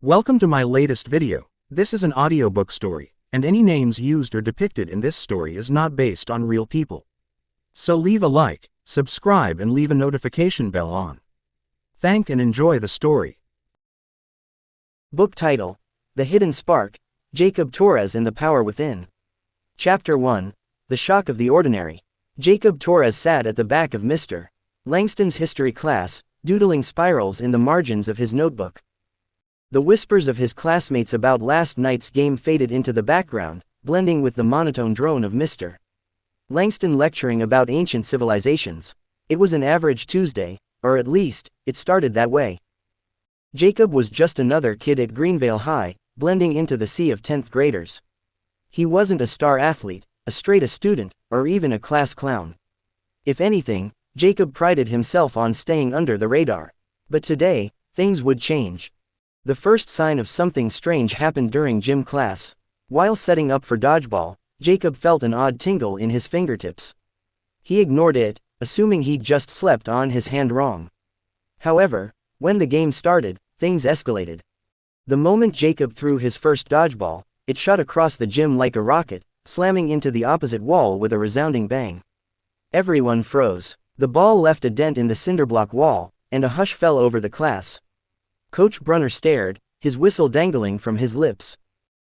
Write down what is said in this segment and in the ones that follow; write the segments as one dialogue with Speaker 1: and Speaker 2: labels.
Speaker 1: Welcome to my latest video. This is an audiobook story, and any names used or depicted in this story is not based on real people. So leave a like, subscribe and leave a notification bell on. Thank and enjoy the story.
Speaker 2: Book title: The Hidden Spark, Jacob Torres and the Power Within. Chapter 1, The Shock of the Ordinary. Jacob Torres sat at the back of Mr. Langston's history class, doodling spirals in the margins of his notebook. The whispers of his classmates about last night's game faded into the background, blending with the monotone drone of Mr. Langston lecturing about ancient civilizations. It was an average Tuesday, or at least, it started that way. Jacob was just another kid at Greenvale High, blending into the sea of 10th graders. He wasn't a star athlete, a straight A student, or even a class clown. If anything, Jacob prided himself on staying under the radar. But today, things would change. The first sign of something strange happened during gym class. While setting up for dodgeball, Jacob felt an odd tingle in his fingertips. He ignored it, assuming he'd just slept on his hand wrong. However, when the game started, things escalated. The moment Jacob threw his first dodgeball, it shot across the gym like a rocket, slamming into the opposite wall with a resounding bang. Everyone froze. The ball left a dent in the cinderblock wall, and a hush fell over the class. Coach Brunner stared, his whistle dangling from his lips.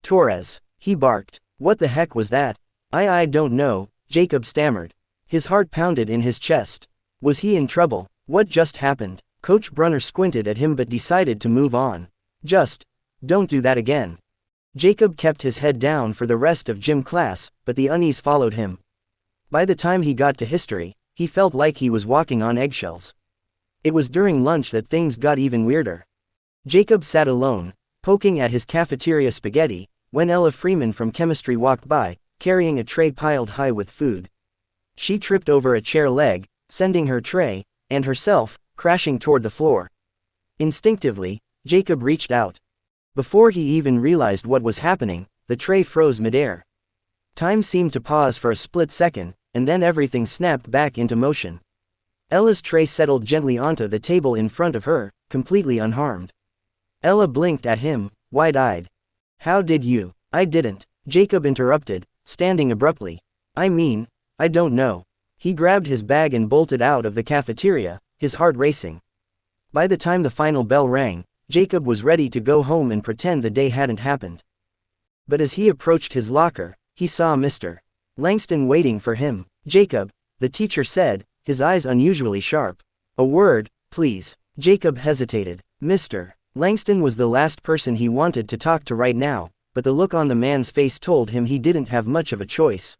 Speaker 2: "Torres," he barked. "What the heck was that?" I don't know," Jacob stammered. His heart pounded in his chest. Was he in trouble? What just happened? Coach Brunner squinted at him but decided to move on. Don't do that again." Jacob kept his head down for the rest of gym class, but the unease followed him. By the time he got to history, he felt like he was walking on eggshells. It was during lunch that things got even weirder. Jacob sat alone, poking at his cafeteria spaghetti, when Ella Freeman from chemistry walked by, carrying a tray piled high with food. She tripped over a chair leg, sending her tray, and herself, crashing toward the floor. Instinctively, Jacob reached out. Before he even realized what was happening, the tray froze midair. Time seemed to pause for a split second, and then everything snapped back into motion. Ella's tray settled gently onto the table in front of her, completely unharmed. Ella blinked at him, wide-eyed. "How did you?" "I didn't," Jacob interrupted, standing abruptly. I don't know." He grabbed his bag and bolted out of the cafeteria, his heart racing. By the time the final bell rang, Jacob was ready to go home and pretend the day hadn't happened. But as he approached his locker, he saw Mr. Langston waiting for him. "Jacob," the teacher said, his eyes unusually sharp. "A word, please." Jacob hesitated. Mr. Langston was the last person he wanted to talk to right now, but the look on the man's face told him he didn't have much of a choice.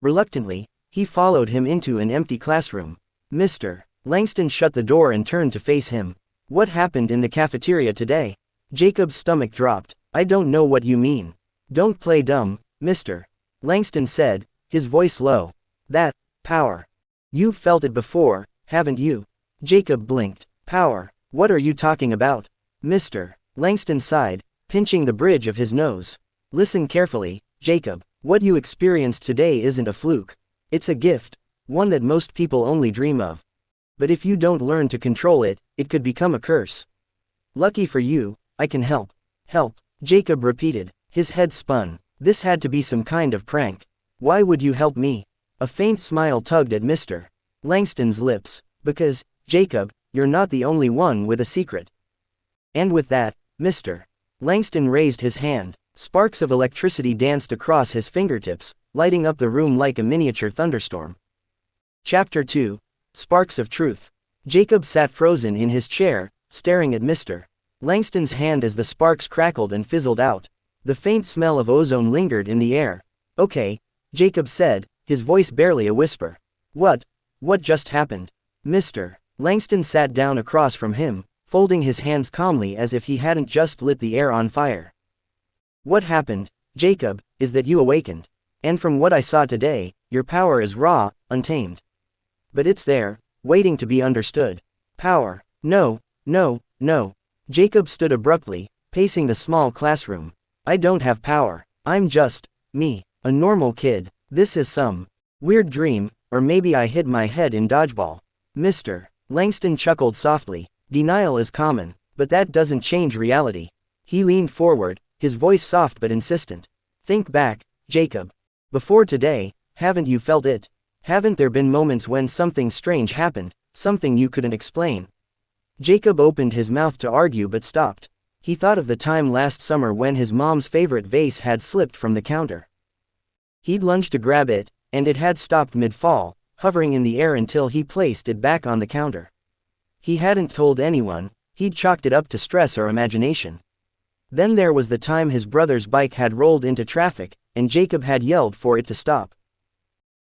Speaker 2: Reluctantly, he followed him into an empty classroom. Mr. Langston shut the door and turned to face him. "What happened in the cafeteria today?" Jacob's stomach dropped. "I don't know what you mean." "Don't play dumb, Mr. Langston said, his voice low. "That power. You've felt it before, haven't you?" Jacob blinked. "Power? What are you talking about?" Mr. Langston sighed, pinching the bridge of his nose. "Listen carefully, Jacob. What you experienced today isn't a fluke. It's a gift, one that most people only dream of. But if you don't learn to control it, it could become a curse. Lucky for you, I can help." "Help," Jacob repeated, his head spun. This had to be some kind of prank. "Why would you help me?" A faint smile tugged at Mr. Langston's lips. "Because, Jacob, you're not the only one with a secret." And with that, Mr. Langston raised his hand. Sparks of electricity danced across his fingertips, lighting up the room like a miniature thunderstorm. Chapter 2, Sparks of Truth. Jacob sat frozen in his chair, staring at Mr. Langston's hand as the sparks crackled and fizzled out. The faint smell of ozone lingered in the air. "Okay," Jacob said, his voice barely a whisper. What just happened?" Mr. Langston sat down across from him, folding his hands calmly as if he hadn't just lit the air on fire. "What happened, Jacob, is that you awakened. And from what I saw today, your power is raw, untamed. But it's there, waiting to be understood. Power. No. Jacob stood abruptly, pacing the small classroom. "I don't have power. I'm just me, a normal kid. This is some weird dream, or maybe I hit my head in dodgeball." Mr. Langston chuckled softly. "Denial is common, but that doesn't change reality. He leaned forward, his voice soft but insistent. Think back, Jacob. Before today, haven't you felt it? Haven't there been moments when something strange happened, something you couldn't explain? Jacob opened his mouth to argue but stopped. He thought of the time last summer when his mom's favorite vase had slipped from the counter. He'd lunged to grab it, and it had stopped mid-fall, hovering in the air until he placed it back on the counter. He hadn't told anyone, he'd chalked it up to stress or imagination. Then there was the time his brother's bike had rolled into traffic, and Jacob had yelled for it to stop.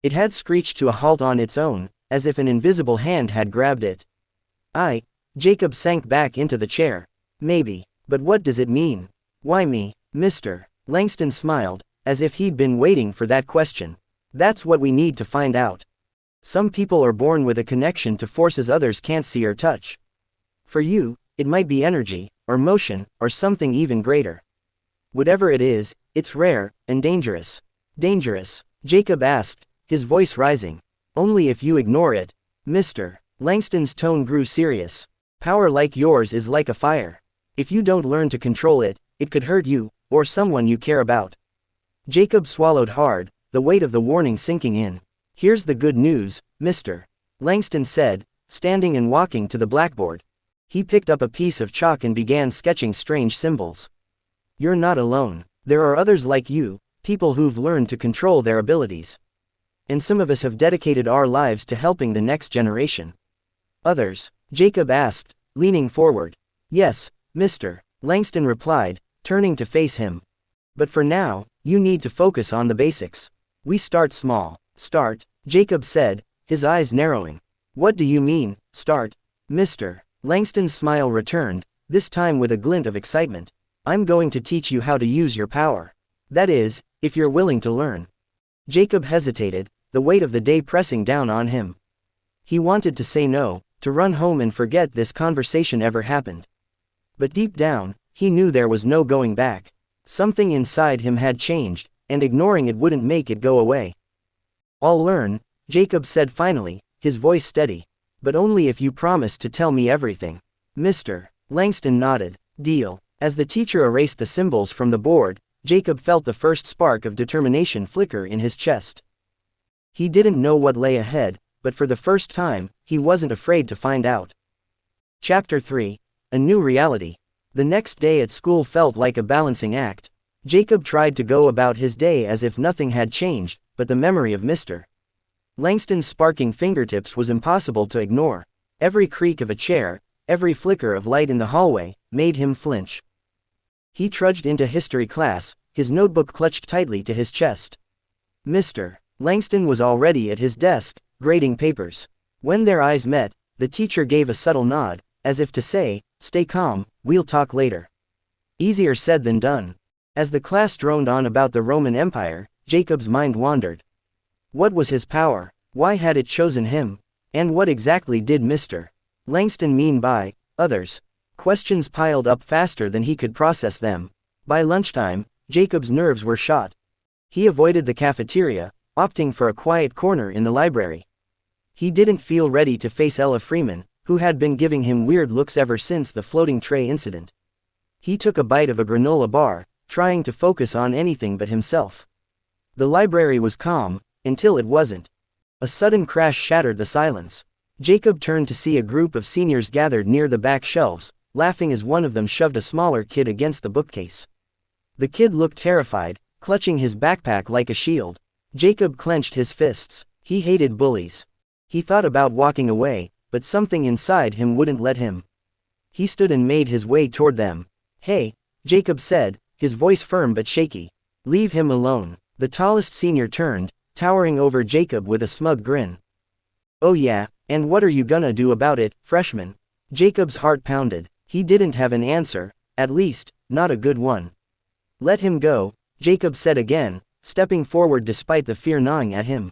Speaker 2: It had screeched to a halt on its own, as if an invisible hand had grabbed it. Jacob sank back into the chair. Maybe, but what does it mean? Why me, Mr. Langston smiled, as if he'd been waiting for that question. That's what we need to find out. Some people are born with a connection to forces others can't see or touch. For you, it might be energy, or motion, or something even greater. Whatever it is, it's rare, and dangerous. Dangerous? Jacob asked, his voice rising. Only if you ignore it, Mr. Langston's tone grew serious. Power like yours is like a fire. If you don't learn to control it, it could hurt you, or someone you care about. Jacob swallowed hard, the weight of the warning sinking in. Here's the good news, Mr. Langston said, standing and walking to the blackboard. He picked up a piece of chalk and began sketching strange symbols. You're not alone. There are others like you, people who've learned to control their abilities. And some of us have dedicated our lives to helping the next generation. Others? Jacob asked, leaning forward. Yes, Mr. Langston replied, turning to face him. But for now, you need to focus on the basics. We start small. Start, Jacob said, his eyes narrowing. What do you mean, start? Mr. Langston's smile returned, this time with a glint of excitement. I'm going to teach you how to use your power. That is, if you're willing to learn. Jacob hesitated, the weight of the day pressing down on him. He wanted to say no, to run home and forget this conversation ever happened. But deep down, he knew there was no going back. Something inside him had changed, and ignoring it wouldn't make it go away. I'll learn, Jacob said finally, his voice steady. But only if you promise to tell me everything. Mr. Langston nodded. Deal. As the teacher erased the symbols from the board, Jacob felt the first spark of determination flicker in his chest. He didn't know what lay ahead, but for the first time, he wasn't afraid to find out. Chapter 3. A New Reality. The next day at school felt like a balancing act. Jacob tried to go about his day as if nothing had changed, but the memory of Mr. Langston's sparking fingertips was impossible to ignore. Every creak of a chair, every flicker of light in the hallway, made him flinch. He trudged into history class, his notebook clutched tightly to his chest. Mr. Langston was already at his desk, grading papers. When their eyes met, the teacher gave a subtle nod, as if to say, stay calm, we'll talk later. Easier said than done. As the class droned on about the Roman Empire, Jacob's mind wandered. What was his power? Why had it chosen him? And what exactly did Mr. Langston mean by others? Questions piled up faster than he could process them. By lunchtime, Jacob's nerves were shot. He avoided the cafeteria, opting for a quiet corner in the library. He didn't feel ready to face Ella Freeman, who had been giving him weird looks ever since the floating tray incident. He took a bite of a granola bar, trying to focus on anything but himself. The library was calm, until it wasn't. A sudden crash shattered the silence. Jacob turned to see a group of seniors gathered near the back shelves, laughing as one of them shoved a smaller kid against the bookcase. The kid looked terrified, clutching his backpack like a shield. Jacob clenched his fists. He hated bullies. He thought about walking away, but something inside him wouldn't let him. He stood and made his way toward them. Hey, Jacob said, his voice firm but shaky. Leave him alone. The tallest senior turned, towering over Jacob with a smug grin. Oh yeah, and what are you gonna do about it, freshman? Jacob's heart pounded. He didn't have an answer, at least, not a good one. Let him go, Jacob said again, stepping forward despite the fear gnawing at him.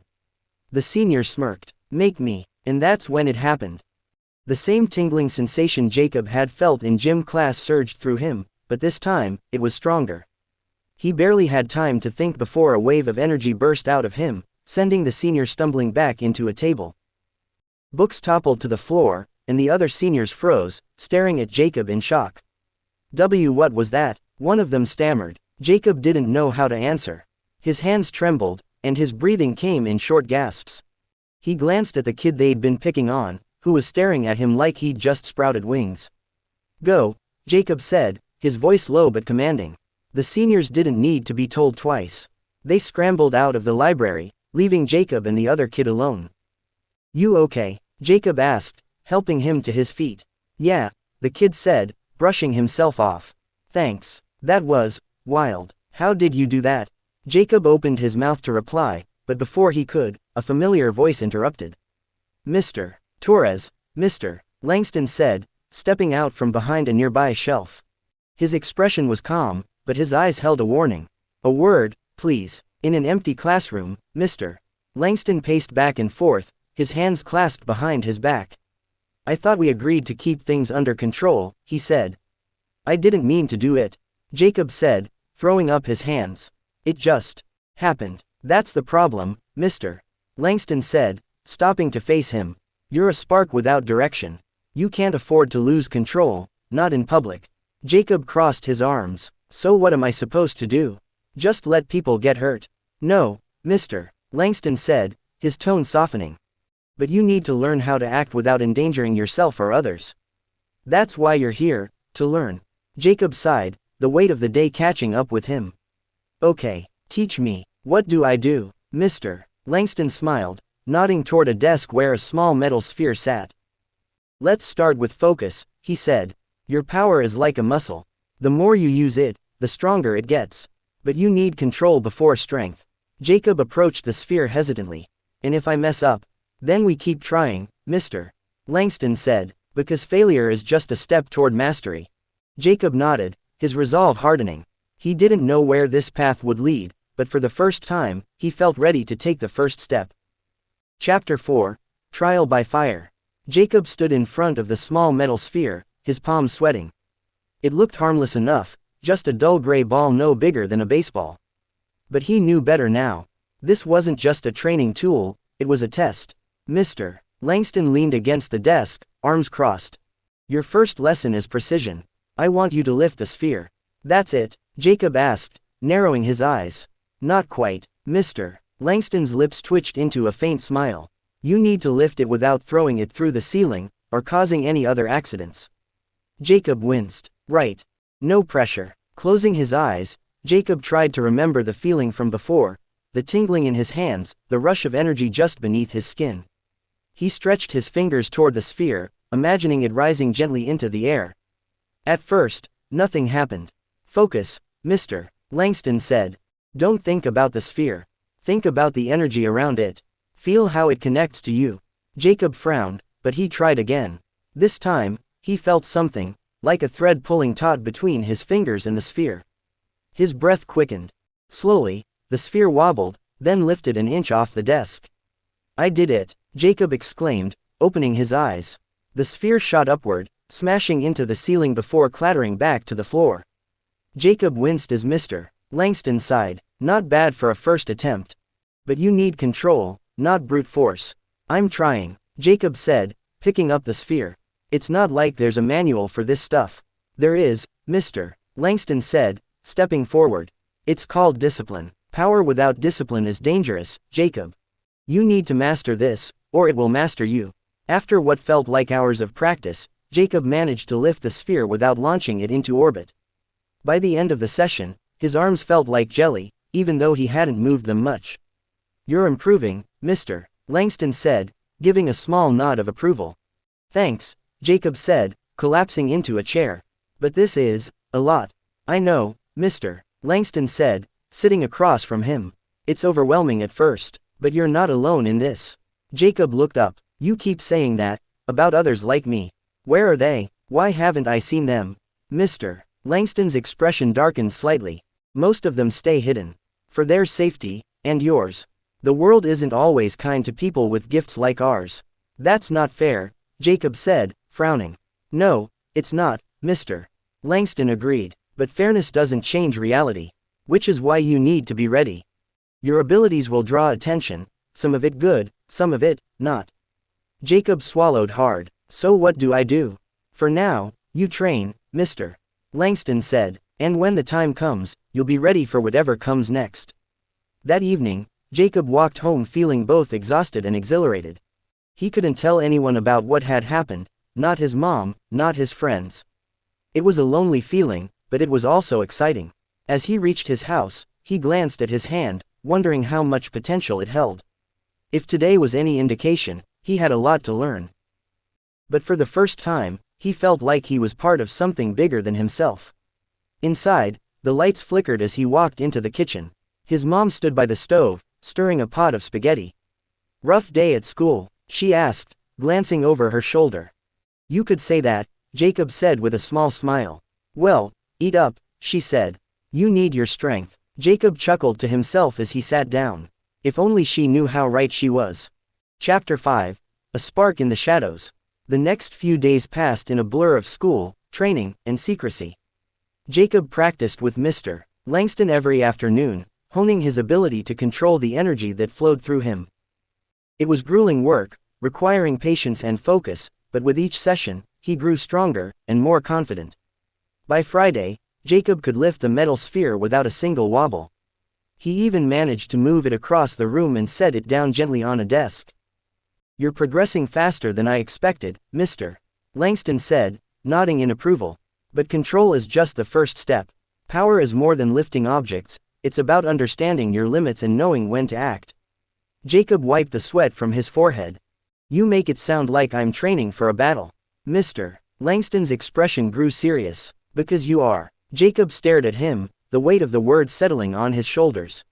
Speaker 2: The senior smirked. Make me, and that's when it happened. The same tingling sensation Jacob had felt in gym class surged through him, but this time, it was stronger. He barely had time to think before a wave of energy burst out of him, sending the senior stumbling back into a table. Books toppled to the floor, and the other seniors froze, staring at Jacob in shock. What was that? One of them stammered. Jacob didn't know how to answer. His hands trembled, and his breathing came in short gasps. He glanced at the kid they'd been picking on, who was staring at him like he'd just sprouted wings. Go, Jacob said, his voice low but commanding. The seniors didn't need to be told twice. They scrambled out of the library, leaving Jacob and the other kid alone. You okay? Jacob asked, helping him to his feet. Yeah, the kid said, brushing himself off. Thanks. That was wild. How did you do that? Jacob opened his mouth to reply, but before he could, a familiar voice interrupted. Mr. Torres, Mr. Langston said, stepping out from behind a nearby shelf. His expression was calm, but his eyes held a warning. A word, please. In an empty classroom, Mr. Langston paced back and forth, his hands clasped behind his back. I thought we agreed to keep things under control, he said. I didn't mean to do it, Jacob said, throwing up his hands. It just happened. That's the problem, Mr. Langston said, stopping to face him. You're a spark without direction. You can't afford to lose control, not in public. Jacob crossed his arms. So what am I supposed to do? Just let people get hurt? No, Mr. Langston said, his tone softening. But you need to learn how to act without endangering yourself or others. That's why you're here, to learn. Jacob sighed, the weight of the day catching up with him. Okay, teach me. What do I do, Mr. Langston smiled, nodding toward a desk where a small metal sphere sat. Let's start with focus, he said. Your power is like a muscle. The more you use it, the stronger it gets. But you need control before strength. Jacob approached the sphere hesitantly. And if I mess up? Then we keep trying, Mr. Langston said, because failure is just a step toward mastery. Jacob nodded, his resolve hardening. He didn't know where this path would lead, but for the first time, he felt ready to take the first step. Chapter 4, Trial by Fire. Jacob stood in front of the small metal sphere, his palms sweating. It looked harmless enough, just a dull gray ball no bigger than a baseball. But he knew better now. This wasn't just a training tool, it was a test. Mr. Langston leaned against the desk, arms crossed. Your first lesson is precision. I want you to lift the sphere. That's it, Jacob asked, narrowing his eyes. Not quite, Mr. Langston's lips twitched into a faint smile. You need to lift it without throwing it through the ceiling, or causing any other accidents. Jacob winced. Right. No pressure. Closing his eyes, Jacob tried to remember the feeling from before, the tingling in his hands, the rush of energy just beneath his skin. He stretched his fingers toward the sphere, imagining it rising gently into the air. At first, nothing happened. Focus, Mr. Langston said. Don't think about the sphere. Think about the energy around it. Feel how it connects to you. Jacob frowned, but he tried again. This time, he felt something, like a thread pulling taut between his fingers and the sphere. His breath quickened. Slowly, the sphere wobbled, then lifted an inch off the desk. I did it, Jacob exclaimed, opening his eyes. The sphere shot upward, smashing into the ceiling before clattering back to the floor. Jacob winced as Mr. Langston sighed. Not bad for a first attempt. But you need control, not brute force. I'm trying, Jacob said, picking up the sphere. It's not like there's a manual for this stuff. There is, Mr. Langston said, stepping forward. It's called discipline. Power without discipline is dangerous, Jacob. You need to master this, or it will master you. After what felt like hours of practice, Jacob managed to lift the sphere without launching it into orbit. By the end of the session, his arms felt like jelly, even though he hadn't moved them much. You're improving, Mr. Langston said, giving a small nod of approval. Thanks, Jacob said, collapsing into a chair. But this is a lot. I know, Mr. Langston said, sitting across from him. It's overwhelming at first, but you're not alone in this. Jacob looked up. You keep saying that, about others like me. Where are they? Why haven't I seen them? Mr. Langston's expression darkened slightly. Most of them stay hidden. For their safety, and yours. The world isn't always kind to people with gifts like ours. That's not fair, Jacob said, frowning. No, it's not, Mr. Langston agreed. But fairness doesn't change reality. Which is why you need to be ready. Your abilities will draw attention, some of it good, some of it, not. Jacob swallowed hard. So what do I do? For now, you train, Mr. Langston said. And when the time comes, you'll be ready for whatever comes next. That evening, Jacob walked home feeling both exhausted and exhilarated. He couldn't tell anyone about what had happened, not his mom, not his friends. It was a lonely feeling, but it was also exciting. As he reached his house, he glanced at his hand, wondering how much potential it held. If today was any indication, he had a lot to learn. But for the first time, he felt like he was part of something bigger than himself. Inside, the lights flickered as he walked into the kitchen. His mom stood by the stove, stirring a pot of spaghetti. "Rough day at school?" she asked, glancing over her shoulder. "You could say that," Jacob said with a small smile. "Well, eat up," she said. "You need your strength." Jacob chuckled to himself as he sat down. If only she knew how right she was. Chapter 5. A Spark in the Shadows. The next few days passed in a blur of school, training, and secrecy. Jacob practiced with Mr. Langston every afternoon, honing his ability to control the energy that flowed through him. It was grueling work, requiring patience and focus, but with each session, he grew stronger and more confident. By Friday, Jacob could lift the metal sphere without a single wobble. He even managed to move it across the room and set it down gently on a desk. "You're progressing faster than I expected, Mr. Langston said, nodding in approval. But control is just the first step. Power is more than lifting objects, it's about understanding your limits and knowing when to act." Jacob wiped the sweat from his forehead. "You make it sound like I'm training for a battle." Mr. Langston's expression grew serious. "Because you are." Jacob stared at him, the weight of the words settling on his shoulders.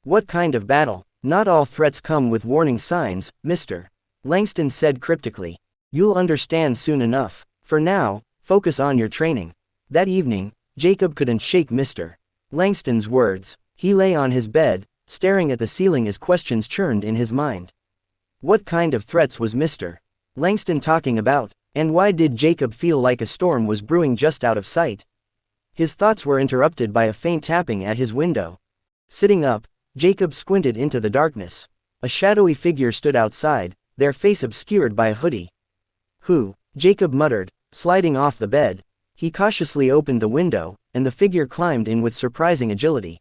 Speaker 2: "What kind of battle?" "Not all threats come with warning signs, Mr. Langston said cryptically. "You'll understand soon enough. For now, focus on your training." That evening, Jacob couldn't shake Mr. Langston's words. He lay on his bed, staring at the ceiling as questions churned in his mind. What kind of threats was Mr. Langston talking about, and why did Jacob feel like a storm was brewing just out of sight? His thoughts were interrupted by a faint tapping at his window. Sitting up, Jacob squinted into the darkness. A shadowy figure stood outside, their face obscured by a hoodie. "Who?" Jacob muttered, sliding off the bed. He cautiously opened the window, and the figure climbed in with surprising agility.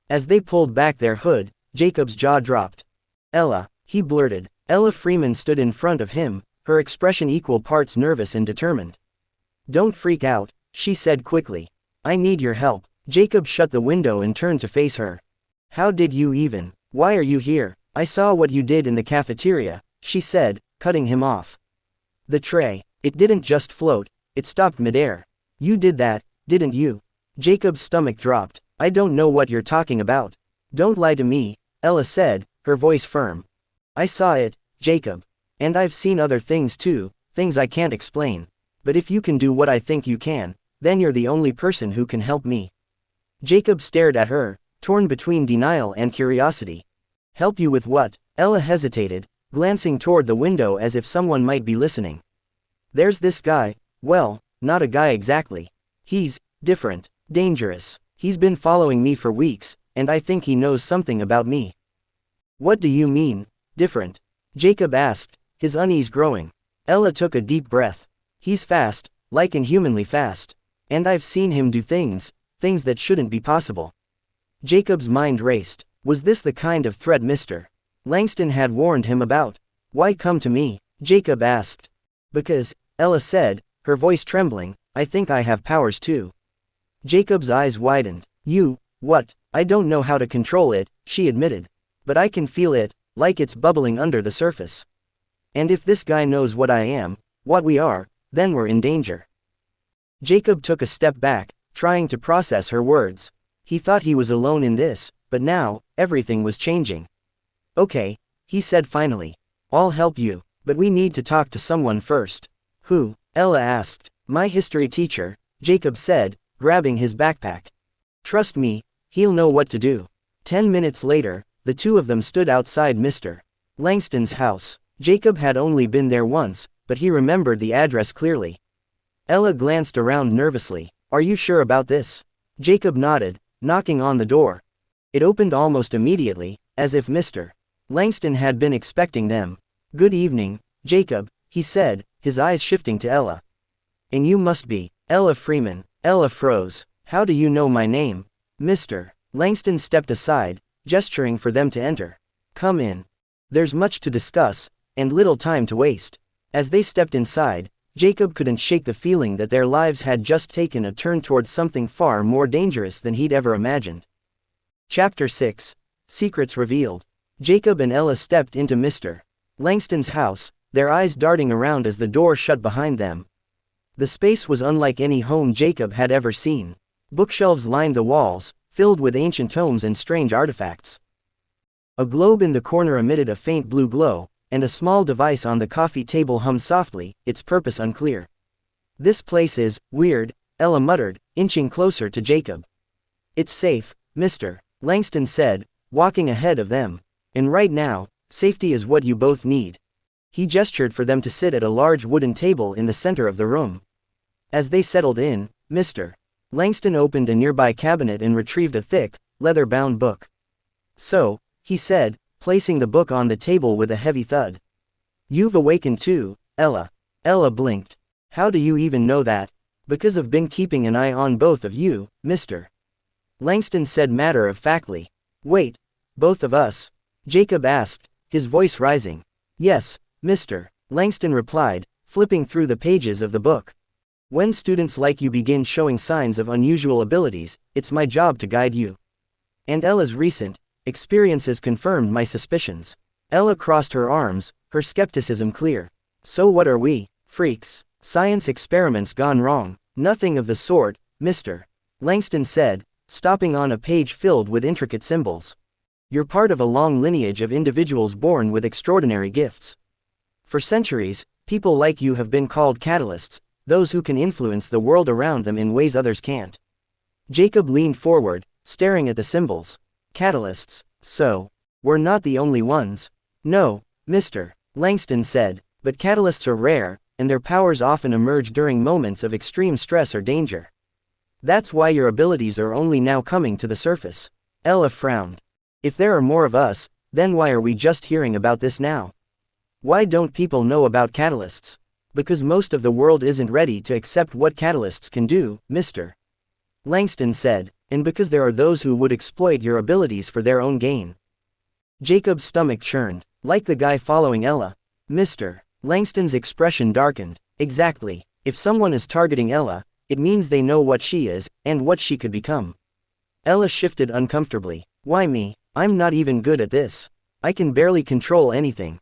Speaker 2: As they pulled back their hood, Jacob's jaw dropped. "Ella," he blurted. Ella Freeman stood in front of him, her expression equal parts nervous and determined. "Don't freak out," she said quickly. "I need your help." Jacob shut the window and turned to face her. "How did you even? Why are you here?" "I saw what you did in the cafeteria," she said, cutting him off. "The tray. It didn't just float, it stopped midair. You did that, didn't you?" Jacob's stomach dropped. "I don't know what you're talking about." "Don't lie to me," Ella said, her voice firm. "I saw it, Jacob. And I've seen other things too, things I can't explain. But if you can do what I think you can, then you're the only person who can help me." Jacob stared at her, torn between denial and curiosity. "Help you with what?" Ella hesitated, glancing toward the window as if someone might be listening. "There's this guy, well, not a guy exactly. He's different, dangerous. He's been following me for weeks, and I think he knows something about me." "What do you mean, different?" Jacob asked, his unease growing. Ella took a deep breath. "He's fast, like inhumanly fast. And I've seen him do things that shouldn't be possible." Jacob's mind raced. Was this the kind of threat Mr. Langston had warned him about? "Why come to me?" Jacob asked. "Because," Ella said, her voice trembling, "I think I have powers too." Jacob's eyes widened. "You, what?" "I don't know how to control it," she admitted. "But I can feel it, like it's bubbling under the surface. And if this guy knows what I am, what we are, then we're in danger." Jacob took a step back, trying to process her words. He thought he was alone in this, but now, everything was changing. "Okay," he said finally. "I'll help you, but we need to talk to someone first." "Who?" Ella asked. "My history teacher," Jacob said, grabbing his backpack. "Trust me, he'll know what to do." 10 minutes later, the two of them stood outside Mr. Langston's house. Jacob had only been there once, but he remembered the address clearly. Ella glanced around nervously. "Are you sure about this?" Jacob nodded, knocking on the door. It opened almost immediately, as if Mr. Langston had been expecting them. "Good evening, Jacob," he said, his eyes shifting to Ella. "And you must be Ella Freeman." Ella froze. How do you know my name, Mr.? Langston stepped aside, gesturing for them to enter. Come in. There's much to discuss, and little time to waste. As they stepped inside, Jacob couldn't shake the feeling that their lives had just taken a turn towards something far more dangerous than he'd ever imagined. Chapter 6. Secrets Revealed. Jacob and Ella stepped into Mr. Langston's house, their eyes darting around as the door shut behind them. The space was unlike any home Jacob had ever seen. Bookshelves lined the walls, filled with ancient tomes and strange artifacts. A globe in the corner emitted a faint blue glow, and a small device on the coffee table hummed softly, its purpose unclear. This place is weird, Ella muttered, inching closer to Jacob. It's safe, Mr. Langston said, walking ahead of them. And right now, safety is what you both need. He gestured for them to sit at a large wooden table in the center of the room. As they settled in, Mr. Langston opened a nearby cabinet and retrieved a thick, leather-bound book. So, he said, placing the book on the table with a heavy thud. You've awakened too, Ella. Ella blinked. How do you even know that? Because I've been keeping an eye on both of you, Mr. Langston said matter-of-factly. Wait, both of us? Jacob asked, his voice rising. Yes, Mr. Langston replied, flipping through the pages of the book. When students like you begin showing signs of unusual abilities, it's my job to guide you. And Ella's recent experiences confirmed my suspicions. Ella crossed her arms, her skepticism clear. So what are we, freaks? Science experiments gone wrong? Nothing of the sort, Mr. Langston said, stopping on a page filled with intricate symbols. You're part of a long lineage of individuals born with extraordinary gifts. For centuries, people like you have been called catalysts, those who can influence the world around them in ways others can't. Jacob leaned forward, staring at the symbols. Catalysts, so, we're not the only ones. No, Mr. Langston said, but catalysts are rare, and their powers often emerge during moments of extreme stress or danger. That's why your abilities are only now coming to the surface. Ella frowned. If there are more of us, then why are we just hearing about this now? Why don't people know about catalysts? Because most of the world isn't ready to accept what catalysts can do, Mr. Langston said, and because there are those who would exploit your abilities for their own gain. Jacob's stomach churned, like the guy following Ella. Mr. Langston's expression darkened. Exactly. If someone is targeting Ella, it means they know what she is, and what she could become. Ella shifted uncomfortably. Why me? I'm not even good at this. I can barely control anything.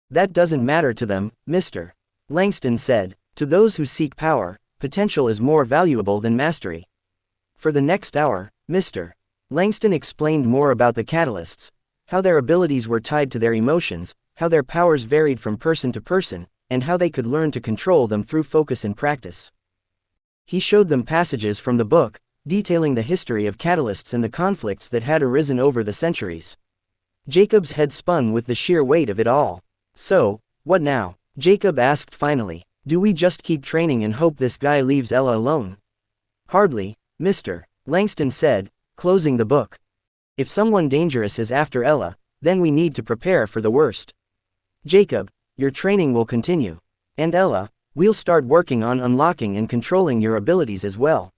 Speaker 2: That doesn't matter to them, Mr. Langston said. To those who seek power, potential is more valuable than mastery. For the next hour, Mr. Langston explained more about the catalysts, how their abilities were tied to their emotions, how their powers varied from person to person, and how they could learn to control them through focus and practice. He showed them passages from the book, detailing the history of catalysts and the conflicts that had arisen over the centuries. Jacob's head spun with the sheer weight of it all. So, what now? Jacob asked finally. Do we just keep training and hope this guy leaves Ella alone? Hardly, Mr. Langston said, closing the book. If someone dangerous is after Ella, then we need to prepare for the worst. Jacob, your training will continue. And Ella, we'll start working on unlocking and controlling your abilities as well.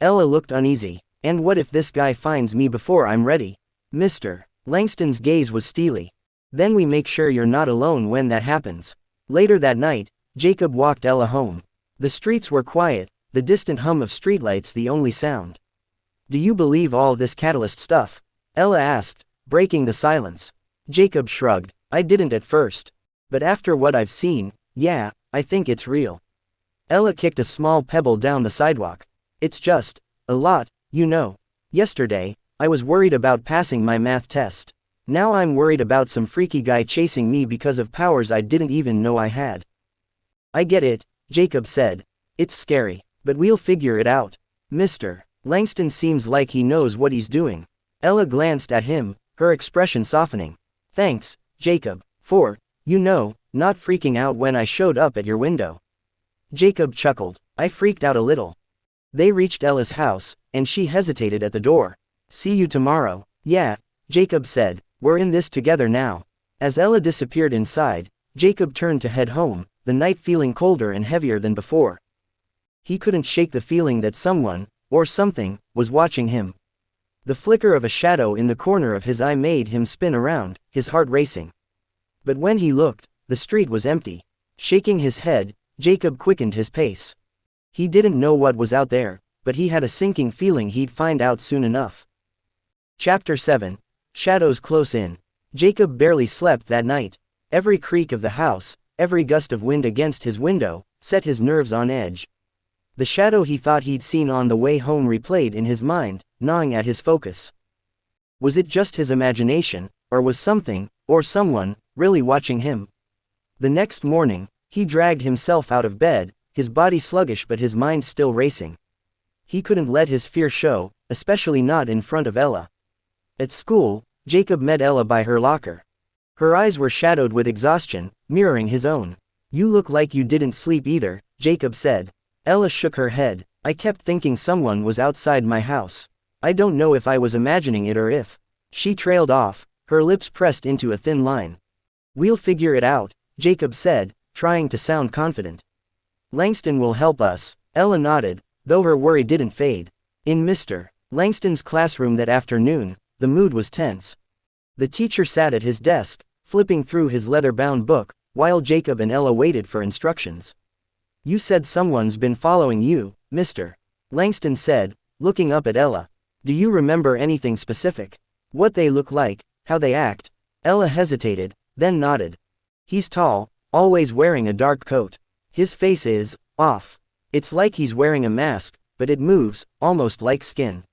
Speaker 2: Ella looked uneasy. And what if this guy finds me before I'm ready? Mr. Langston's gaze was steely. Then we make sure you're not alone when that happens. Later that night, Jacob walked Ella home. The streets were quiet, the distant hum of streetlights the only sound. Do you believe all this catalyst stuff? Ella asked, breaking the silence. Jacob shrugged. I didn't at first. But after what I've seen, yeah, I think it's real. Ella kicked a small pebble down the sidewalk. It's just a lot, you know. Yesterday, I was worried about passing my math test. Now I'm worried about some freaky guy chasing me because of powers I didn't even know I had. I get it, Jacob said. It's scary, but we'll figure it out. Mr. Langston seems like he knows what he's doing. Ella glanced at him, her expression softening. Thanks, Jacob, for, not freaking out when I showed up at your window. Jacob chuckled. I freaked out a little. They reached Ella's house, and she hesitated at the door. See you tomorrow. Yeah, Jacob said, we're in this together now. As Ella disappeared inside, Jacob turned to head home, the night feeling colder and heavier than before. He couldn't shake the feeling that someone, or something, was watching him. The flicker of a shadow in the corner of his eye made him spin around, his heart racing. But when he looked, the street was empty. Shaking his head, Jacob quickened his pace. He didn't know what was out there, but he had a sinking feeling he'd find out soon enough. Chapter 7. Shadows close in. Jacob barely slept that night. Every creak of the house, every gust of wind against his window, set his nerves on edge. The shadow he thought he'd seen on the way home replayed in his mind, gnawing at his focus. Was it just his imagination, or was something, or someone, really watching him? The next morning, he dragged himself out of bed, his body sluggish but his mind still racing. He couldn't let his fear show, especially not in front of Ella. At school, Jacob met Ella by her locker. Her eyes were shadowed with exhaustion, mirroring his own. "You look like you didn't sleep either," Jacob said. Ella shook her head. "I kept thinking someone was outside my house. I don't know if I was imagining it or if." She trailed off, her lips pressed into a thin line. "We'll figure it out," Jacob said, trying to sound confident. "Langston will help us." Ella nodded, though her worry didn't fade. In Mr. Langston's classroom that afternoon, the mood was tense. The teacher sat at his desk, flipping through his leather-bound book, while Jacob and Ella waited for instructions. "You said someone's been following you, Mr. Langston said, looking up at Ella. "Do you remember anything specific? What they look like, how they act?" Ella hesitated, then nodded. "He's tall, always wearing a dark coat. His face is off. It's like he's wearing a mask, but it moves, almost like skin."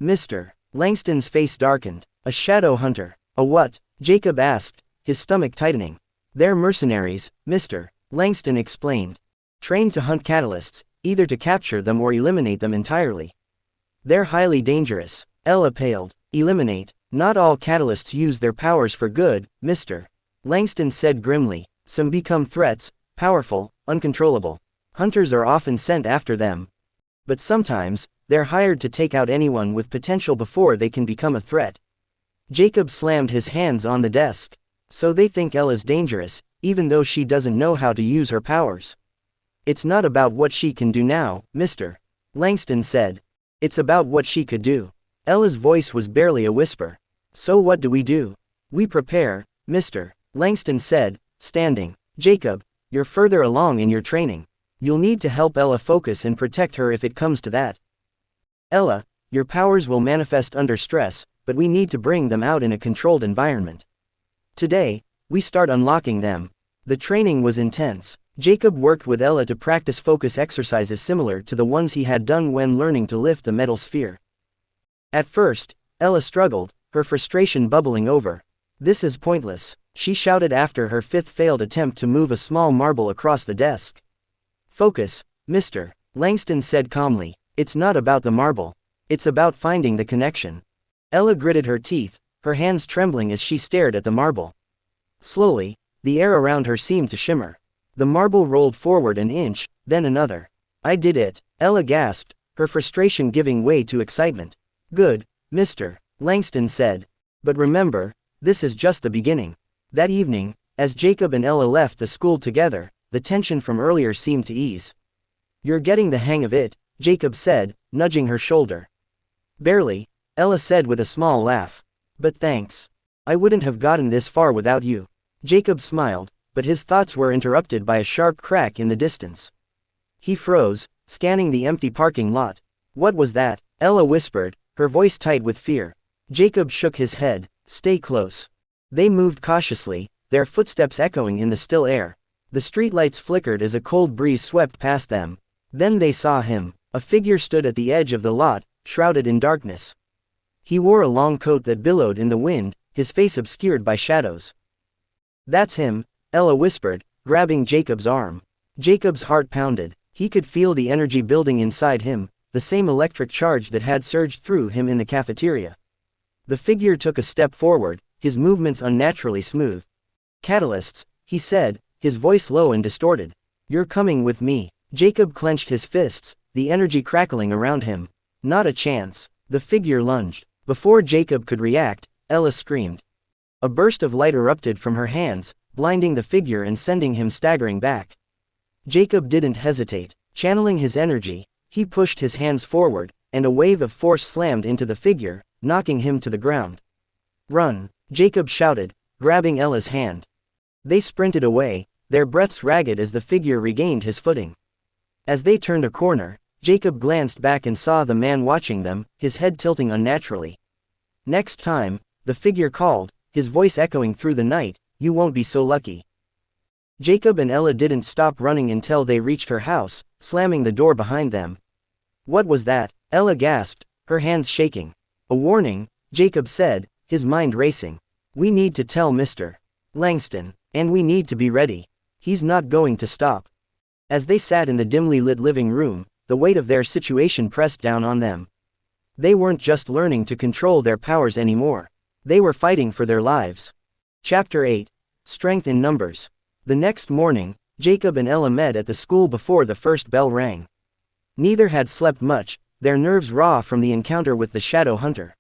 Speaker 2: Mr. Langston's face darkened. "A shadow hunter. A what?" Jacob asked, his stomach tightening. "They're mercenaries," Mr. Langston explained. "Trained to hunt catalysts, either to capture them or eliminate them entirely. They're highly dangerous." Ella paled. "Eliminate? Not all catalysts use their powers for good, Mr. Langston said grimly. Some become threats, powerful, uncontrollable. Hunters are often sent after them. But sometimes, they're hired to take out anyone with potential before they can become a threat." Jacob slammed his hands on the desk. "So they think Ella's dangerous, even though she doesn't know how to use her powers." "It's not about what she can do now, Mr. Langston said. It's about what she could do." Ella's voice was barely a whisper. "So what do we do?" "We prepare," Mr. Langston said, standing. "Jacob, you're further along in your training. You'll need to help Ella focus and protect her if it comes to that. Ella, your powers will manifest under stress, but we need to bring them out in a controlled environment. Today, we start unlocking them." The training was intense. Jacob worked with Ella to practice focus exercises similar to the ones he had done when learning to lift the metal sphere. At first, Ella struggled, her frustration bubbling over. "This is pointless," she shouted after her fifth failed attempt to move a small marble across the desk. "Focus, Mr. Langston said calmly. It's not about the marble. It's about finding the connection." Ella gritted her teeth, her hands trembling as she stared at the marble. Slowly, the air around her seemed to shimmer. The marble rolled forward an inch, then another. "I did it," Ella gasped, her frustration giving way to excitement. "Good, Mr. Langston said. But remember, this is just the beginning." That evening, as Jacob and Ella left the school together, the tension from earlier seemed to ease. "You're getting the hang of it," Jacob said, nudging her shoulder. "Barely," Ella said with a small laugh. "But thanks. I wouldn't have gotten this far without you." Jacob smiled, but his thoughts were interrupted by a sharp crack in the distance. He froze, scanning the empty parking lot. "What was that?" Ella whispered, her voice tight with fear. Jacob shook his head. "Stay close." They moved cautiously, their footsteps echoing in the still air. The streetlights flickered as a cold breeze swept past them. Then they saw him. A figure stood at the edge of the lot, shrouded in darkness. He wore a long coat that billowed in the wind, his face obscured by shadows. "That's him," Ella whispered, grabbing Jacob's arm. Jacob's heart pounded. He could feel the energy building inside him, the same electric charge that had surged through him in the cafeteria. The figure took a step forward, his movements unnaturally smooth. "Catalysts," he said, his voice low and distorted. "You're coming with me." Jacob clenched his fists, the energy crackling around him. "Not a chance." The figure lunged. Before Jacob could react, Ella screamed. A burst of light erupted from her hands, blinding the figure and sending him staggering back. Jacob didn't hesitate. Channeling his energy, he pushed his hands forward, and a wave of force slammed into the figure, knocking him to the ground. "Run!" Jacob shouted, grabbing Ella's hand. They sprinted away, their breaths ragged as the figure regained his footing. As they turned a corner, Jacob glanced back and saw the man watching them, his head tilting unnaturally. "Next time," the figure called, his voice echoing through the night, "you won't be so lucky." Jacob and Ella didn't stop running until they reached her house, slamming the door behind them. "What was that?" Ella gasped, her hands shaking. "A warning," Jacob said, his mind racing. "We need to tell Mr. Langston, and we need to be ready. He's not going to stop." As they sat in the dimly lit living room, the weight of their situation pressed down on them. They weren't just learning to control their powers anymore. They were fighting for their lives. Chapter 8. Strength in Numbers. The next morning, Jacob and Ella met at the school before the first bell rang. Neither had slept much, their nerves raw from the encounter with the shadow hunter.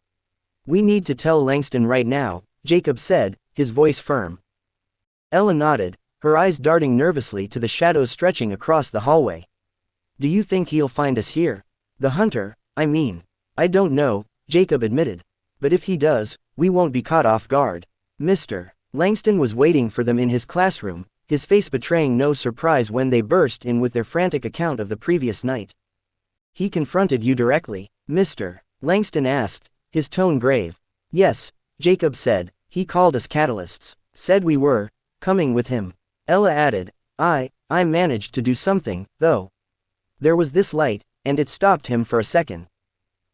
Speaker 2: "We need to tell Langston right now," Jacob said, his voice firm. Ella nodded, her eyes darting nervously to the shadows stretching across the hallway. "Do you think he'll find us here?" "The hunter, I mean." "I don't know," Jacob admitted. "But if he does, we won't be caught off guard." Mr. Langston was waiting for them in his classroom, his face betraying no surprise when they burst in with their frantic account of the previous night. "He confronted you directly?" Mr. Langston asked, his tone grave. "Yes," Jacob said, "he called us catalysts, said we were coming with him." Ella added, I managed to do something, though. There was this light, and it stopped him for a second."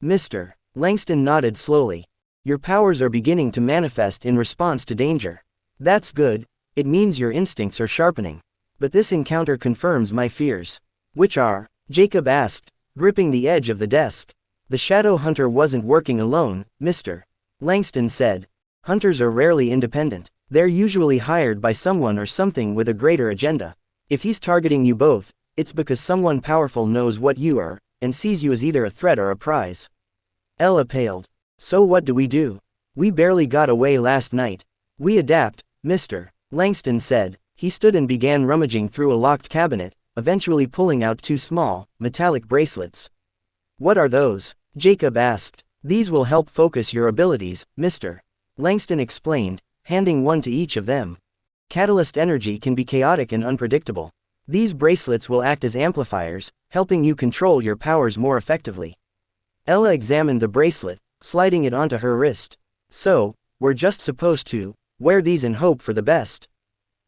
Speaker 2: Mr. Langston nodded slowly. "Your powers are beginning to manifest in response to danger. That's good, it means your instincts are sharpening. But this encounter confirms my fears." "Which are?" Jacob asked, gripping the edge of the desk. "The shadow hunter wasn't working alone," Mr. Langston said. "Hunters are rarely independent. They're usually hired by someone or something with a greater agenda. If he's targeting you both, it's because someone powerful knows what you are, and sees you as either a threat or a prize." Ella paled. "So what do we do? We barely got away last night." "We adapt," Mr. Langston said. He stood and began rummaging through a locked cabinet, eventually pulling out 2 small, metallic bracelets. "What are those?" Jacob asked. "These will help focus your abilities," Mr. Langston explained, handing one to each of them. "Catalyst energy can be chaotic and unpredictable. These bracelets will act as amplifiers, helping you control your powers more effectively." Ella examined the bracelet, sliding it onto her wrist. "So, we're just supposed to wear these and hope for the best?"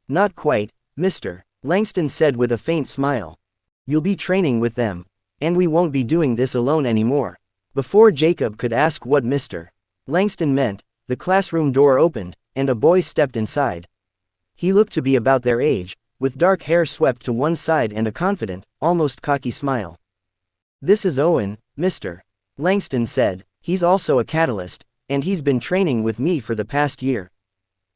Speaker 2: "Not quite," Mr. Langston said with a faint smile. "You'll be training with them. And we won't be doing this alone anymore." Before Jacob could ask what Mr. Langston meant, the classroom door opened, and a boy stepped inside. He looked to be about their age, with dark hair swept to one side and a confident, almost cocky smile. "This is Owen," Mr. Langston said. "He's also a catalyst, and he's been training with me for the past year."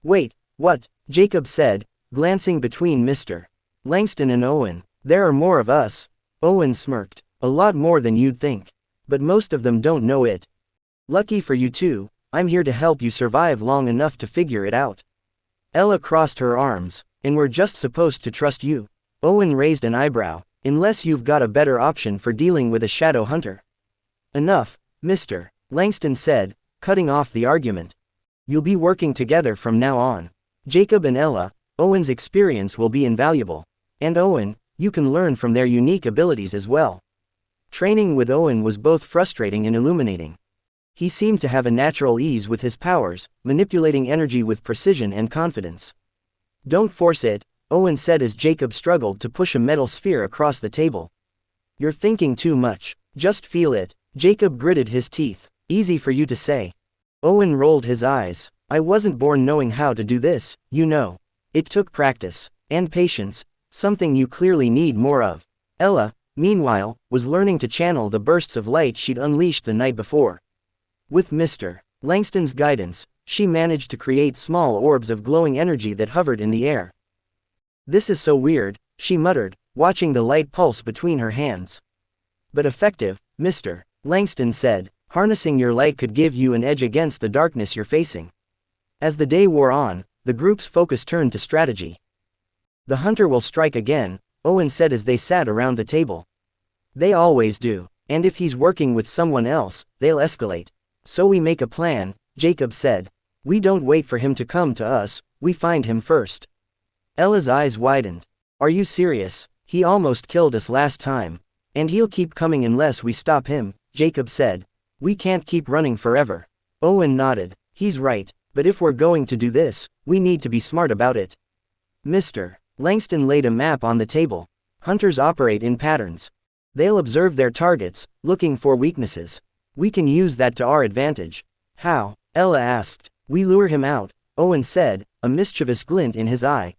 Speaker 2: "Wait, what?" Jacob said, glancing between Mr. Langston and Owen. "There are more of us." Owen smirked. "A lot more than you'd think. But most of them don't know it. Lucky for you too, I'm here to help you survive long enough to figure it out." Ella crossed her arms. "And we're just supposed to trust you?" Owen raised an eyebrow. "Unless you've got a better option for dealing with a shadow hunter." "Enough," Mr. Langston said, cutting off the argument. "You'll be working together from now on. Jacob and Ella, Owen's experience will be invaluable. And Owen, you can learn from their unique abilities as well." Training with Owen was both frustrating and illuminating. He seemed to have a natural ease with his powers, manipulating energy with precision and confidence. "Don't force it," Owen said as Jacob struggled to push a metal sphere across the table. "You're thinking too much. Just feel it." Jacob gritted his teeth. "Easy for you to say." Owen rolled his eyes. "I wasn't born knowing how to do this, you know. It took practice. And patience, something you clearly need more of." Ella, meanwhile, was learning to channel the bursts of light she'd unleashed the night before. With Mr. Langston's guidance, she managed to create small orbs of glowing energy that hovered in the air. "This is so weird," she muttered, watching the light pulse between her hands. "But effective," Mr. Langston said. "Harnessing your light could give you an edge against the darkness you're facing." As the day wore on, the group's focus turned to strategy. "The hunter will strike again," Owen said as they sat around the table. "They always do." And if he's working with someone else, they'll escalate. So we make a plan, Jacob said. We don't wait for him to come to us, we find him first. Ella's eyes widened. Are you serious? He almost killed us last time. And he'll keep coming unless we stop him, Jacob said. We can't keep running forever. Owen nodded. He's right, but if we're going to do this, we need to be smart about it. Mr. Langston laid a map on the table. Hunters operate in patterns. They'll observe their targets, looking for weaknesses. We can use that to our advantage. How? Ella asked. We lure him out, Owen said, a mischievous glint in his eye.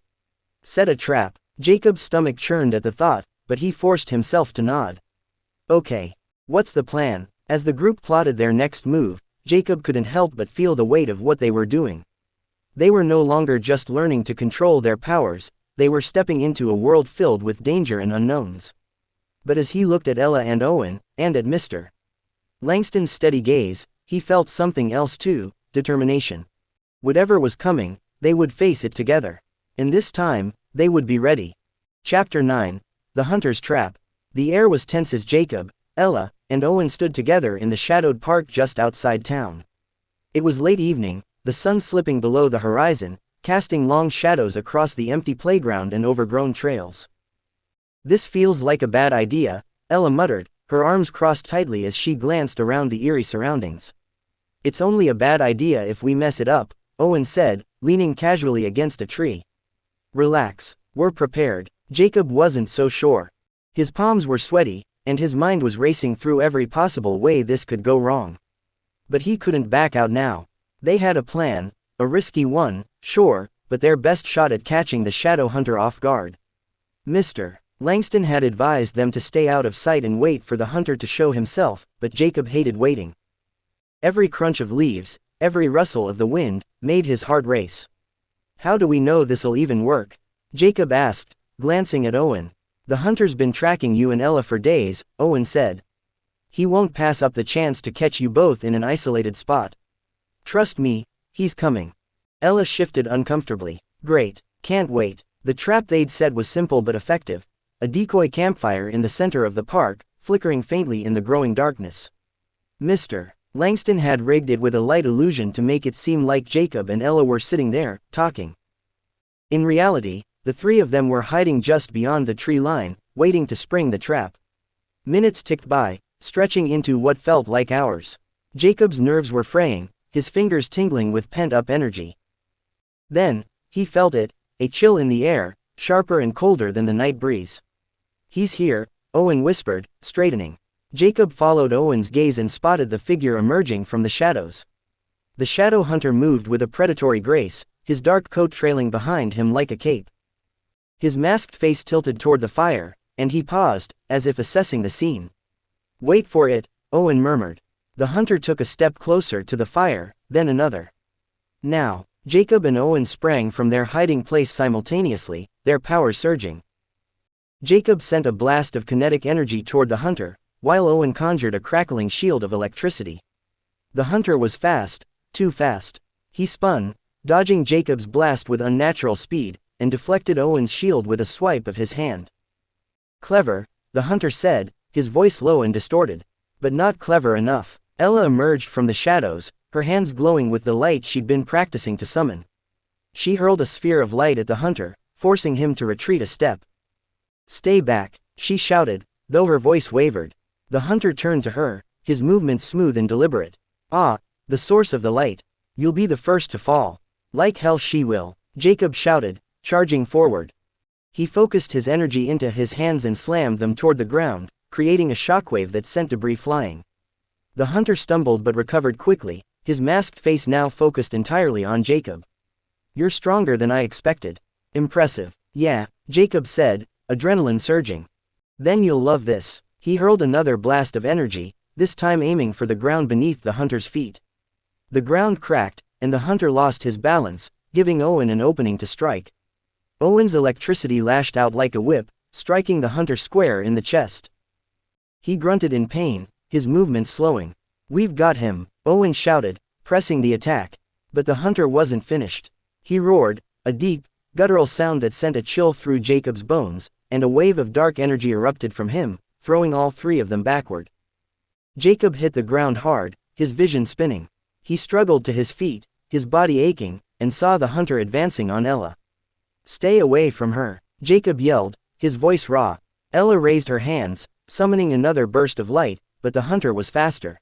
Speaker 2: Set a trap. Jacob's stomach churned at the thought, but he forced himself to nod. Okay. What's the plan? As the group plotted their next move, Jacob couldn't help but feel the weight of what they were doing. They were no longer just learning to control their powers, they were stepping into a world filled with danger and unknowns. But as he looked at Ella and Owen, and at Mr. Langston's steady gaze, he felt something else too, determination. Whatever was coming, they would face it together. And this time, they would be ready. Chapter 9. The Hunter's Trap. The air was tense as Jacob, Ella, and Owen stood together in the shadowed park just outside town. It was late evening, the sun slipping below the horizon, casting long shadows across the empty playground and overgrown trails. This feels like a bad idea, Ella muttered, her arms crossed tightly as she glanced around the eerie surroundings. It's only a bad idea if we mess it up, Owen said, leaning casually against a tree. Relax, we're prepared. Jacob wasn't so sure. His palms were sweaty, and his mind was racing through every possible way this could go wrong. But he couldn't back out now. They had a plan, a risky one, sure, but their best shot at catching the shadow hunter off guard. Mr. Langston had advised them to stay out of sight and wait for the hunter to show himself, but Jacob hated waiting. Every crunch of leaves, every rustle of the wind, made his heart race. How do we know this'll even work? Jacob asked, glancing at Owen. The hunter's been tracking you and Ella for days, Owen said. He won't pass up the chance to catch you both in an isolated spot. Trust me, he's coming. Ella shifted uncomfortably. Great, can't wait. The trap they'd set was simple but effective. A decoy campfire in the center of the park, flickering faintly in the growing darkness. Mr. Langston had rigged it with a light illusion to make it seem like Jacob and Ella were sitting there, talking. In reality, the three of them were hiding just beyond the tree line, waiting to spring the trap. Minutes ticked by, stretching into what felt like hours. Jacob's nerves were fraying, his fingers tingling with pent-up energy. Then, he felt it, a chill in the air, sharper and colder than the night breeze. He's here, Owen whispered, straightening. Jacob followed Owen's gaze and spotted the figure emerging from the shadows. The shadow hunter moved with a predatory grace, his dark coat trailing behind him like a cape. His masked face tilted toward the fire, and he paused, as if assessing the scene. Wait for it, Owen murmured. The hunter took a step closer to the fire, then another. Now, Jacob and Owen sprang from their hiding place simultaneously, their powers surging. Jacob sent a blast of kinetic energy toward the hunter, while Owen conjured a crackling shield of electricity. The hunter was fast, too fast. He spun, dodging Jacob's blast with unnatural speed, and deflected Owen's shield with a swipe of his hand. Clever, the hunter said, his voice low and distorted. But not clever enough. Ella emerged from the shadows, her hands glowing with the light she'd been practicing to summon. She hurled a sphere of light at the hunter, forcing him to retreat a step. Stay back, she shouted, though her voice wavered. The hunter turned to her, his movements smooth and deliberate. Ah, the source of the light. You'll be the first to fall. Like hell she will, Jacob shouted, charging forward. He focused his energy into his hands and slammed them toward the ground, creating a shockwave that sent debris flying. The hunter stumbled but recovered quickly, his masked face now focused entirely on Jacob. You're stronger than I expected. Impressive. Yeah, Jacob said, adrenaline surging. Then you'll love this. He hurled another blast of energy, this time aiming for the ground beneath the hunter's feet. The ground cracked, and the hunter lost his balance, giving Owen an opening to strike. Owen's electricity lashed out like a whip, striking the hunter square in the chest. He grunted in pain, his movements slowing. We've got him, Owen shouted, pressing the attack. But the hunter wasn't finished. He roared, a deep, guttural sound that sent a chill through Jacob's bones, and a wave of dark energy erupted from him, throwing all three of them backward. Jacob hit the ground hard, his vision spinning. He struggled to his feet, his body aching, and saw the hunter advancing on Ella. "Stay away from her," Jacob yelled, his voice raw. Ella raised her hands, summoning another burst of light, but the hunter was faster.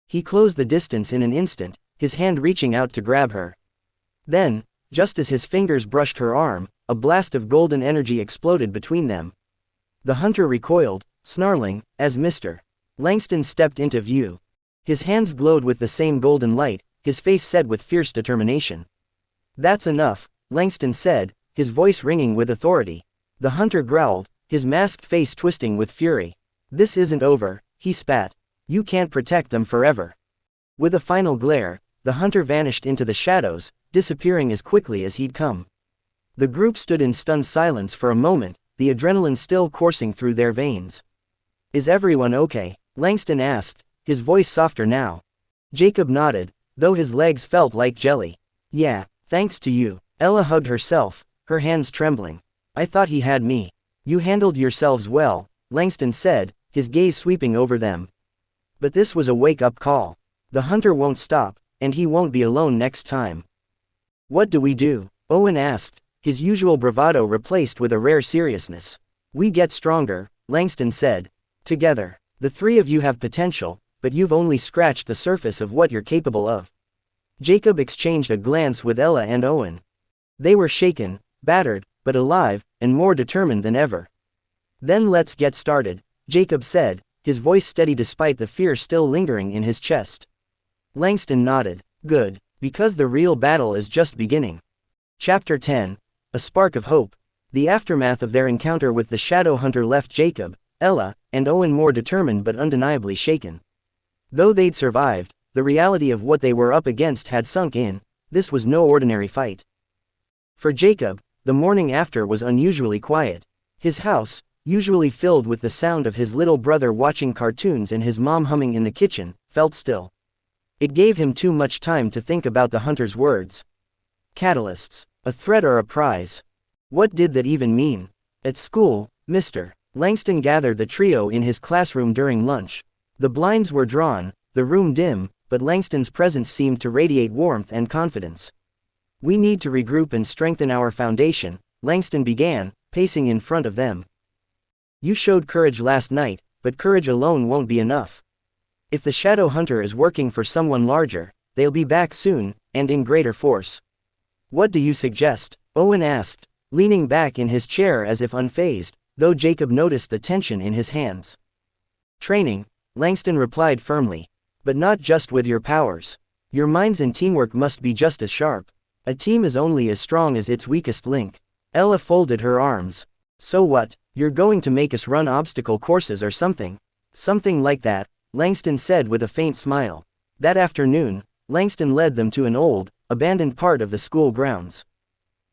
Speaker 2: He closed the distance in an instant, his hand reaching out to grab her. Then, just as his fingers brushed her arm, a blast of golden energy exploded between them. The hunter recoiled, snarling, as Mr. Langston stepped into view. His hands glowed with the same golden light, his face set with fierce determination. "That's enough," Langston said, his voice ringing with authority. The hunter growled, his masked face twisting with fury. "This isn't over," he spat. "You can't protect them forever." With a final glare, the hunter vanished into the shadows, disappearing as quickly as he'd come. The group stood in stunned silence for a moment, the adrenaline still coursing through their veins. "Is everyone okay?" Langston asked, his voice softer now. Jacob nodded, though his legs felt like jelly. "Yeah, thanks to you." Ella hugged herself, her hands trembling. "I thought he had me." "You handled yourselves well," Langston said, his gaze sweeping over them. "But this was a wake-up call. The hunter won't stop, and he won't be alone next time." "What do we do?" Owen asked, his usual bravado replaced with a rare seriousness. "We get stronger," Langston said. "Together. The three of you have potential, but you've only scratched the surface of what you're capable of." Jacob exchanged a glance with Ella and Owen. They were shaken, battered, but alive, and more determined than ever. "Then let's get started," Jacob said, his voice steady despite the fear still lingering in his chest. Langston nodded. "Good, because the real battle is just beginning." Chapter 10. A Spark of Hope. The aftermath of their encounter with the Shadow Hunter left Jacob, Ella, and Owen more determined but undeniably shaken. Though they'd survived, the reality of what they were up against had sunk in. This was no ordinary fight. For Jacob, the morning after was unusually quiet. His house, usually filled with the sound of his little brother watching cartoons and his mom humming in the kitchen, felt still. It gave him too much time to think about the hunter's words. Catalysts. A threat or a prize? What did that even mean? At school, Mr. Langston gathered the trio in his classroom during lunch. The blinds were drawn, the room dim, but Langston's presence seemed to radiate warmth and confidence. "We need to regroup and strengthen our foundation," Langston began, pacing in front of them. "You showed courage last night, but courage alone won't be enough. If the Shadow Hunter is working for someone larger, they'll be back soon, and in greater force." "What do you suggest?" Owen asked, leaning back in his chair as if unfazed, though Jacob noticed the tension in his hands. "Training," Langston replied firmly. "But not just with your powers. Your minds and teamwork must be just as sharp. A team is only as strong as its weakest link." Ella folded her arms. "So what, you're going to make us run obstacle courses or something?" "Something like that," Langston said with a faint smile. That afternoon, Langston led them to an old, abandoned part of the school grounds.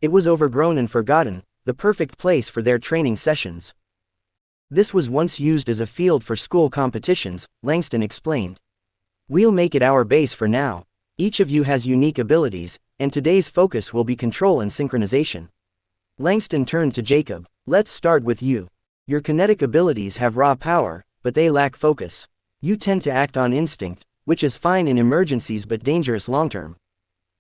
Speaker 2: It was overgrown and forgotten, the perfect place for their training sessions. "This was once used as a field for school competitions," Langston explained. "We'll make it our base for now. Each of you has unique abilities, and today's focus will be control and synchronization." Langston turned to Jacob. "Let's start with you. Your kinetic abilities have raw power, but they lack focus. You tend to act on instinct, which is fine in emergencies but dangerous long-term.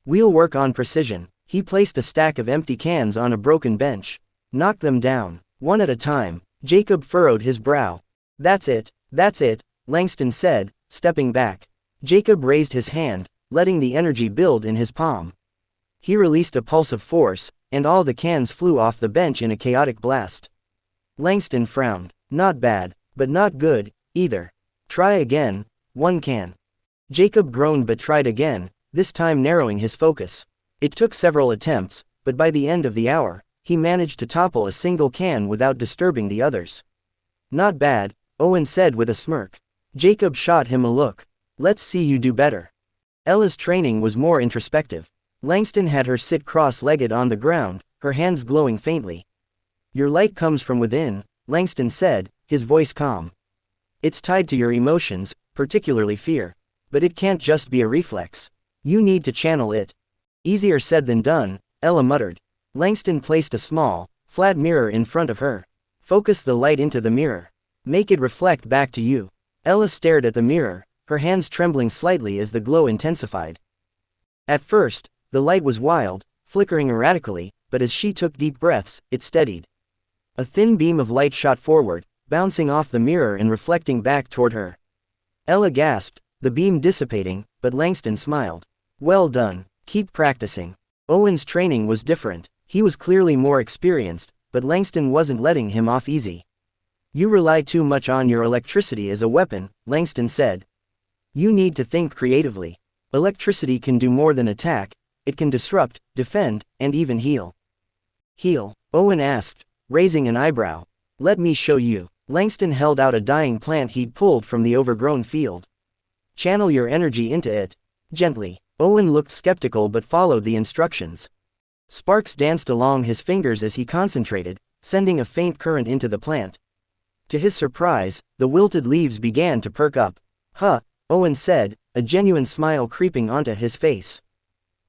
Speaker 2: We'll work on precision." He placed a stack of empty cans on a broken bench. "Knock them down, one at a time." Jacob furrowed his brow. That's it, Langston said, stepping back. Jacob raised his hand, letting the energy build in his palm. He released a pulse of force, and all the cans flew off the bench in a chaotic blast. Langston frowned. "Not bad, but not good, either. Try again." "One can." Jacob groaned but tried again, this time narrowing his focus. It took several attempts, but by the end of the hour, he managed to topple a single can without disturbing the others. "Not bad," Owen said with a smirk. Jacob shot him a look. "Let's see you do better." Ella's training was more introspective. Langston had her sit cross-legged on the ground, her hands glowing faintly. "Your light comes from within," Langston said, his voice calm. "It's tied to your emotions, particularly fear. But it can't just be a reflex. You need to channel it." "Easier said than done," Ella muttered. Langston placed a small, flat mirror in front of her. "Focus the light into the mirror. Make it reflect back to you." Ella stared at the mirror, her hands trembling slightly as the glow intensified. At first, the light was wild, flickering erratically, but as she took deep breaths, it steadied. A thin beam of light shot forward, bouncing off the mirror and reflecting back toward her. Ella gasped, the beam dissipating, but Langston smiled. Well done, keep practicing. Owen's training was different. He was clearly more experienced, but Langston wasn't letting him off easy. You rely too much on your electricity as a weapon, Langston said. You need to think creatively. Electricity can do more than attack, it can disrupt, defend, and even heal. Heal? Owen asked, raising an eyebrow. Let me show you. Langston held out a dying plant he'd pulled from the overgrown field. Channel your energy into it. Gently. Owen looked skeptical but followed the instructions. Sparks danced along his fingers as he concentrated, sending a faint current into the plant. To his surprise, the wilted leaves began to perk up. Huh, Owen said, a genuine smile creeping onto his face.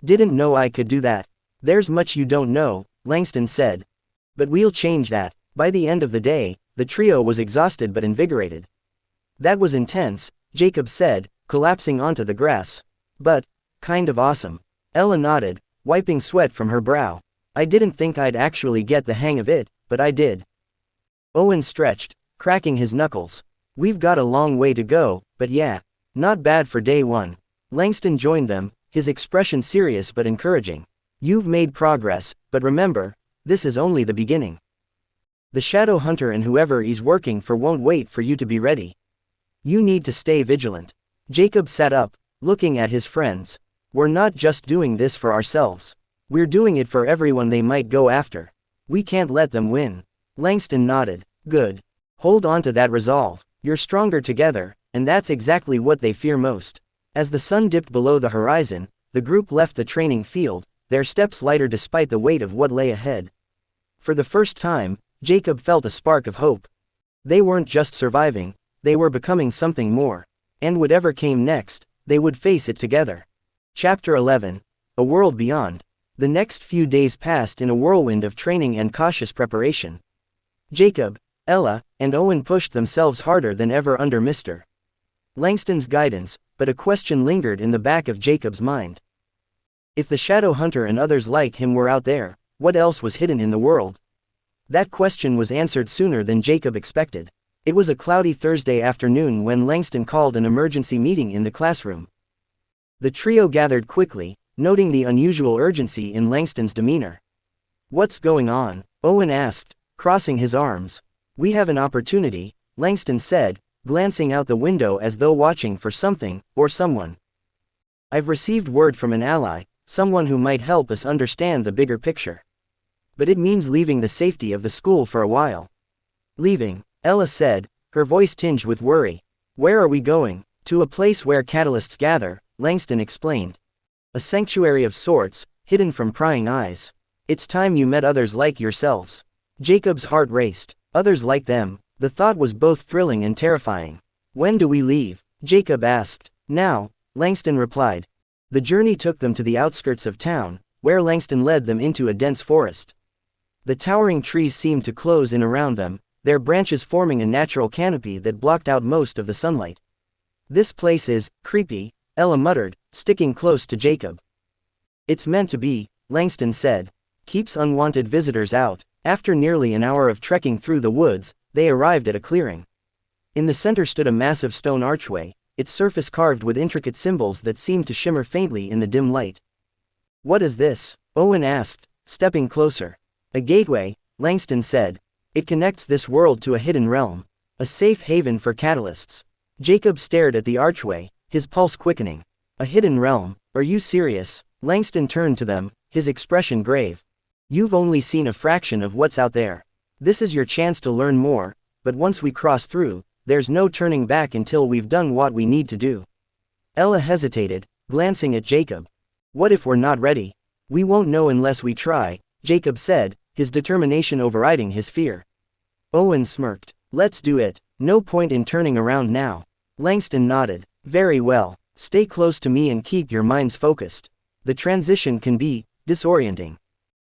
Speaker 2: Didn't know I could do that. There's much you don't know, Langston said. But we'll change that. By the end of the day, the trio was exhausted but invigorated. That was intense, Jacob said, collapsing onto the grass. But, kind of awesome. Ella nodded, wiping sweat from her brow. I didn't think I'd actually get the hang of it, but I did. Owen stretched, cracking his knuckles. We've got a long way to go, but yeah, not bad for day one. Langston joined them, his expression serious but encouraging. You've made progress, but remember, this is only the beginning. The Shadow Hunter and whoever he's working for won't wait for you to be ready. You need to stay vigilant. Jacob sat up, looking at his friends. We're not just doing this for ourselves. We're doing it for everyone they might go after. We can't let them win. Langston nodded. Good. Hold on to that resolve. You're stronger together, and that's exactly what they fear most. As the sun dipped below the horizon, the group left the training field, their steps lighter despite the weight of what lay ahead. For the first time, Jacob felt a spark of hope. They weren't just surviving, they were becoming something more. And whatever came next, they would face it together. Chapter 11. A World Beyond. The next few days passed in a whirlwind of training and cautious preparation. Jacob, Ella, and Owen pushed themselves harder than ever under Mr. Langston's guidance, but a question lingered in the back of Jacob's mind. If the Shadow Hunter and others like him were out there, what else was hidden in the world? That question was answered sooner than Jacob expected. It was a cloudy Thursday afternoon when Langston called an emergency meeting in the classroom. The trio gathered quickly, noting the unusual urgency in Langston's demeanor. What's going on? Owen asked, crossing his arms. We have an opportunity, Langston said, glancing out the window as though watching for something, or someone. I've received word from an ally, someone who might help us understand the bigger picture. But it means leaving the safety of the school for a while. Leaving, Ella said, her voice tinged with worry. Where are we going? To a place where catalysts gather, Langston explained. A sanctuary of sorts, hidden from prying eyes. It's time you met others like yourselves. Jacob's heart raced. Others like them. The thought was both thrilling and terrifying. When do we leave? Jacob asked. Now, Langston replied. The journey took them to the outskirts of town, where Langston led them into a dense forest. The towering trees seemed to close in around them, their branches forming a natural canopy that blocked out most of the sunlight. This place is creepy, Ella muttered, sticking close to Jacob. It's meant to be, Langston said. Keeps unwanted visitors out. After nearly an hour of trekking through the woods, they arrived at a clearing. In the center stood a massive stone archway, its surface carved with intricate symbols that seemed to shimmer faintly in the dim light. What is this? Owen asked, stepping closer. A gateway, Langston said. It connects this world to a hidden realm, a safe haven for catalysts. Jacob stared at the archway, his pulse quickening. A hidden realm? Are you serious? Langston turned to them, his expression grave. You've only seen a fraction of what's out there. This is your chance to learn more, but once we cross through, there's no turning back until we've done what we need to do. Ella hesitated, glancing at Jacob. What if we're not ready? We won't know unless we try, Jacob said, his determination overriding his fear. Owen smirked. Let's do it. No point in turning around now. Langston nodded. Very well. Stay close to me and keep your minds focused. The transition can be disorienting.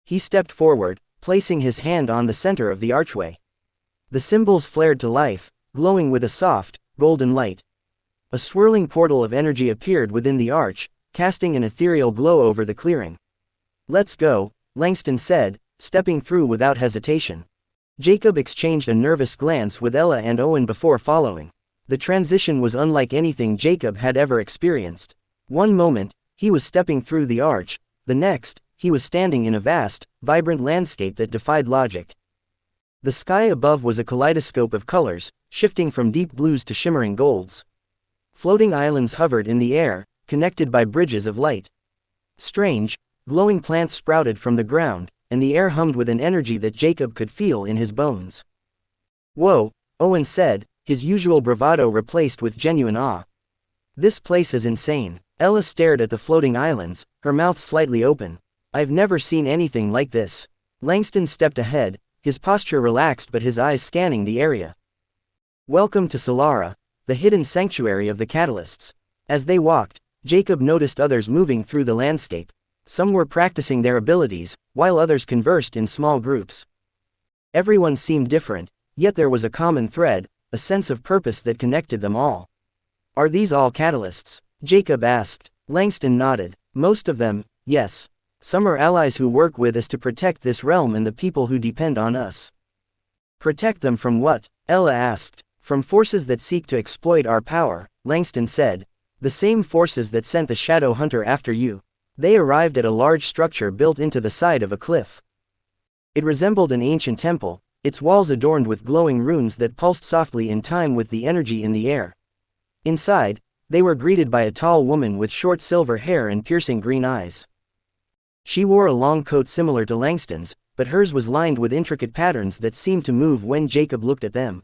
Speaker 2: He stepped forward, placing his hand on the center of the archway. The symbols flared to life, glowing with a soft, golden light. A swirling portal of energy appeared within the arch, casting an ethereal glow over the clearing. "Let's go," Langston said, stepping through without hesitation. Jacob exchanged a nervous glance with Ella and Owen before following. The transition was unlike anything Jacob had ever experienced. One moment, he was stepping through the arch, the next, he was standing in a vast, vibrant landscape that defied logic. The sky above was a kaleidoscope of colors, shifting from deep blues to shimmering golds. Floating islands hovered in the air, connected by bridges of light. Strange, glowing plants sprouted from the ground, and the air hummed with an energy that Jacob could feel in his bones. "Whoa," Owen said, his usual bravado replaced with genuine awe. "This place is insane." Ella stared at the floating islands, her mouth slightly open. "I've never seen anything like this." Langston stepped ahead, his posture relaxed but his eyes scanning the area. "Welcome to Solara, the hidden sanctuary of the Catalysts." As they walked, Jacob noticed others moving through the landscape. Some were practicing their abilities, while others conversed in small groups. Everyone seemed different, yet there was a common thread, a sense of purpose that connected them all. "Are these all Catalysts?" Jacob asked. Langston nodded. "Most of them, yes. Some are allies who work with us to protect this realm and the people who depend on us." "Protect them from what?" Ella asked. "From forces that seek to exploit our power," Langston said. "The same forces that sent the Shadow Hunter after you." They arrived at a large structure built into the side of a cliff. It resembled an ancient temple, its walls adorned with glowing runes that pulsed softly in time with the energy in the air. Inside, they were greeted by a tall woman with short silver hair and piercing green eyes. She wore a long coat similar to Langston's, but hers was lined with intricate patterns that seemed to move when Jacob looked at them.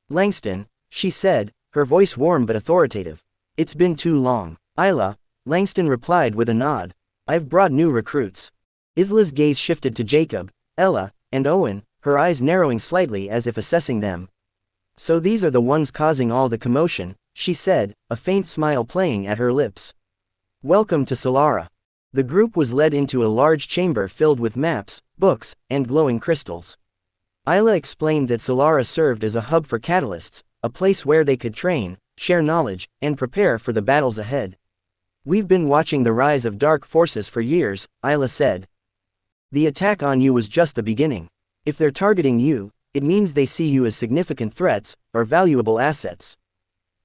Speaker 2: "Langston," she said, her voice warm but authoritative. "It's been too long." "Isla," Langston replied with a nod. "I've brought new recruits." Isla's gaze shifted to Jacob, Ella, and Owen, her eyes narrowing slightly as if assessing them. "So these are the ones causing all the commotion," she said, a faint smile playing at her lips. "Welcome to Solara." The group was led into a large chamber filled with maps, books, and glowing crystals. Isla explained that Solara served as a hub for Catalysts, a place where they could train, share knowledge, and prepare for the battles ahead. "We've been watching the rise of dark forces for years," Isla said. "The attack on you was just the beginning. If they're targeting you, it means they see you as significant threats, or valuable assets.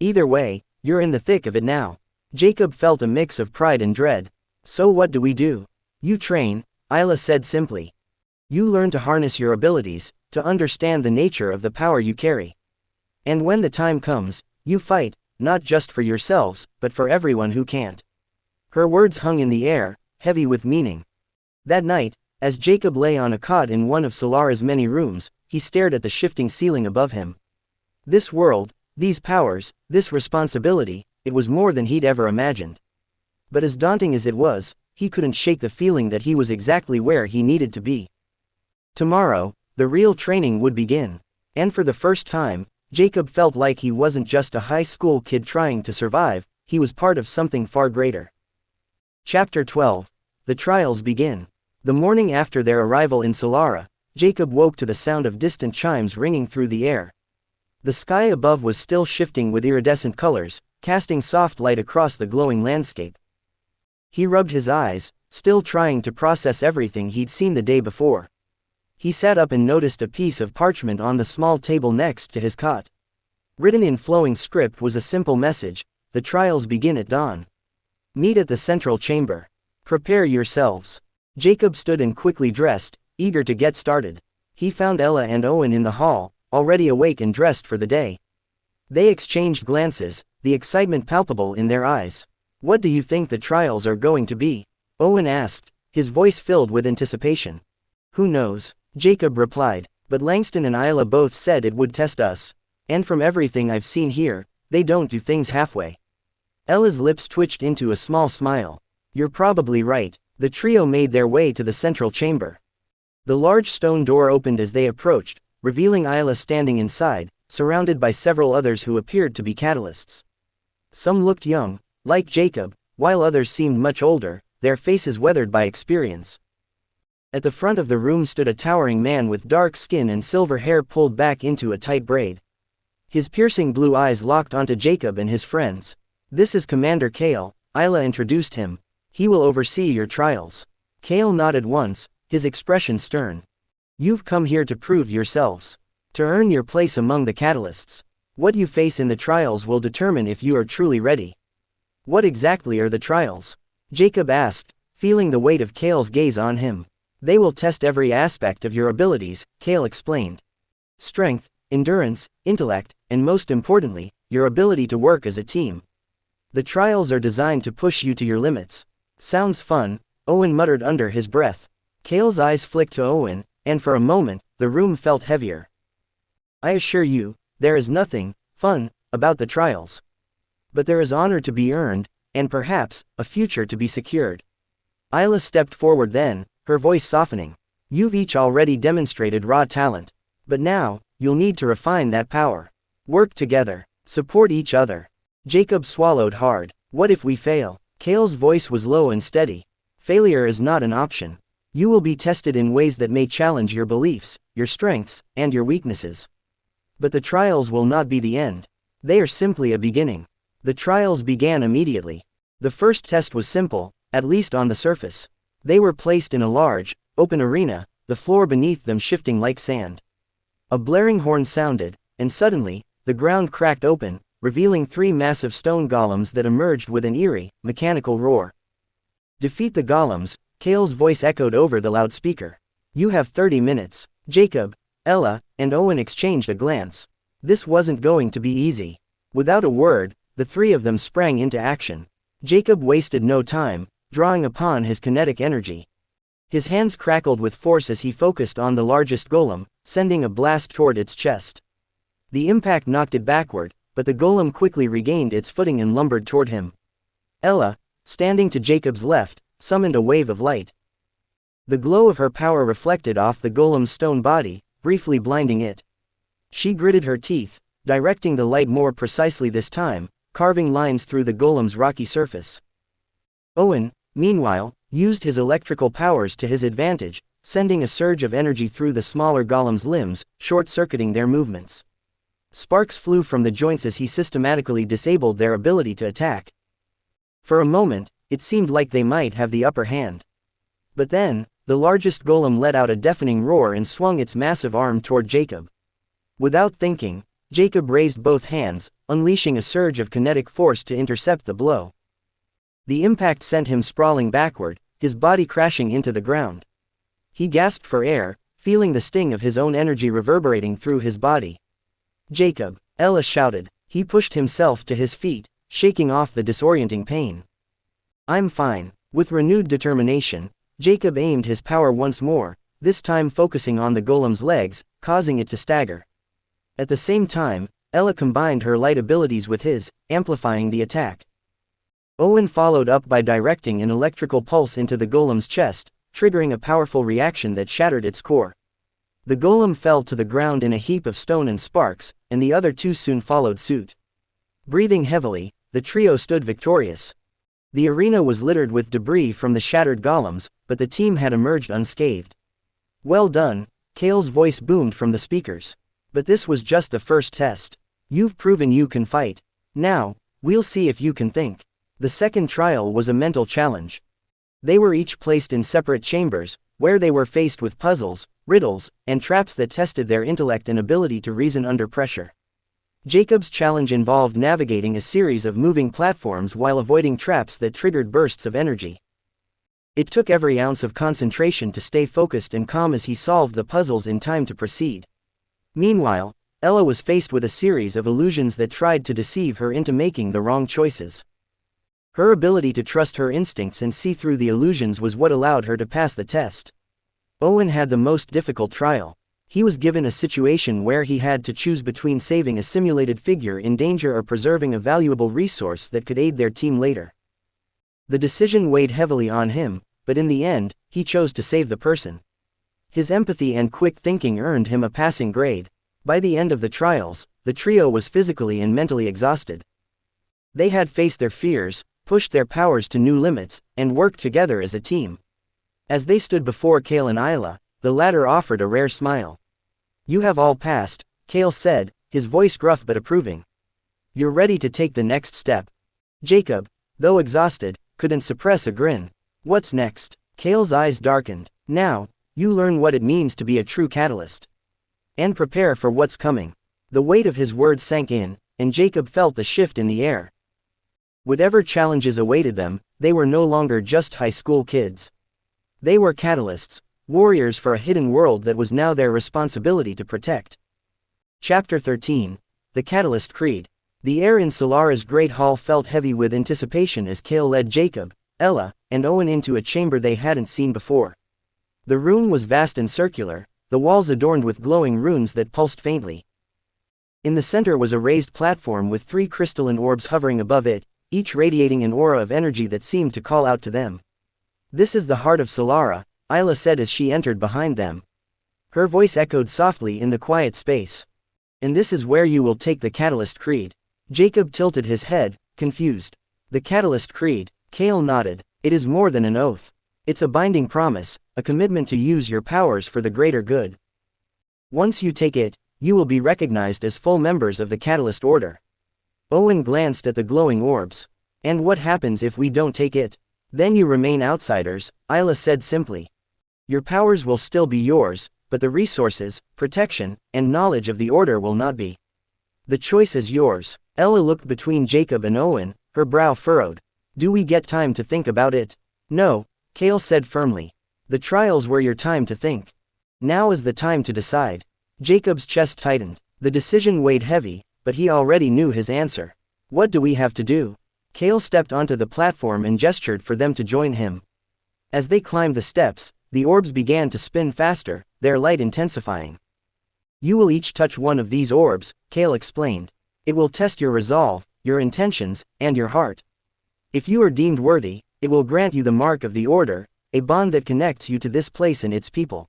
Speaker 2: Either way, you're in the thick of it now." Jacob felt a mix of pride and dread. "So what do we do?" "You train," Isla said simply. "You learn to harness your abilities, to understand the nature of the power you carry. And when the time comes, you fight, not just for yourselves, but for everyone who can't." Her words hung in the air, heavy with meaning. That night, as Jacob lay on a cot in one of Solara's many rooms, he stared at the shifting ceiling above him. This world, these powers, this responsibility, it was more than he'd ever imagined. But as daunting as it was, he couldn't shake the feeling that he was exactly where he needed to be. Tomorrow, the real training would begin. And for the first time, Jacob felt like he wasn't just a high school kid trying to survive, he was part of something far greater. Chapter 12. The trials begin. The morning after their arrival in Solara, Jacob woke to the sound of distant chimes ringing through the air. The sky above was still shifting with iridescent colors, casting soft light across the glowing landscape. He rubbed his eyes, still trying to process everything he'd seen the day before. He sat up and noticed a piece of parchment on the small table next to his cot. Written in flowing script was a simple message: "The trials begin at dawn. Meet at the central chamber. Prepare yourselves." Jacob stood and quickly dressed, eager to get started. He found Ella and Owen in the hall, already awake and dressed for the day. They exchanged glances, the excitement palpable in their eyes. "What do you think the trials are going to be?" Owen asked, his voice filled with anticipation. "Who knows?" Jacob replied, "but Langston and Isla both said it would test us. And from everything I've seen here, they don't do things halfway." Ella's lips twitched into a small smile. "You're probably right." The trio made their way to the central chamber. The large stone door opened as they approached, revealing Isla standing inside, surrounded by several others who appeared to be Catalysts. Some looked young, like Jacob, while others seemed much older, their faces weathered by experience. At the front of the room stood a towering man with dark skin and silver hair pulled back into a tight braid. His piercing blue eyes locked onto Jacob and his friends. "This is Commander Kale," Isla introduced him. "He will oversee your trials." Kale nodded once, his expression stern. "You've come here to prove yourselves. To earn your place among the catalysts. What you face in the trials will determine if you are truly ready." "What exactly are the trials?" Jacob asked, feeling the weight of Kale's gaze on him. "They will test every aspect of your abilities," Kale explained. "Strength, endurance, intellect, and most importantly, your ability to work as a team. The trials are designed to push you to your limits." "Sounds fun," Owen muttered under his breath. Kale's eyes flicked to Owen, and for a moment, the room felt heavier. "I assure you, there is nothing fun about the trials. But there is honor to be earned, and perhaps, a future to be secured." Isla stepped forward then, her voice softening. "You've each already demonstrated raw talent. But now, you'll need to refine that power. Work together. Support each other." Jacob swallowed hard. "What if we fail?" Kale's voice was low and steady. "Failure is not an option. You will be tested in ways that may challenge your beliefs, your strengths, and your weaknesses. But the trials will not be the end. They are simply a beginning." The trials began immediately. The first test was simple, at least on the surface. They were placed in a large, open arena, the floor beneath them shifting like sand. A blaring horn sounded, and suddenly, the ground cracked open, revealing 3 massive stone golems that emerged with an eerie, mechanical roar. "Defeat the golems," Kale's voice echoed over the loudspeaker. "You have 30 minutes." Jacob, Ella, and Owen exchanged a glance. This wasn't going to be easy. Without a word, the 3 of them sprang into action. Jacob wasted no time, drawing upon his kinetic energy. His hands crackled with force as he focused on the largest golem, sending a blast toward its chest. The impact knocked it backward, but the golem quickly regained its footing and lumbered toward him. Ella, standing to Jacob's left, summoned a wave of light. The glow of her power reflected off the golem's stone body, briefly blinding it. She gritted her teeth, directing the light more precisely this time, carving lines through the golem's rocky surface. Owen, meanwhile, used his electrical powers to his advantage, sending a surge of energy through the smaller golem's limbs, short-circuiting their movements. Sparks flew from the joints as he systematically disabled their ability to attack. For a moment, it seemed like they might have the upper hand. But then, the largest golem let out a deafening roar and swung its massive arm toward Jacob. Without thinking, Jacob raised both hands, unleashing a surge of kinetic force to intercept the blow. The impact sent him sprawling backward, his body crashing into the ground. He gasped for air, feeling the sting of his own energy reverberating through his body. "Jacob," Ella shouted. He pushed himself to his feet, shaking off the disorienting pain. "I'm fine." With renewed determination, Jacob aimed his power once more, this time focusing on the golem's legs, causing it to stagger. At the same time, Ella combined her light abilities with his, amplifying the attack. Owen followed up by directing an electrical pulse into the golem's chest, triggering a powerful reaction that shattered its core. The golem fell to the ground in a heap of stone and sparks, and the other 2 soon followed suit. Breathing heavily, the trio stood victorious. The arena was littered with debris from the shattered golems, but the team had emerged unscathed. "Well done," Kale's voice boomed from the speakers. "But this was just the first test. You've proven you can fight. Now, we'll see if you can think." The second trial was a mental challenge. They were each placed in separate chambers, where they were faced with puzzles, riddles, and traps that tested their intellect and ability to reason under pressure. Jacob's challenge involved navigating a series of moving platforms while avoiding traps that triggered bursts of energy. It took every ounce of concentration to stay focused and calm as he solved the puzzles in time to proceed. Meanwhile, Ella was faced with a series of illusions that tried to deceive her into making the wrong choices. Her ability to trust her instincts and see through the illusions was what allowed her to pass the test. Owen had the most difficult trial. He was given a situation where he had to choose between saving a simulated figure in danger or preserving a valuable resource that could aid their team later. The decision weighed heavily on him, but in the end, he chose to save the person. His empathy and quick thinking earned him a passing grade. By the end of the trials, the trio was physically and mentally exhausted. They had faced their fears, pushed their powers to new limits, and worked together as a team. As they stood before Kale and Isla, the latter offered a rare smile. "You have all passed," Kale said, his voice gruff but approving. "You're ready to take the next step." Jacob, though exhausted, couldn't suppress a grin. "What's next?" Kale's eyes darkened. "Now, you learn what it means to be a true catalyst. And prepare for what's coming." The weight of his words sank in, and Jacob felt the shift in the air. Whatever challenges awaited them, they were no longer just high school kids. They were catalysts, warriors for a hidden world that was now their responsibility to protect. Chapter 13. The Catalyst Creed. The air in Solara's great hall felt heavy with anticipation as Kale led Jacob, Ella, and Owen into a chamber they hadn't seen before. The room was vast and circular, the walls adorned with glowing runes that pulsed faintly. In the center was a raised platform with 3 crystalline orbs hovering above it, each radiating an aura of energy that seemed to call out to them. "This is the heart of Solara," Isla said as she entered behind them. Her voice echoed softly in the quiet space. "And this is where you will take the Catalyst Creed." Jacob tilted his head, confused. "The Catalyst Creed?" Kale nodded. "It is more than an oath. It's a binding promise, a commitment to use your powers for the greater good. Once you take it, you will be recognized as full members of the Catalyst Order." Owen glanced at the glowing orbs. "And what happens if we don't take it?" "Then you remain outsiders," Isla said simply. "Your powers will still be yours, but the resources, protection, and knowledge of the Order will not be. The choice is yours." Ella looked between Jacob and Owen, her brow furrowed. "Do we get time to think about it?" "No," Kale said firmly. "The trials were your time to think. Now is the time to decide." Jacob's chest tightened. The decision weighed heavy, but he already knew his answer. "What do we have to do?" Kale stepped onto the platform and gestured for them to join him. As they climbed the steps, the orbs began to spin faster, their light intensifying. "You will each touch one of these orbs," Kale explained. "It will test your resolve, your intentions, and your heart. If you are deemed worthy, it will grant you the mark of the Order, a bond that connects you to this place and its people."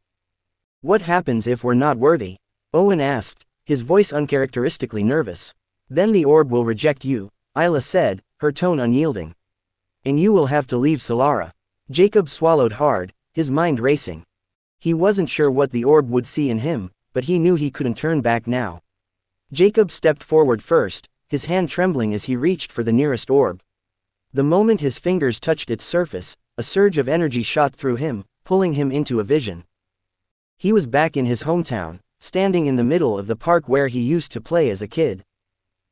Speaker 2: "What happens if we're not worthy?" Owen asked, his voice uncharacteristically nervous. "Then the orb will reject you," Isla said, her tone unyielding. "And you will have to leave Solara." Jacob swallowed hard, his mind racing. He wasn't sure what the orb would see in him, but he knew he couldn't turn back now. Jacob stepped forward first, his hand trembling as he reached for the nearest orb. The moment his fingers touched its surface, a surge of energy shot through him, pulling him into a vision. He was back in his hometown, standing in the middle of the park where he used to play as a kid.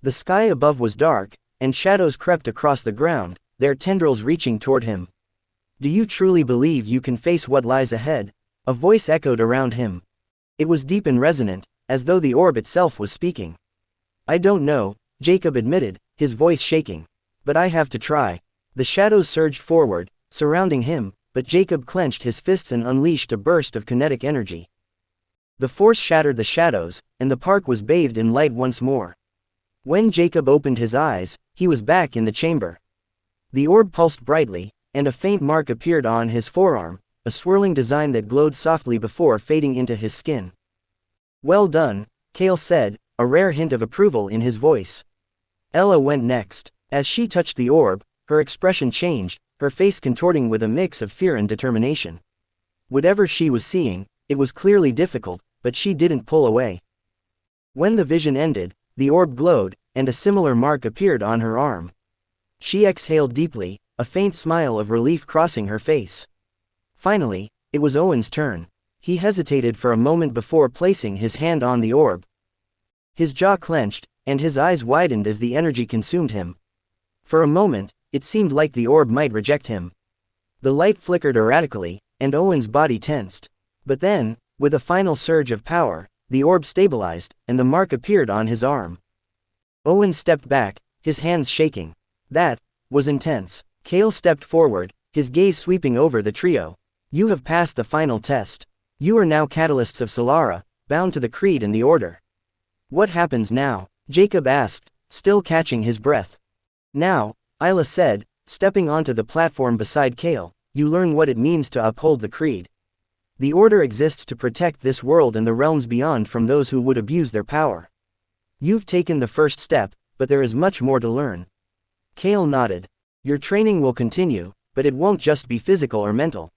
Speaker 2: The sky above was dark, and shadows crept across the ground, their tendrils reaching toward him. "Do you truly believe you can face what lies ahead?" A voice echoed around him. It was deep and resonant, as though the orb itself was speaking. "I don't know," Jacob admitted, his voice shaking. "But I have to try." The shadows surged forward, surrounding him, but Jacob clenched his fists and unleashed a burst of kinetic energy. The force shattered the shadows, and the park was bathed in light once more. When Jacob opened his eyes, he was back in the chamber. The orb pulsed brightly, and a faint mark appeared on his forearm, a swirling design that glowed softly before fading into his skin. "Well done," Kale said, a rare hint of approval in his voice. Ella went next. As she touched the orb, her expression changed, her face contorting with a mix of fear and determination. Whatever she was seeing, it was clearly difficult, but she didn't pull away. When the vision ended, the orb glowed, and a similar mark appeared on her arm. She exhaled deeply, a faint smile of relief crossing her face. Finally, it was Owen's turn. He hesitated for a moment before placing his hand on the orb. His jaw clenched, and his eyes widened as the energy consumed him. For a moment, it seemed like the orb might reject him. The light flickered erratically, and Owen's body tensed. But then, with a final surge of power, the orb stabilized, and the mark appeared on his arm. Owen stepped back, his hands shaking. That was intense. Kale stepped forward, his gaze sweeping over the trio. "You have passed the final test. You are now catalysts of Solara, bound to the creed and the order." "What happens now?" Jacob asked, still catching his breath. "Now," Isla said, stepping onto the platform beside Kale, "you learn what it means to uphold the creed. The order exists to protect this world and the realms beyond from those who would abuse their power. You've taken the first step, but there is much more to learn." Kale nodded. "Your training will continue, but it won't just be physical or mental.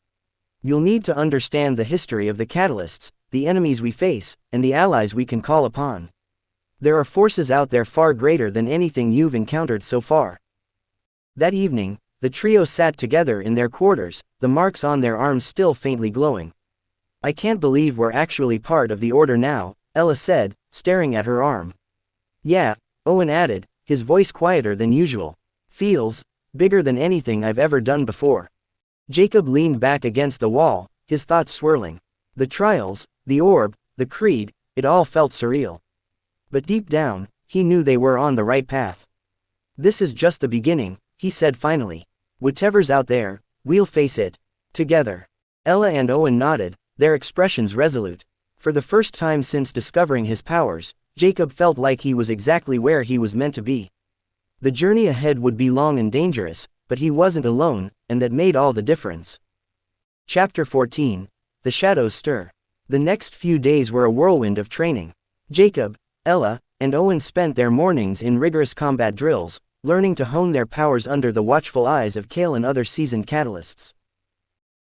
Speaker 2: You'll need to understand the history of the catalysts, the enemies we face, and the allies we can call upon. There are forces out there far greater than anything you've encountered so far. That evening, the trio sat together in their quarters, the marks on their arms still faintly glowing. I can't believe we're actually part of the Order now, Ella said, staring at her arm. Yeah, Owen added, his voice quieter than usual. Feels bigger than anything I've ever done before. Jacob leaned back against the wall, his thoughts swirling. The trials, the orb, the creed, it all felt surreal. But deep down, he knew they were on the right path. This is just the beginning, he said finally. Whatever's out there, we'll face it together. Ella and Owen nodded, their expressions resolute. For the first time since discovering his powers, Jacob felt like he was exactly where he was meant to be. The journey ahead would be long and dangerous, but he wasn't alone, and that made all the difference. Chapter 14. The Shadows Stir. The next few days were a whirlwind of training. Jacob, Ella, and Owen spent their mornings in rigorous combat drills, learning to hone their powers under the watchful eyes of Kale and other seasoned catalysts.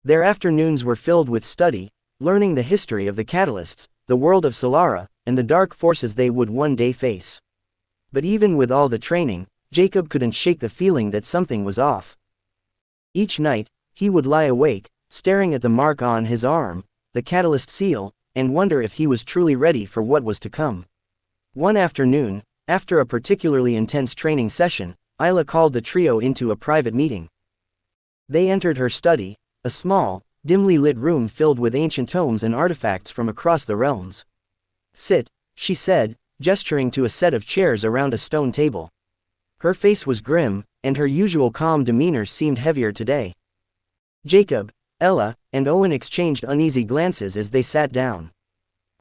Speaker 2: Their afternoons were filled with study, learning the history of the catalysts, the world of Solara, and the dark forces they would one day face. But even with all the training, Jacob couldn't shake the feeling that something was off. Each night, he would lie awake, staring at the mark on his arm, the catalyst seal, and wonder if he was truly ready for what was to come. One afternoon, after a particularly intense training session, Isla called the trio into a private meeting. They entered her study, a small, dimly lit room filled with ancient tomes and artifacts from across the realms. Sit, she said, gesturing to a set of chairs around a stone table. Her face was grim, and her usual calm demeanor seemed heavier today. Jacob, Ella, and Owen exchanged uneasy glances as they sat down.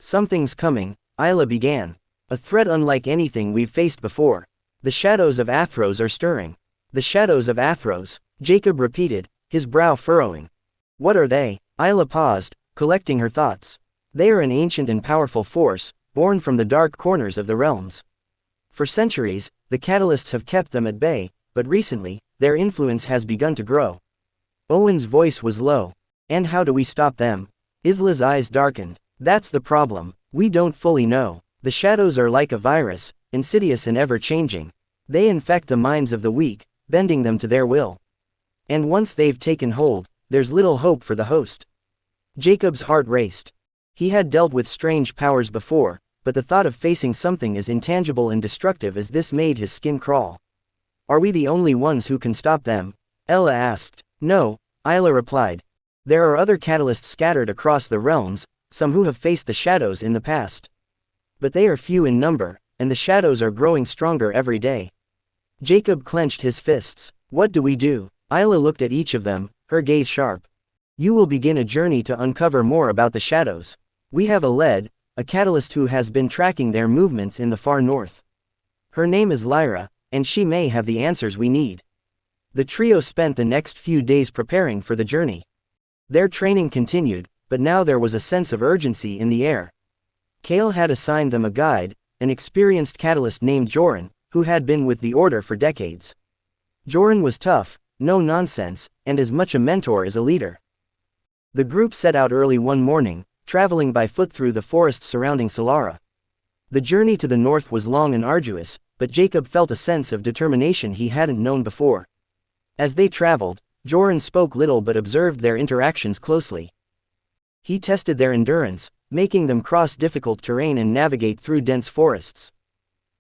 Speaker 2: Something's coming, Isla began. A threat unlike anything we've faced before. The shadows of Athros are stirring. The shadows of Athros, Jacob repeated, his brow furrowing. What are they? Isla paused, collecting her thoughts. They are an ancient and powerful force, born from the dark corners of the realms. For centuries, the catalysts have kept them at bay, but recently, their influence has begun to grow. Owen's voice was low. And how do we stop them? Isla's eyes darkened. That's the problem. We don't fully know. The shadows are like a virus, insidious and ever-changing. They infect the minds of the weak, bending them to their will. And once they've taken hold, there's little hope for the host. Jacob's heart raced. He had dealt with strange powers before, but the thought of facing something as intangible and destructive as this made his skin crawl. Are we the only ones who can stop them? Ella asked. No, Isla replied. There are other catalysts scattered across the realms, some who have faced the shadows in the past. But they are few in number, and the shadows are growing stronger every day. Jacob clenched his fists. What do we do? Isla looked at each of them, her gaze sharp. You will begin a journey to uncover more about the shadows. We have a catalyst who has been tracking their movements in the far north. Her name is Lyra, and she may have the answers we need. The trio spent the next few days preparing for the journey. Their training continued, but now there was a sense of urgency in the air. Kale had assigned them a guide, an experienced catalyst named Joran, who had been with the Order for decades. Joran was tough, no nonsense, and as much a mentor as a leader. The group set out early one morning, traveling by foot through the forests surrounding Solara. The journey to the north was long and arduous, but Jacob felt a sense of determination he hadn't known before. As they traveled, Joran spoke little but observed their interactions closely. He tested their endurance, making them cross difficult terrain and navigate through dense forests.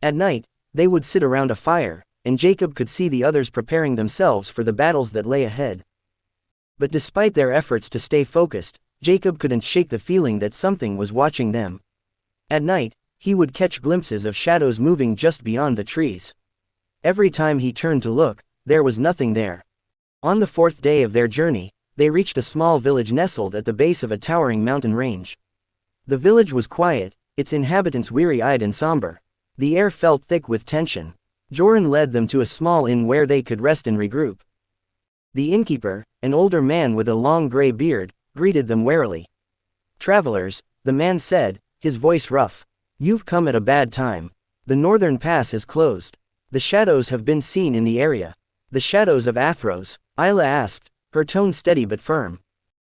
Speaker 2: At night, they would sit around a fire, and Jacob could see the others preparing themselves for the battles that lay ahead. But despite their efforts to stay focused, Jacob couldn't shake the feeling that something was watching them. At night, he would catch glimpses of shadows moving just beyond the trees. Every time he turned to look, there was nothing there. On the fourth day of their journey, they reached a small village nestled at the base of a towering mountain range. The village was quiet, its inhabitants weary-eyed and somber. The air felt thick with tension. Joran led them to a small inn where they could rest and regroup. The innkeeper, an older man with a long gray beard, greeted them warily. Travelers, the man said, his voice rough. You've come at a bad time. The northern pass is closed. The shadows have been seen in the area. The shadows of Athros? Isla asked, her tone steady but firm.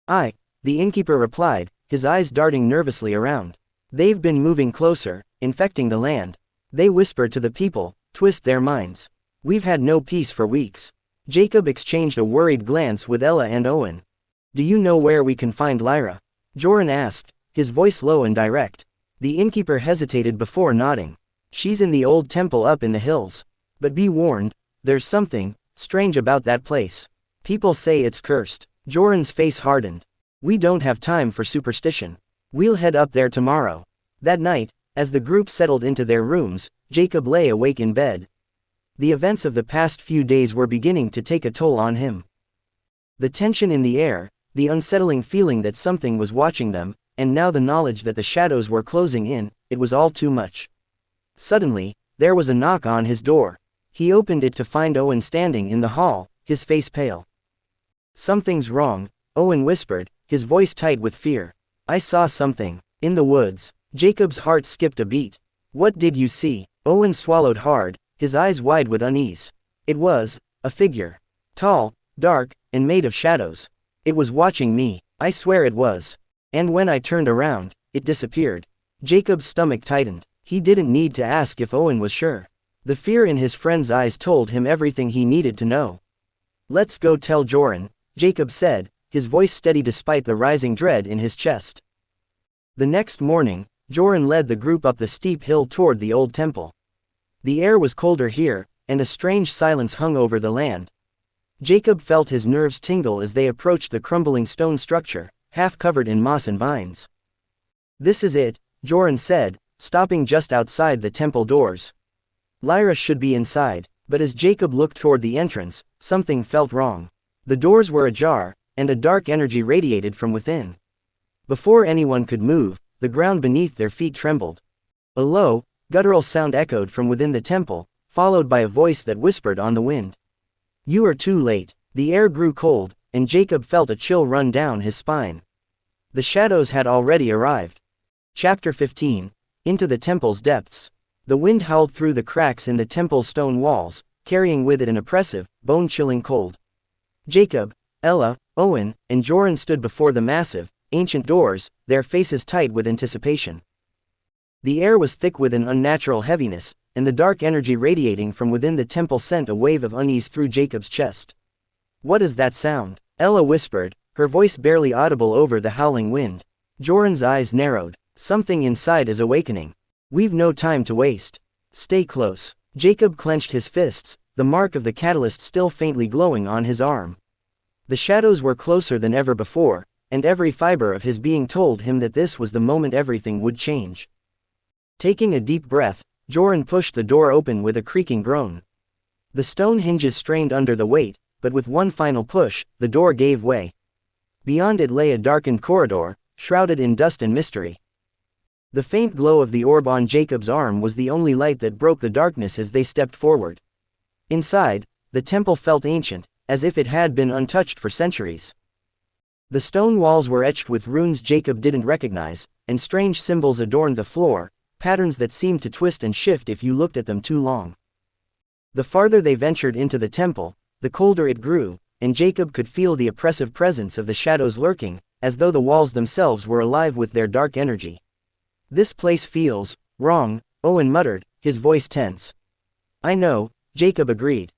Speaker 2: Aye, the innkeeper replied, his eyes darting nervously around. They've been moving closer, infecting the land. They whisper to the people, twist their minds. We've had no peace for weeks. Jacob exchanged a worried glance with Ella and Owen. Do you know where we can find Lyra? Joran asked, his voice low and direct. The innkeeper hesitated before nodding. She's in the old temple up in the hills. But be warned, there's something strange about that place. People say it's cursed. Joran's face hardened. We don't have time for superstition. We'll head up there tomorrow. That night, as the group settled into their rooms, Jacob lay awake in bed. The events of the past few days were beginning to take a toll on him. The tension in the air, the unsettling feeling that something was watching them, and now the knowledge that the shadows were closing in, it was all too much. Suddenly, there was a knock on his door. He opened it to find Owen standing in the hall, his face pale. Something's wrong, Owen whispered, his voice tight with fear. I saw something. In the woods. Jacob's heart skipped a beat. What did you see? Owen swallowed hard, his eyes wide with unease. It was a figure. Tall, dark, and made of shadows. It was watching me, I swear it was. And when I turned around, it disappeared. Jacob's stomach tightened. He didn't need to ask if Owen was sure. The fear in his friend's eyes told him everything he needed to know. Let's go tell Joran, Jacob said, his voice steady despite the rising dread in his chest. The next morning, Joran led the group up the steep hill toward the old temple. The air was colder here, and a strange silence hung over the land. Jacob felt his nerves tingle as they approached the crumbling stone structure, half covered in moss and vines. This is it, Joran said, stopping just outside the temple doors. Lyra should be inside, but as Jacob looked toward the entrance, something felt wrong. The doors were ajar, and a dark energy radiated from within. Before anyone could move, the ground beneath their feet trembled. A low, guttural sound echoed from within the temple, followed by a voice that whispered on the wind. You are too late. The air grew cold, and Jacob felt a chill run down his spine. The shadows had already arrived. Chapter 15. Into the temple's depths. The wind howled through the cracks in the temple's stone walls, carrying with it an oppressive, bone-chilling cold. Jacob, Ella, Owen, and Joran stood before the massive, ancient doors, their faces tight with anticipation. The air was thick with an unnatural heaviness, and the dark energy radiating from within the temple sent a wave of unease through Jacob's chest. What is that sound? Ella whispered, her voice barely audible over the howling wind. Joran's eyes narrowed. Something inside is awakening. We've no time to waste. Stay close. Jacob clenched his fists, the mark of the catalyst still faintly glowing on his arm. The shadows were closer than ever before, and every fiber of his being told him that this was the moment everything would change. Taking a deep breath, Joran pushed the door open with a creaking groan. The stone hinges strained under the weight, but with one final push, the door gave way. Beyond it lay a darkened corridor, shrouded in dust and mystery. The faint glow of the orb on Jacob's arm was the only light that broke the darkness as they stepped forward. Inside, the temple felt ancient, as if it had been untouched for centuries. The stone walls were etched with runes Jacob didn't recognize, and strange symbols adorned the floor, patterns that seemed to twist and shift if you looked at them too long. The farther they ventured into the temple, the colder it grew, and Jacob could feel the oppressive presence of the shadows lurking, as though the walls themselves were alive with their dark energy. This place feels wrong, Owen muttered, his voice tense. I know, Jacob agreed.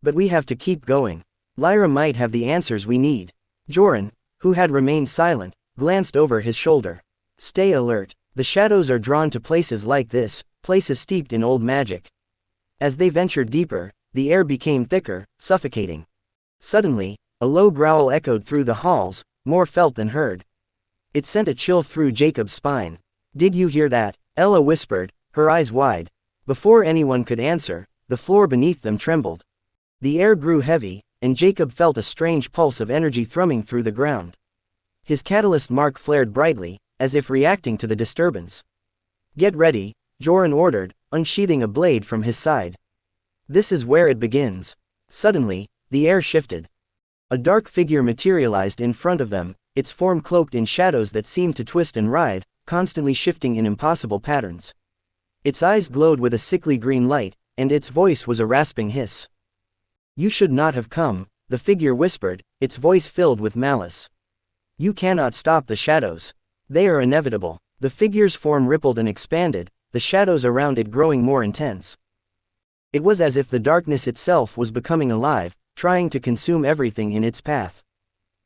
Speaker 2: But we have to keep going. Lyra might have the answers we need. Joran, who had remained silent, glanced over his shoulder. Stay alert. The shadows are drawn to places like this, places steeped in old magic. As they ventured deeper, the air became thicker, suffocating. Suddenly, a low growl echoed through the halls, more felt than heard. It sent a chill through Jacob's spine. Did you hear that? Ella whispered, her eyes wide. Before anyone could answer, the floor beneath them trembled. The air grew heavy, and Jacob felt a strange pulse of energy thrumming through the ground. His catalyst mark flared brightly, as if reacting to the disturbance. Get ready, Joran ordered, unsheathing a blade from his side. This is where it begins. Suddenly, the air shifted. A dark figure materialized in front of them, its form cloaked in shadows that seemed to twist and writhe, constantly shifting in impossible patterns. Its eyes glowed with a sickly green light, and its voice was a rasping hiss. You should not have come, the figure whispered, its voice filled with malice. You cannot stop the shadows. They are inevitable. The figure's form rippled and expanded, the shadows around it growing more intense. It was as if the darkness itself was becoming alive, trying to consume everything in its path.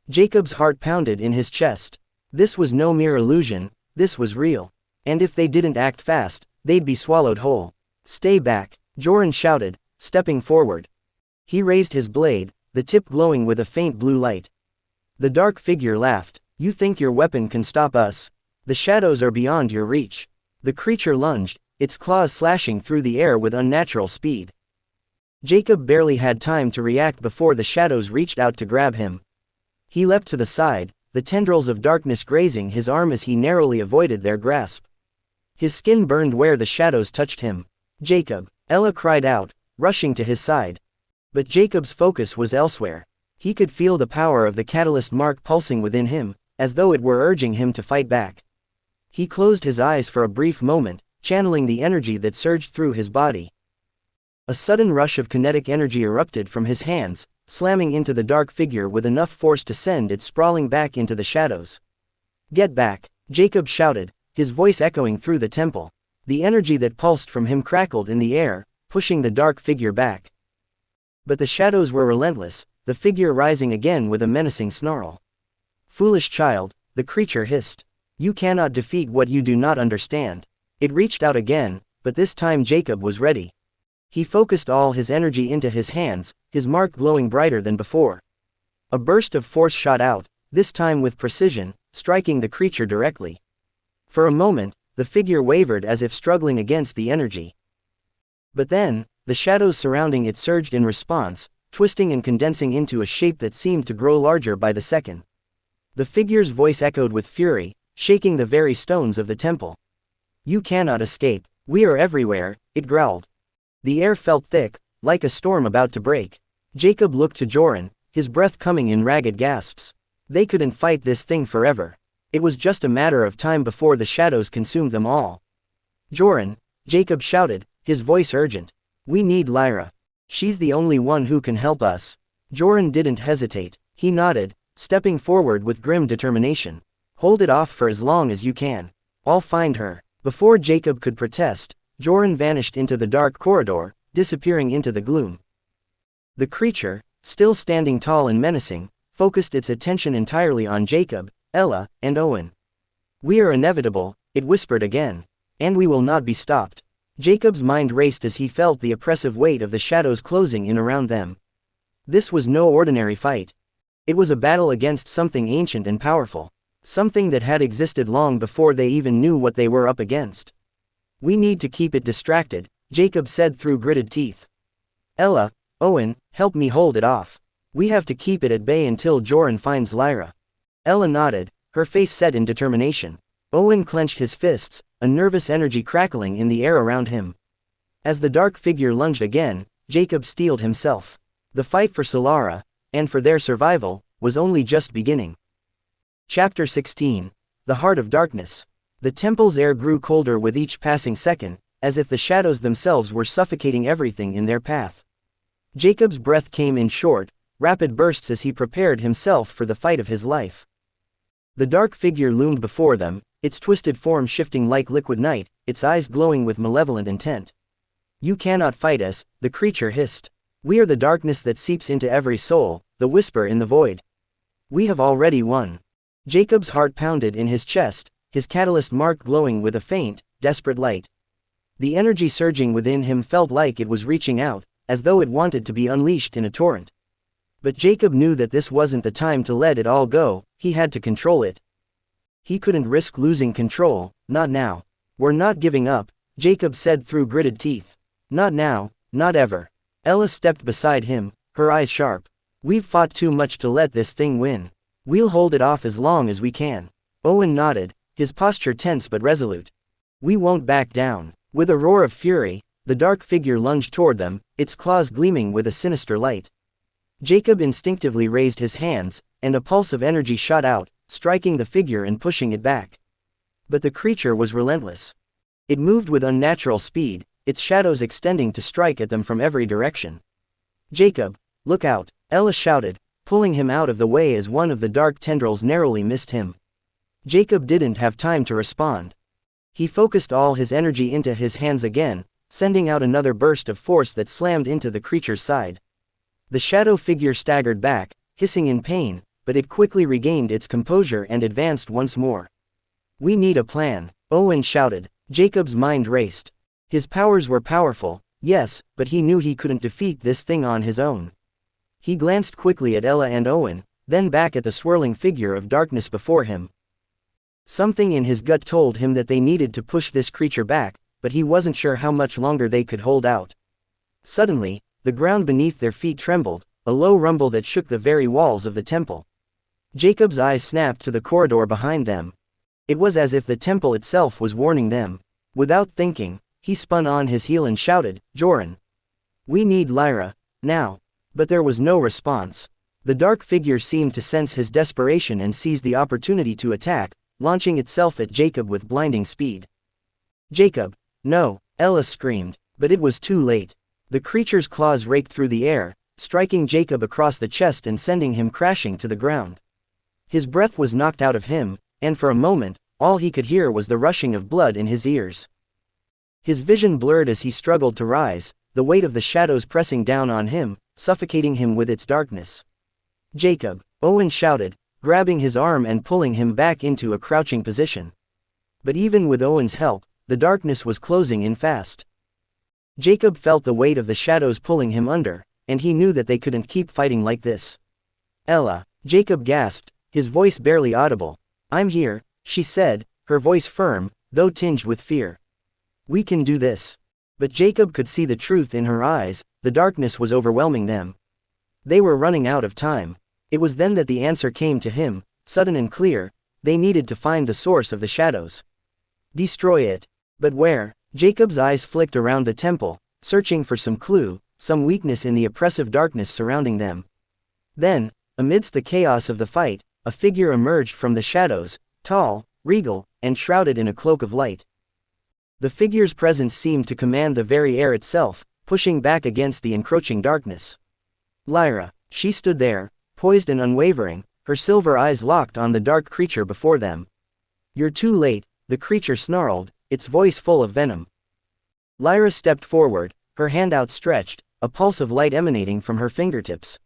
Speaker 2: Jacob's heart pounded in his chest. This was no mere illusion, this was real. And if they didn't act fast, they'd be swallowed whole. Stay back, Joran shouted, stepping forward. He raised his blade, the tip glowing with a faint blue light. The dark figure laughed. You think your weapon can stop us? The shadows are beyond your reach. The creature lunged, its claws slashing through the air with unnatural speed. Jacob barely had time to react before the shadows reached out to grab him. He leapt to the side, the tendrils of darkness grazing his arm as he narrowly avoided their grasp. His skin burned where the shadows touched him. Jacob, Ella cried out, rushing to his side. But Jacob's focus was elsewhere. He could feel the power of the catalyst mark pulsing within him, as though it were urging him to fight back. He closed his eyes for a brief moment, channeling the energy that surged through his body. A sudden rush of kinetic energy erupted from his hands, slamming into the dark figure with enough force to send it sprawling back into the shadows. Get back, Jacob shouted, his voice echoing through the temple. The energy that pulsed from him crackled in the air, pushing the dark figure back. But the shadows were relentless, the figure rising again with a menacing snarl. Foolish child, the creature hissed. You cannot defeat what you do not understand. It reached out again, but this time Jacob was ready. He focused all his energy into his hands, his mark glowing brighter than before. A burst of force shot out, this time with precision, striking the creature directly. For a moment, the figure wavered as if struggling against the energy. But then, the shadows surrounding it surged in response, twisting and condensing into a shape that seemed to grow larger by the second. The figure's voice echoed with fury, shaking the very stones of the temple. You cannot escape. We are everywhere, it growled. The air felt thick, like a storm about to break. Jacob looked to Joran, his breath coming in ragged gasps. They couldn't fight this thing forever. It was just a matter of time before the shadows consumed them all. Joran, Jacob shouted, his voice urgent. We need Lyra. She's the only one who can help us. Joran didn't hesitate. He nodded, stepping forward with grim determination. Hold it off for as long as you can. I'll find her. Before Jacob could protest, Joran vanished into the dark corridor, disappearing into the gloom. The creature, still standing tall and menacing, focused its attention entirely on Jacob, Ella, and Owen. We are inevitable, it whispered again. And we will not be stopped. Jacob's mind raced as he felt the oppressive weight of the shadows closing in around them. This was no ordinary fight. It was a battle against something ancient and powerful. Something that had existed long before they even knew what they were up against. We need to keep it distracted, Jacob said through gritted teeth. Ella, Owen, help me hold it off. We have to keep it at bay until Joran finds Lyra. Ella nodded, her face set in determination. Owen clenched his fists, a nervous energy crackling in the air around him. As the dark figure lunged again, Jacob steeled himself. The fight for Solara, and for their survival, was only just beginning. Chapter 16. The Heart of Darkness. The temple's air grew colder with each passing second, as if the shadows themselves were suffocating everything in their path. Jacob's breath came in short, rapid bursts as he prepared himself for the fight of his life. The dark figure loomed before them, its twisted form shifting like liquid night, its eyes glowing with malevolent intent. You cannot fight us, the creature hissed. We are the darkness that seeps into every soul, the whisper in the void. We have already won. Jacob's heart pounded in his chest, his catalyst mark glowing with a faint, desperate light. The energy surging within him felt like it was reaching out, as though it wanted to be unleashed in a torrent. But Jacob knew that this wasn't the time to let it all go, he had to control it. He couldn't risk losing control, not now. We're not giving up, Jacob said through gritted teeth. Not now, not ever. Ella stepped beside him, her eyes sharp. We've fought too much to let this thing win. We'll hold it off as long as we can. Owen nodded, his posture tense but resolute. We won't back down. With a roar of fury, the dark figure lunged toward them, its claws gleaming with a sinister light. Jacob instinctively raised his hands, and a pulse of energy shot out, striking the figure and pushing it back. But the creature was relentless. It moved with unnatural speed, its shadows extending to strike at them from every direction. Jacob, look out, Ella shouted, pulling him out of the way as one of the dark tendrils narrowly missed him. Jacob didn't have time to respond. He focused all his energy into his hands again, sending out another burst of force that slammed into the creature's side. The shadow figure staggered back, hissing in pain, but it quickly regained its composure and advanced once more. "We need a plan," Owen shouted. Jacob's mind raced. His powers were powerful, yes, but he knew he couldn't defeat this thing on his own. He glanced quickly at Ella and Owen, then back at the swirling figure of darkness before him. Something in his gut told him that they needed to push this creature back, but he wasn't sure how much longer they could hold out. Suddenly, the ground beneath their feet trembled, a low rumble that shook the very walls of the temple. Jacob's eyes snapped to the corridor behind them. It was as if the temple itself was warning them. Without thinking, he spun on his heel and shouted, "Joran! We need Lyra, now!" But there was no response. The dark figure seemed to sense his desperation and seized the opportunity to attack, launching itself at Jacob with blinding speed. "Jacob! No!" Ella screamed, but it was too late. The creature's claws raked through the air, striking Jacob across the chest and sending him crashing to the ground. His breath was knocked out of him, and for a moment, all he could hear was the rushing of blood in his ears. His vision blurred as he struggled to rise, the weight of the shadows pressing down on him, suffocating him with its darkness. "Jacob!" Owen shouted, grabbing his arm and pulling him back into a crouching position. But even with Owen's help, the darkness was closing in fast. Jacob felt the weight of the shadows pulling him under, and he knew that they couldn't keep fighting like this. "Ella!" Jacob gasped, his voice barely audible. "I'm here," she said, her voice firm, though tinged with fear. "We can do this." But Jacob could see the truth in her eyes, the darkness was overwhelming them. They were running out of time. It was then that the answer came to him, sudden and clear: they needed to find the source of the shadows. Destroy it. But where? Jacob's eyes flicked around the temple, searching for some clue, some weakness in the oppressive darkness surrounding them. Then, amidst the chaos of the fight, a figure emerged from the shadows, tall, regal, and shrouded in a cloak of light. The figure's presence seemed to command the very air itself, pushing back against the encroaching darkness. Lyra. She stood there, poised and unwavering, her silver eyes locked on the dark creature before them. "You're too late," the creature snarled, its voice full of venom. Lyra stepped forward, her hand outstretched, a pulse of light emanating from her fingertips.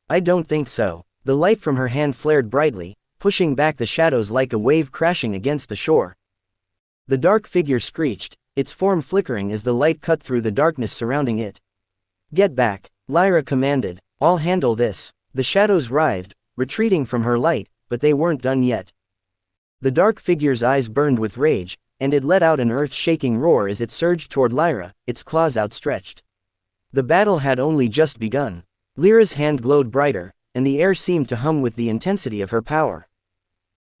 Speaker 2: "I don't think so." The light from her hand flared brightly, pushing back the shadows like a wave crashing against the shore. The dark figure screeched, its form flickering as the light cut through the darkness surrounding it. "Get back," Lyra commanded. "I'll handle this." The shadows writhed, retreating from her light, but they weren't done yet. The dark figure's eyes burned with rage, and it let out an earth-shaking roar as it surged toward Lyra, its claws outstretched. The battle had only just begun. Lyra's hand glowed brighter, and the air seemed to hum with the intensity of her power.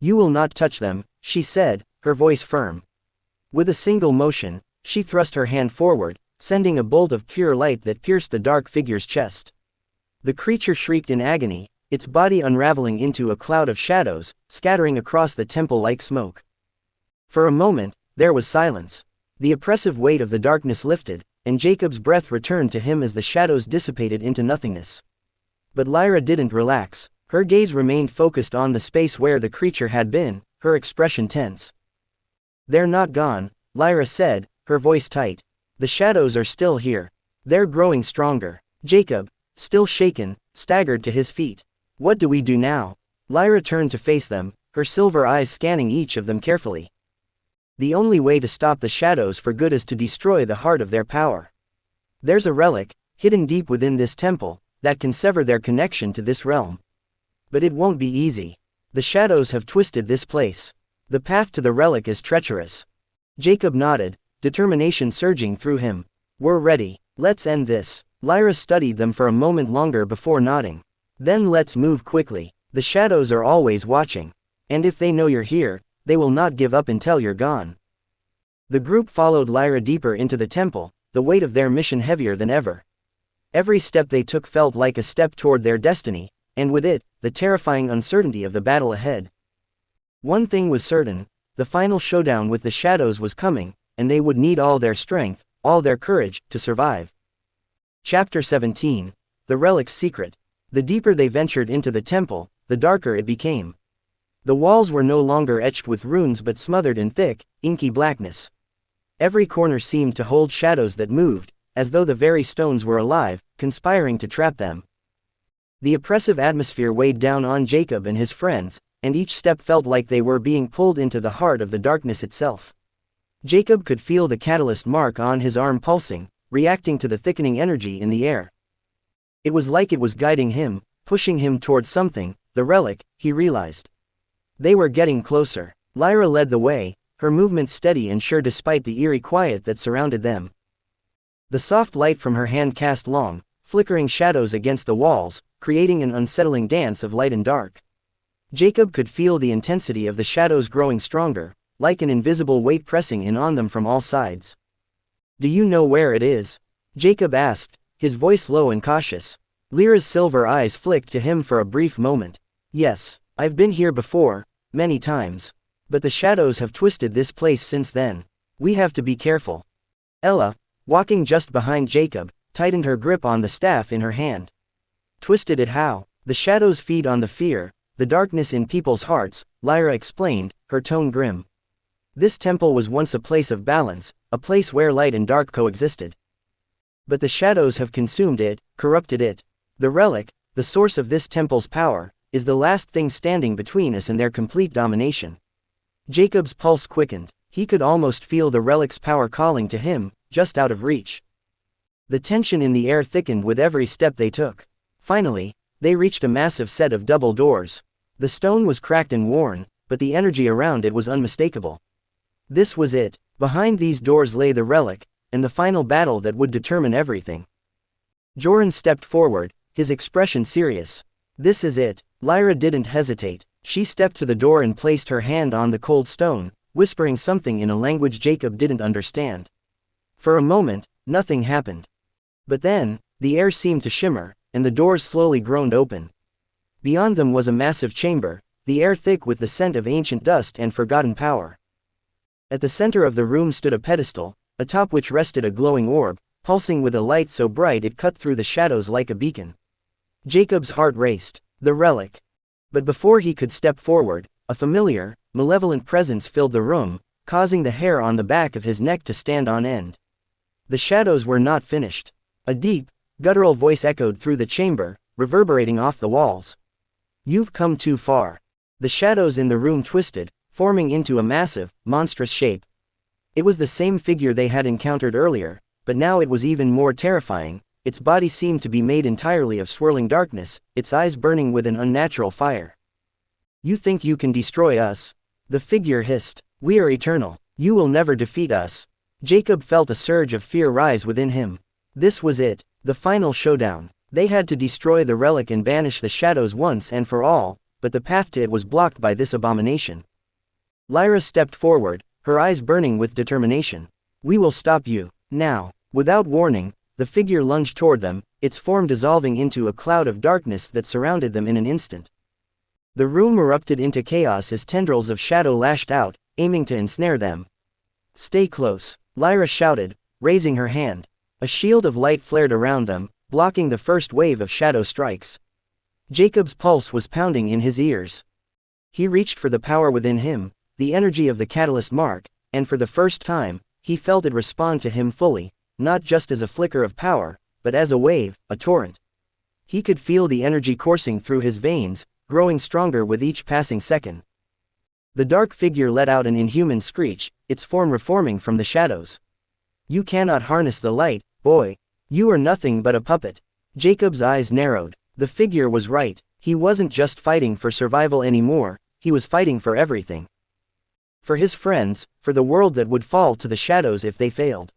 Speaker 2: "You will not touch them," she said, her voice firm. With a single motion, she thrust her hand forward, sending a bolt of pure light that pierced the dark figure's chest. The creature shrieked in agony, its body unraveling into a cloud of shadows, scattering across the temple like smoke. For a moment, there was silence. The oppressive weight of the darkness lifted, and Jacob's breath returned to him as the shadows dissipated into nothingness. But Lyra didn't relax. Her gaze remained focused on the space where the creature had been, her expression tense. "They're not gone," Lyra said, her voice tight. "The shadows are still here. They're growing stronger." Jacob, still shaken, staggered to his feet. "What do we do now?" Lyra turned to face them, her silver eyes scanning each of them carefully. "The only way to stop the shadows for good is to destroy the heart of their power. There's a relic, hidden deep within this temple, that can sever their connection to this realm. But it won't be easy. The shadows have twisted this place. The path to the relic is treacherous." Jacob nodded, determination surging through him. "We're ready. Let's end this." Lyra studied them for a moment longer before nodding. "Then let's move quickly. The shadows are always watching. And if they know you're here, they will not give up until you're gone." The group followed Lyra deeper into the temple, the weight of their mission heavier than ever. Every step they took felt like a step toward their destiny, and with it, the terrifying uncertainty of the battle ahead. One thing was certain: the final showdown with the shadows was coming, and they would need all their strength, all their courage, to survive. Chapter 17. The Relic's Secret. The deeper they ventured into the temple, the darker it became. The walls were no longer etched with runes but smothered in thick, inky blackness. Every corner seemed to hold shadows that moved, as though the very stones were alive, conspiring to trap them. The oppressive atmosphere weighed down on Jacob and his friends, and each step felt like they were being pulled into the heart of the darkness itself. Jacob could feel the catalyst mark on his arm pulsing, reacting to the thickening energy in the air. It was like it was guiding him, pushing him toward something, the relic, he realized. They were getting closer. Lyra led the way, her movements steady and sure despite the eerie quiet that surrounded them. The soft light from her hand cast long, flickering shadows against the walls, creating an unsettling dance of light and dark. Jacob could feel the intensity of the shadows growing stronger, like an invisible weight pressing in on them from all sides. "Do you know where it is?" Jacob asked, his voice low and cautious. Lyra's silver eyes flicked to him for a brief moment. "Yes, I've been here before, many times. But the shadows have twisted this place since then. We have to be careful." Ella, walking just behind Jacob, tightened her grip on the staff in her hand. "Twisted it how?" "The shadows feed on the fear, the darkness in people's hearts," Lyra explained, her tone grim. "This temple was once a place of balance, a place where light and dark coexisted. But the shadows have consumed it, corrupted it. The relic, the source of this temple's power, is the last thing standing between us and their complete domination." Jacob's pulse quickened. He could almost feel the relic's power calling to him, just out of reach. The tension in the air thickened with every step they took. Finally, they reached a massive set of double doors. The stone was cracked and worn, but the energy around it was unmistakable. This was it. Behind these doors lay the relic, and the final battle that would determine everything. Joran stepped forward, his expression serious. "This is it." Lyra didn't hesitate. She stepped to the door and placed her hand on the cold stone, whispering something in a language Jacob didn't understand. For a moment, nothing happened. But then, the air seemed to shimmer, and the doors slowly groaned open. Beyond them was a massive chamber, the air thick with the scent of ancient dust and forgotten power. At the center of the room stood a pedestal, atop which rested a glowing orb, pulsing with a light so bright it cut through the shadows like a beacon. Jacob's heart raced. The relic. But before he could step forward, a familiar, malevolent presence filled the room, causing the hair on the back of his neck to stand on end. The shadows were not finished. A deep, guttural voice echoed through the chamber, reverberating off the walls. "You've come too far." The shadows in the room twisted, forming into a massive, monstrous shape. It was the same figure they had encountered earlier, but now it was even more terrifying. Its body seemed to be made entirely of swirling darkness, its eyes burning with an unnatural fire. "You think you can destroy us?" the figure hissed. "We are eternal. You will never defeat us." Jacob felt a surge of fear rise within him. This was it, the final showdown. They had to destroy the relic and banish the shadows once and for all, but the path to it was blocked by this abomination. Lyra stepped forward, her eyes burning with determination. "We will stop you, now." Without warning, the figure lunged toward them, its form dissolving into a cloud of darkness that surrounded them in an instant. The room erupted into chaos as tendrils of shadow lashed out, aiming to ensnare them. "Stay close," Lyra shouted, raising her hand. A shield of light flared around them, blocking the first wave of shadow strikes. Jacob's pulse was pounding in his ears. He reached for the power within him, the energy of the catalyst mark, and for the first time, he felt it respond to him fully, not just as a flicker of power, but as a wave, a torrent. He could feel the energy coursing through his veins, growing stronger with each passing second. The dark figure let out an inhuman screech, its form reforming from the shadows. "You cannot harness the light, boy. You are nothing but a puppet." Jacob's eyes narrowed. The figure was right. He wasn't just fighting for survival anymore, he was fighting for everything. For his friends, for the world that would fall to the shadows if they failed.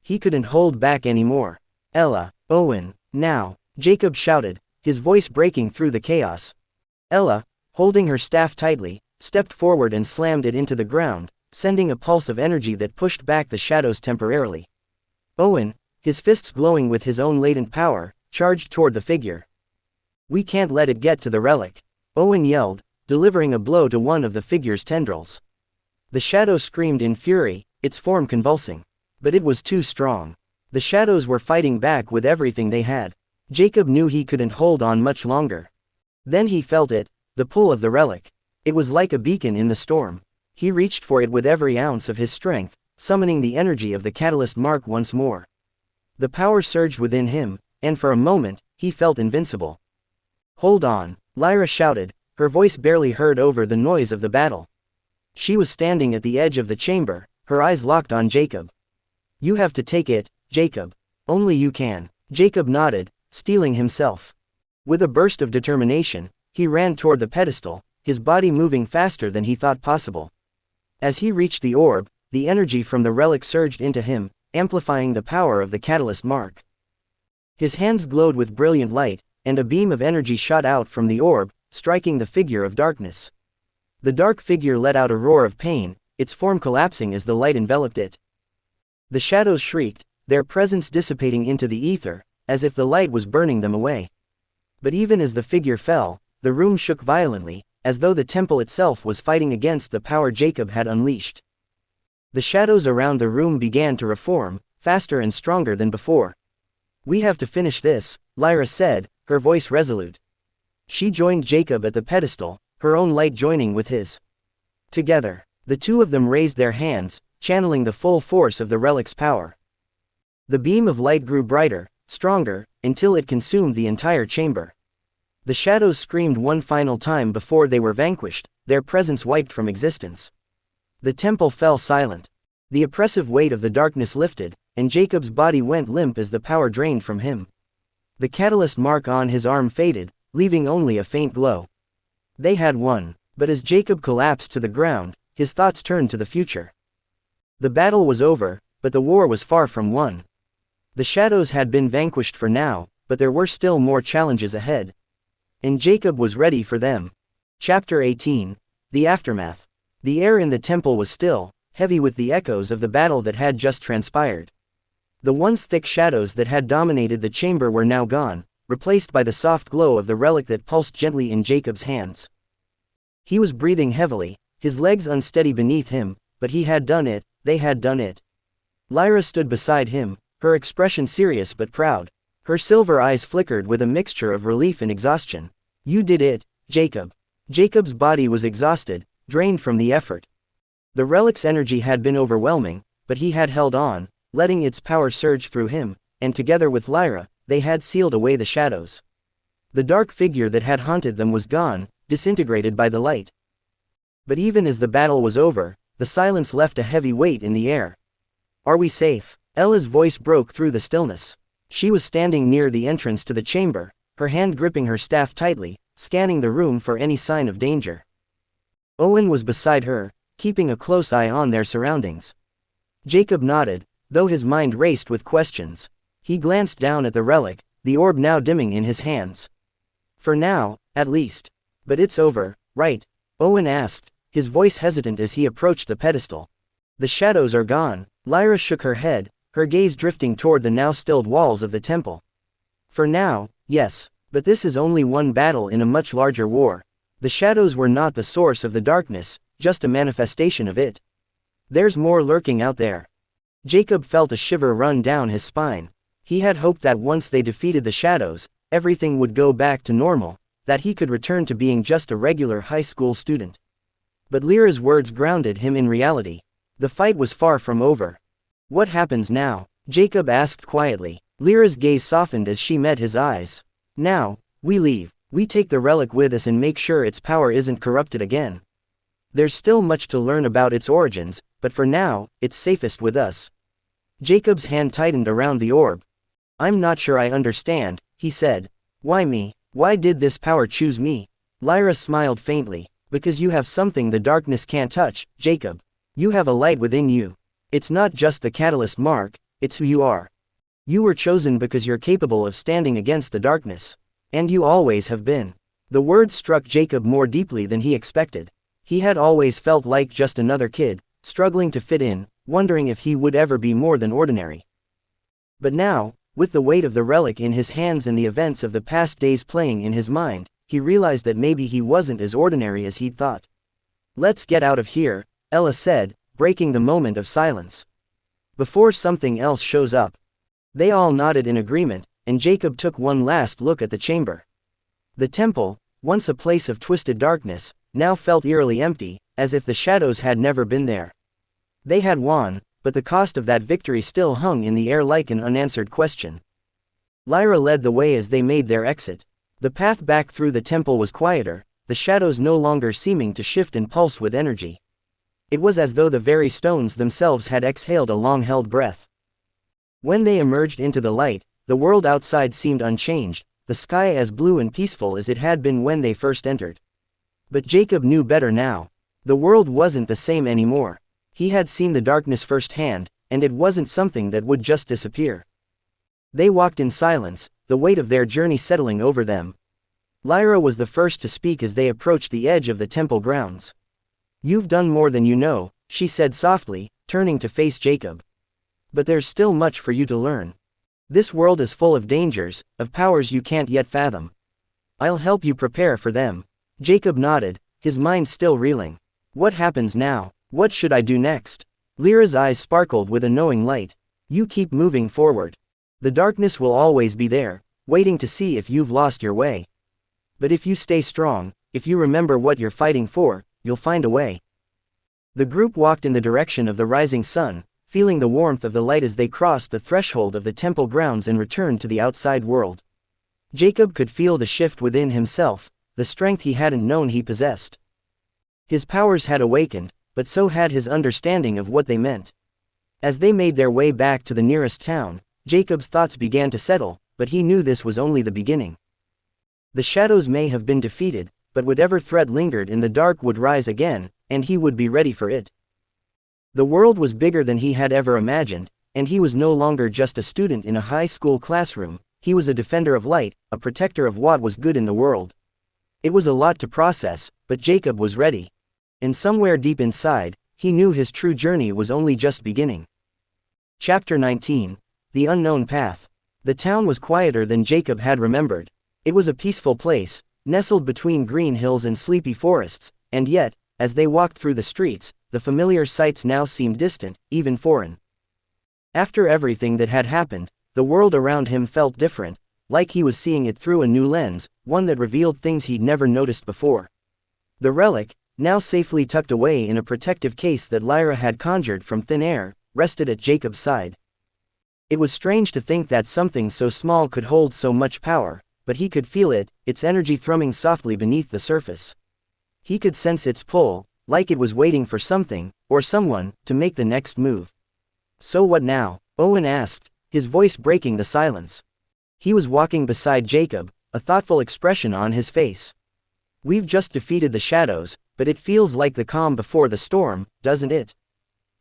Speaker 2: He couldn't hold back anymore. "Ella, Owen, now," Jacob shouted, his voice breaking through the chaos. Ella, holding her staff tightly, stepped forward and slammed it into the ground, sending a pulse of energy that pushed back the shadows temporarily. Owen, his fists glowing with his own latent power, charged toward the figure. "We can't let it get to the relic," Owen yelled, delivering a blow to one of the figure's tendrils. The shadow screamed in fury, its form convulsing. But it was too strong. The shadows were fighting back with everything they had. Jacob knew he couldn't hold on much longer. Then he felt it, the pull of the relic. It was like a beacon in the storm. He reached for it with every ounce of his strength, summoning the energy of the catalyst mark once more. The power surged within him, and for a moment, he felt invincible. "Hold on," Lyra shouted, her voice barely heard over the noise of the battle. She was standing at the edge of the chamber, her eyes locked on Jacob. "You have to take it, Jacob. Only you can." Jacob nodded, steeling himself. With a burst of determination, he ran toward the pedestal, his body moving faster than he thought possible. As he reached the orb, the energy from the relic surged into him, amplifying the power of the catalyst mark. His hands glowed with brilliant light, and a beam of energy shot out from the orb, striking the figure of darkness. The dark figure let out a roar of pain, its form collapsing as the light enveloped it. The shadows shrieked, their presence dissipating into the ether, as if the light was burning them away. But even as the figure fell, the room shook violently, as though the temple itself was fighting against the power Jacob had unleashed. The shadows around the room began to reform, faster and stronger than before. "We have to finish this," Lyra said, her voice resolute. She joined Jacob at the pedestal, her own light joining with his. Together, the two of them raised their hands, channeling the full force of the relic's power. The beam of light grew brighter, stronger, until it consumed the entire chamber. The shadows screamed one final time before they were vanquished, their presence wiped from existence. The temple fell silent. The oppressive weight of the darkness lifted, and Jacob's body went limp as the power drained from him. The catalyst mark on his arm faded, leaving only a faint glow. They had won, but as Jacob collapsed to the ground, his thoughts turned to the future. The battle was over, but the war was far from won. The shadows had been vanquished for now, but there were still more challenges ahead. And Jacob was ready for them. Chapter 18. The Aftermath. The air in the temple was still, heavy with the echoes of the battle that had just transpired. The once thick shadows that had dominated the chamber were now gone, replaced by the soft glow of the relic that pulsed gently in Jacob's hands. He was breathing heavily, his legs unsteady beneath him, but he had done it, they had done it. Lyra stood beside him, her expression serious but proud. Her silver eyes flickered with a mixture of relief and exhaustion. "You did it, Jacob." Jacob's body was exhausted, drained from the effort. The relic's energy had been overwhelming, but he had held on, letting its power surge through him, and together with Lyra, they had sealed away the shadows. The dark figure that had haunted them was gone, disintegrated by the light. But even as the battle was over, the silence left a heavy weight in the air. "Are we safe?" Ella's voice broke through the stillness. She was standing near the entrance to the chamber, her hand gripping her staff tightly, scanning the room for any sign of danger. Owen was beside her, keeping a close eye on their surroundings. Jacob nodded, though his mind raced with questions. He glanced down at the relic, the orb now dimming in his hands. "For now, at least. But it's over, right?" Owen asked, his voice hesitant as he approached the pedestal. "The shadows are gone." Lyra shook her head, her gaze drifting toward the now stilled walls of the temple. "For now, yes, but this is only one battle in a much larger war. The shadows were not the source of the darkness, just a manifestation of it. There's more lurking out there." Jacob felt a shiver run down his spine. He had hoped that once they defeated the shadows, everything would go back to normal, that he could return to being just a regular high school student. But Lyra's words grounded him in reality. The fight was far from over. "What happens now?" Jacob asked quietly. Lyra's gaze softened as she met his eyes. "Now, we leave. We take the relic with us and make sure its power isn't corrupted again. There's still much to learn about its origins, but for now, it's safest with us." Jacob's hand tightened around the orb. "I'm not sure I understand," he said. "Why me? Why did this power choose me?" Lyra smiled faintly. "Because you have something the darkness can't touch, Jacob. You have a light within you. It's not just the catalyst mark, it's who you are. You were chosen because you're capable of standing against the darkness. And you always have been." The words struck Jacob more deeply than he expected. He had always felt like just another kid, struggling to fit in, wondering if he would ever be more than ordinary. But now, with the weight of the relic in his hands and the events of the past days playing in his mind, he realized that maybe he wasn't as ordinary as he'd thought. "Let's get out of here," Ella said, breaking the moment of silence. "Before something else shows up." They all nodded in agreement, and Jacob took one last look at the chamber. The temple, once a place of twisted darkness, now felt eerily empty, as if the shadows had never been there. They had won, but the cost of that victory still hung in the air like an unanswered question. Lyra led the way as they made their exit. The path back through the temple was quieter, the shadows no longer seeming to shift and pulse with energy. It was as though the very stones themselves had exhaled a long-held breath. When they emerged into the light, the world outside seemed unchanged, the sky as blue and peaceful as it had been when they first entered. But Jacob knew better now. The world wasn't the same anymore. He had seen the darkness firsthand, and it wasn't something that would just disappear. They walked in silence, the weight of their journey settling over them. Lyra was the first to speak as they approached the edge of the temple grounds. "You've done more than you know," she said softly, turning to face Jacob. "But there's still much for you to learn. This world is full of dangers, of powers you can't yet fathom. I'll help you prepare for them." Jacob nodded, his mind still reeling. "What happens now? What should I do next?" Lyra's eyes sparkled with a knowing light. "You keep moving forward. The darkness will always be there, waiting to see if you've lost your way. But if you stay strong, if you remember what you're fighting for, you'll find a way." The group walked in the direction of the rising sun, feeling the warmth of the light as they crossed the threshold of the temple grounds and returned to the outside world. Jacob could feel the shift within himself, the strength he hadn't known he possessed. His powers had awakened, but so had his understanding of what they meant. As they made their way back to the nearest town, Jacob's thoughts began to settle, but he knew this was only the beginning. The shadows may have been defeated, but whatever threat lingered in the dark would rise again, and he would be ready for it. The world was bigger than he had ever imagined, and he was no longer just a student in a high school classroom, he was a defender of light, a protector of what was good in the world. It was a lot to process, but Jacob was ready. And somewhere deep inside, he knew his true journey was only just beginning. Chapter 19. The Unknown Path. The town was quieter than Jacob had remembered. It was a peaceful place, nestled between green hills and sleepy forests, and yet, as they walked through the streets, the familiar sights now seemed distant, even foreign. After everything that had happened, the world around him felt different, like he was seeing it through a new lens, one that revealed things he'd never noticed before. The relic, now safely tucked away in a protective case that Lyra had conjured from thin air, rested at Jacob's side. It was strange to think that something so small could hold so much power, but he could feel it, its energy thrumming softly beneath the surface. He could sense its pull, like it was waiting for something, or someone, to make the next move. "So what now?" Owen asked, his voice breaking the silence. He was walking beside Jacob, a thoughtful expression on his face. "We've just defeated the shadows, but it feels like the calm before the storm, doesn't it?"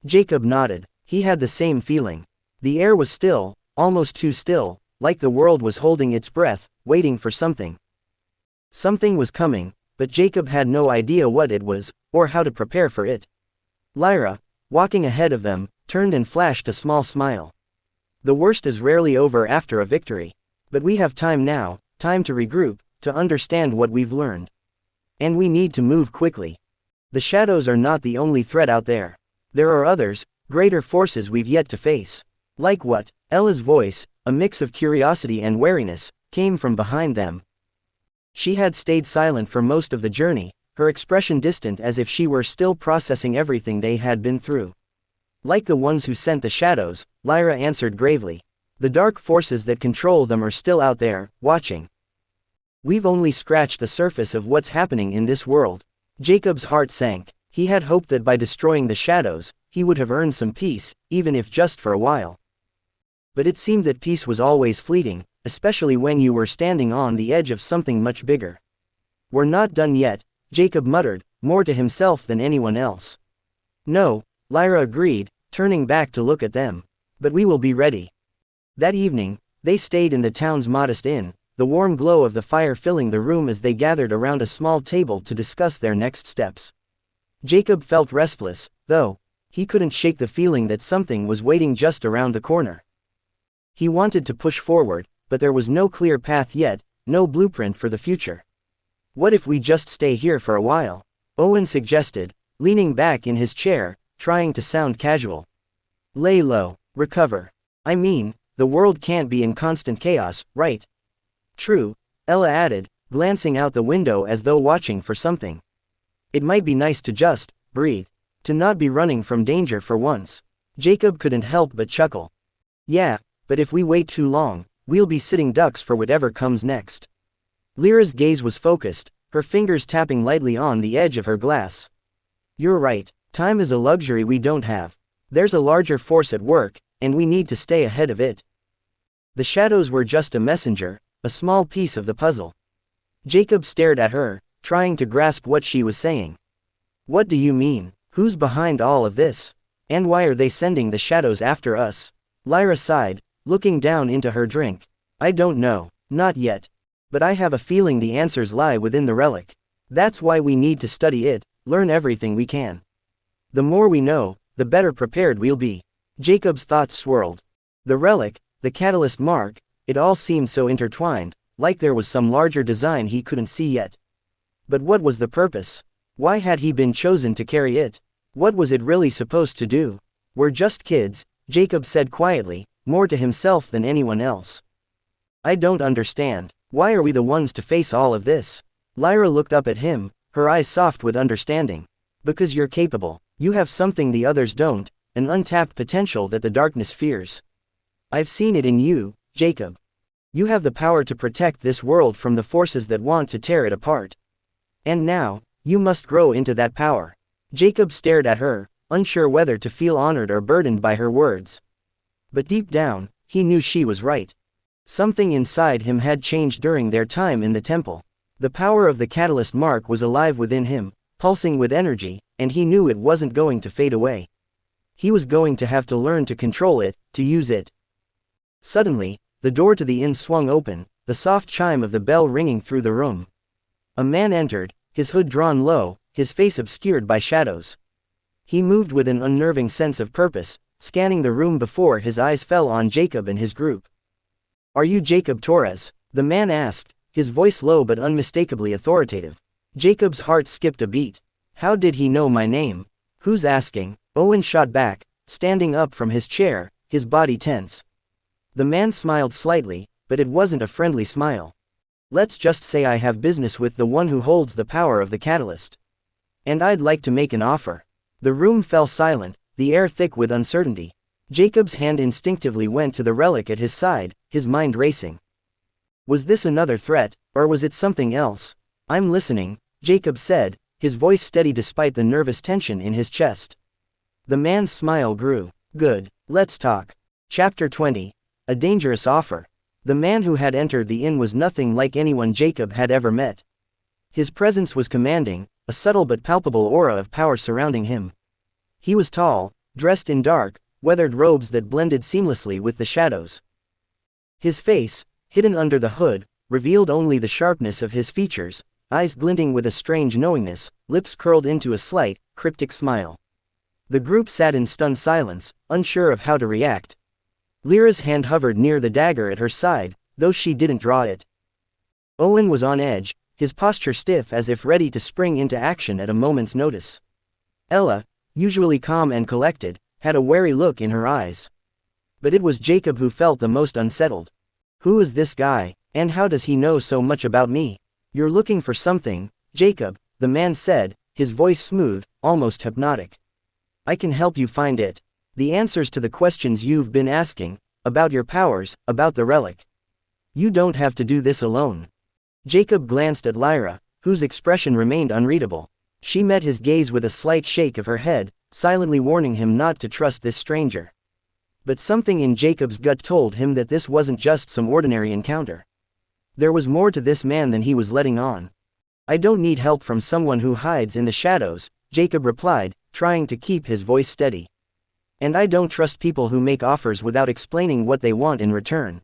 Speaker 2: Jacob nodded. He had the same feeling. The air was still, almost too still, like the world was holding its breath, waiting for something. Something was coming, but Jacob had no idea what it was, or how to prepare for it. Lyra, walking ahead of them, turned and flashed a small smile. "The worst is rarely over after a victory. But we have time now, time to regroup, to understand what we've learned. And we need to move quickly. The shadows are not the only threat out there. There are others, greater forces we've yet to face." "Like what?" Ella's voice, a mix of curiosity and wariness, came from behind them. She had stayed silent for most of the journey, her expression distant as if she were still processing everything they had been through. "Like the ones who sent the shadows," Lyra answered gravely. "The dark forces that control them are still out there, watching. We've only scratched the surface of what's happening in this world." Jacob's heart sank. He had hoped that by destroying the shadows, he would have earned some peace, even if just for a while. But it seemed that peace was always fleeting, especially when you were standing on the edge of something much bigger. "We're not done yet," Jacob muttered, more to himself than anyone else. "No," Lyra agreed, turning back to look at them. "But we will be ready." That evening, they stayed in the town's modest inn, the warm glow of the fire filling the room as they gathered around a small table to discuss their next steps. Jacob felt restless, though. He couldn't shake the feeling that something was waiting just around the corner. He wanted to push forward, but there was no clear path yet, no blueprint for the future. "What if we just stay here for a while?" Owen suggested, leaning back in his chair, trying to sound casual. "Lay low, recover. I mean, the world can't be in constant chaos, right?" "True," Ella added, glancing out the window as though watching for something. It might be nice to just breathe, to not be running from danger for once. Jacob couldn't help but chuckle. Yeah, but if we wait too long, we'll be sitting ducks for whatever comes next. Lyra's gaze was focused, her fingers tapping lightly on the edge of her glass. You're right, time is a luxury we don't have. There's a larger force at work, and we need to stay ahead of it. The shadows were just a messenger, a small piece of the puzzle. Jacob stared at her, trying to grasp what she was saying. What do you mean? Who's behind all of this? And why are they sending the shadows after us? Lyra sighed, looking down into her drink. I don't know, not yet. But I have a feeling the answers lie within the relic. That's why we need to study it, learn everything we can. The more we know, the better prepared we'll be. Jacob's thoughts swirled. The relic, the catalyst mark, it all seemed so intertwined, like there was some larger design he couldn't see yet. But what was the purpose? Why had he been chosen to carry it? What was it really supposed to do? We're just kids, Jacob said quietly, more to himself than anyone else. I don't understand. Why are we the ones to face all of this? Lyra looked up at him, her eyes soft with understanding. Because you're capable. You have something the others don't, an untapped potential that the darkness fears. I've seen it in you, Jacob. You have the power to protect this world from the forces that want to tear it apart. And now, you must grow into that power. Jacob stared at her, unsure whether to feel honored or burdened by her words. But deep down, he knew she was right. Something inside him had changed during their time in the temple. The power of the catalyst mark was alive within him, pulsing with energy, and he knew it wasn't going to fade away. He was going to have to learn to control it, to use it. Suddenly, the door to the inn swung open, the soft chime of the bell ringing through the room. A man entered, his hood drawn low, his face obscured by shadows. He moved with an unnerving sense of purpose, scanning the room before his eyes fell on Jacob and his group. Are you Jacob Torres? The man asked, his voice low but unmistakably authoritative. Jacob's heart skipped a beat. How did he know my name? Who's asking? Owen shot back, standing up from his chair, his body tense. The man smiled slightly, but it wasn't a friendly smile. Let's just say I have business with the one who holds the power of the catalyst. And I'd like to make an offer. The room fell silent, the air thick with uncertainty. Jacob's hand instinctively went to the relic at his side, his mind racing. Was this another threat, or was it something else? I'm listening, Jacob said, his voice steady despite the nervous tension in his chest. The man's smile grew. Good, let's talk. Chapter 20. A dangerous offer. The man who had entered the inn was nothing like anyone Jacob had ever met. His presence was commanding, a subtle but palpable aura of power surrounding him. He was tall, dressed in dark, weathered robes that blended seamlessly with the shadows. His face, hidden under the hood, revealed only the sharpness of his features, eyes glinting with a strange knowingness, lips curled into a slight, cryptic smile. The group sat in stunned silence, unsure of how to react. Lyra's hand hovered near the dagger at her side, though she didn't draw it. Owen was on edge, his posture stiff as if ready to spring into action at a moment's notice. Ella, usually calm and collected, had a wary look in her eyes. But it was Jacob who felt the most unsettled. Who is this guy, and how does he know so much about me? You're looking for something, Jacob, the man said, his voice smooth, almost hypnotic. I can help you find it. The answers to the questions you've been asking, about your powers, about the relic. You don't have to do this alone. Jacob glanced at Lyra, whose expression remained unreadable. She met his gaze with a slight shake of her head, silently warning him not to trust this stranger. But something in Jacob's gut told him that this wasn't just some ordinary encounter. There was more to this man than he was letting on. I don't need help from someone who hides in the shadows, Jacob replied, trying to keep his voice steady. And I don't trust people who make offers without explaining what they want in return.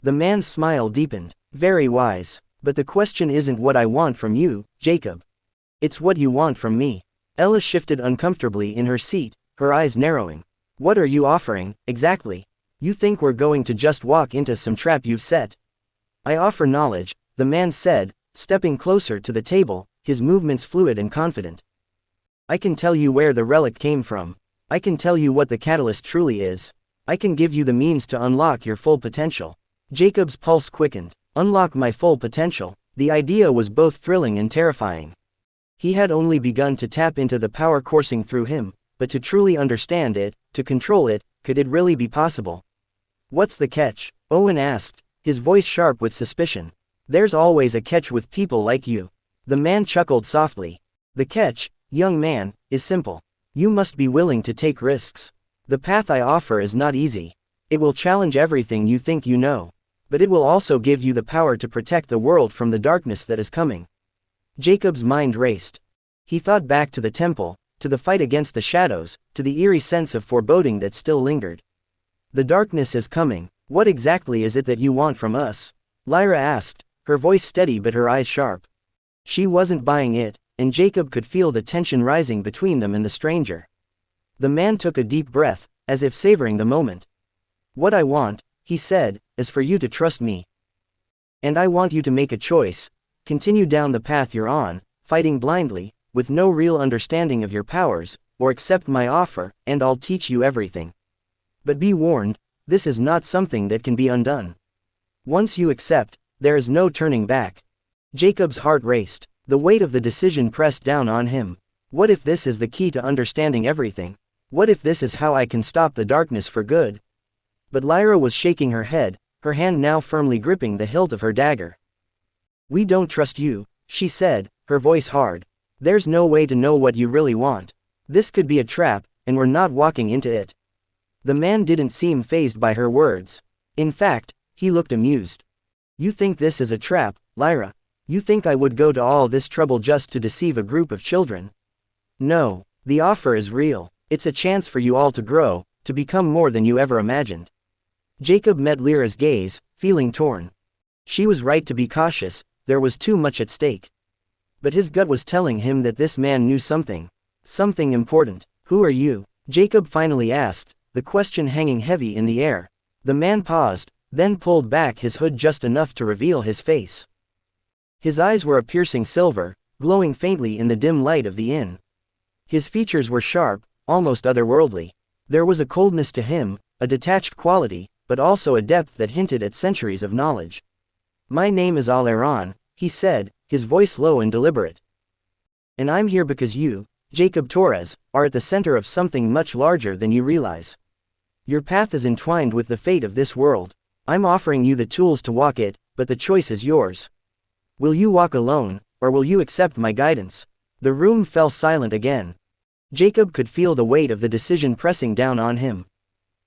Speaker 2: The man's smile deepened. Very wise. But the question isn't what I want from you, Jacob. It's what you want from me. Ella shifted uncomfortably in her seat, her eyes narrowing. What are you offering, exactly? You think we're going to just walk into some trap you've set? I offer knowledge, the man said, stepping closer to the table, his movements fluid and confident. I can tell you where the relic came from. I can tell you what the catalyst truly is. I can give you the means to unlock your full potential. Jacob's pulse quickened. Unlock my full potential. The idea was both thrilling and terrifying. He had only begun to tap into the power coursing through him, but to truly understand it, to control it, could it really be possible? What's the catch? Owen asked, his voice sharp with suspicion. There's always a catch with people like you. The man chuckled softly. The catch, young man, is simple. You must be willing to take risks. The path I offer is not easy. It will challenge everything you think you know. But it will also give you the power to protect the world from the darkness that is coming. Jacob's mind raced. He thought back to the temple, to the fight against the shadows, to the eerie sense of foreboding that still lingered. The darkness is coming. What exactly is it that you want from us? Lyra asked, her voice steady but her eyes sharp. She wasn't buying it, and Jacob could feel the tension rising between them and the stranger. The man took a deep breath, as if savoring the moment. What I want, he said, is for you to trust me. And I want you to make a choice. Continue down the path you're on, fighting blindly, with no real understanding of your powers, or accept my offer, and I'll teach you everything. But be warned, this is not something that can be undone. Once you accept, there is no turning back. Jacob's heart raced. The weight of the decision pressed down on him. What if this is the key to understanding everything? What if this is how I can stop the darkness for good? But Lyra was shaking her head, her hand now firmly gripping the hilt of her dagger. We don't trust you, she said, her voice hard. There's no way to know what you really want. This could be a trap, and we're not walking into it. The man didn't seem fazed by her words. In fact, he looked amused. You think this is a trap, Lyra? You think I would go to all this trouble just to deceive a group of children? No, the offer is real. It's a chance for you all to grow, to become more than you ever imagined. Jacob met Lyra's gaze, feeling torn. She was right to be cautious, there was too much at stake. But his gut was telling him that this man knew something. Something important. Who are you? Jacob finally asked, the question hanging heavy in the air. The man paused, then pulled back his hood just enough to reveal his face. His eyes were a piercing silver, glowing faintly in the dim light of the inn. His features were sharp, almost otherworldly. There was a coldness to him, a detached quality, but also a depth that hinted at centuries of knowledge. My name is Al-Iran, he said, his voice low and deliberate. And I'm here because you, Jacob Torres, are at the center of something much larger than you realize. Your path is entwined with the fate of this world. I'm offering you the tools to walk it, but the choice is yours. Will you walk alone, or will you accept my guidance? The room fell silent again. Jacob could feel the weight of the decision pressing down on him.